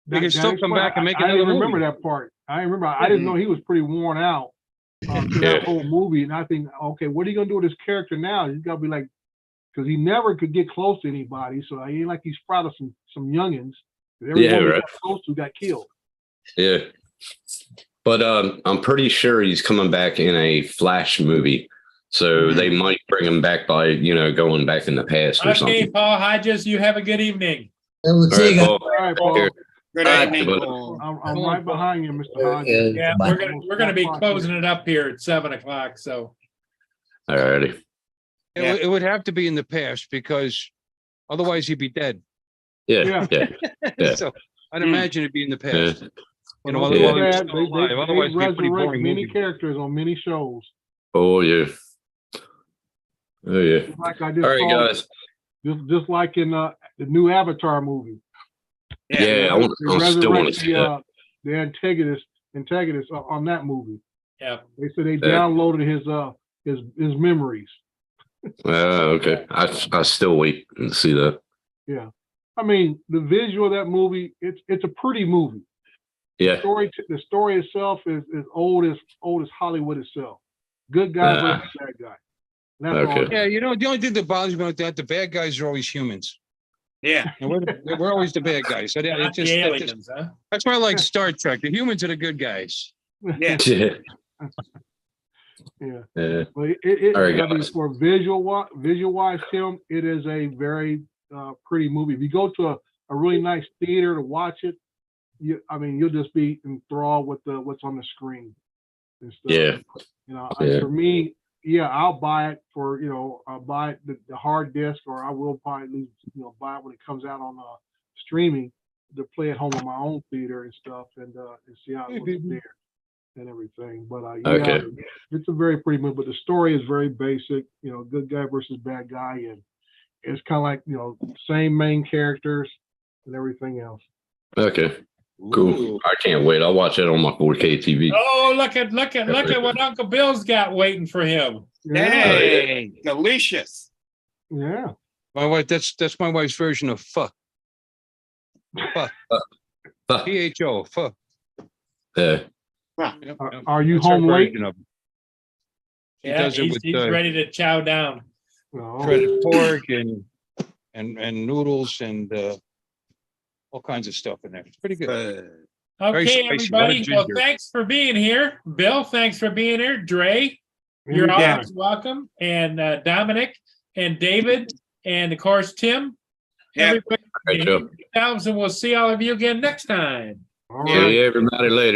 They can still come back and make I another didn't remember movie. that part. I remember. I didn't know he was pretty worn out through that Yeah. whole movie. And I think, okay, what are you gonna do with this character now? He's got to be like, because he never could get close to anybody. So he ain't like he's proud of some youngins. Everyone Yeah, he right. got close to got killed. Yeah, but I'm pretty sure he's coming back in a Flash movie, so they might bring him back by going back in the past or Okay, something. Paul Hodges, you have a good evening. We'll All see right, you guys. Paul. All right, Paul. Here. Good All right, evening. but- Paul. I'm right behind you, Mr. Hodges. Yeah, Bye. we're gonna be closing it up here at 7:00. So Alrighty. It would have to be in the past because otherwise he'd be dead. Yeah, yeah. Yeah. So I'd imagine it'd be in the Yeah. past. You know, Well, otherwise they- he's still alive. Otherwise, it'd be a pretty resurrect boring many movie. characters on many shows. Oh yeah. Oh yeah. Just like I just All right, saw, guys. just like in the new Avatar movie. Yeah, I still want to see that. The antagonist on that movie. yeah, They said they Yeah. downloaded his memories. Okay. I still wait and see that. Yeah, I mean the visual of that movie. It's a pretty movie. Yeah. The story itself is old as Hollywood itself. Good guy versus bad guy. And that's all. Okay. Yeah, you know, the only thing that bothers me about that, the bad guys are always humans. Yeah. And we're always the bad guys. So not the aliens, huh? that's why I like Star Trek. The humans are the good guys. Yeah. Yeah. Yeah. Yeah. But it All right, I mean, guys. for visual wise, Tim, it is a very pretty movie. If you go to a really nice theater to watch it, you'll just be enthralled with what's on the screen and stuff. Yeah. Yeah. For me, I'll buy it for I'll buy it the hard disk, or I will probably at least buy it when it comes out on streaming to play at home in my own theater and stuff, and see how it looks there and everything. But Okay. it's a very pretty movie. But the story is very basic. Good guy versus bad guy, and it's kind of like same main characters and everything else. Okay. Cool. I can't wait. I'll watch it on my 4K TV. Oh, look at what Uncle Bill's got waiting for him. Hey, delicious. Yeah. My wife, that's my wife's version of fuck. Fuck. PHO, fuck. Yeah. Are you That's her home late? version of it. She Yeah, does it he's with ready to chow down. No. shredded pork and noodles and all kinds of stuff in there. It's pretty good. Very Okay, spicy, a lot of everybody. Well, ginger. thanks for being here. Bill, thanks for being here. Dre, you're Anytime. always welcome. And Dominic and David and of course Tim. Yeah. Everybody, All right, Joe. and we'll see all of you again next time. All See right. everybody later.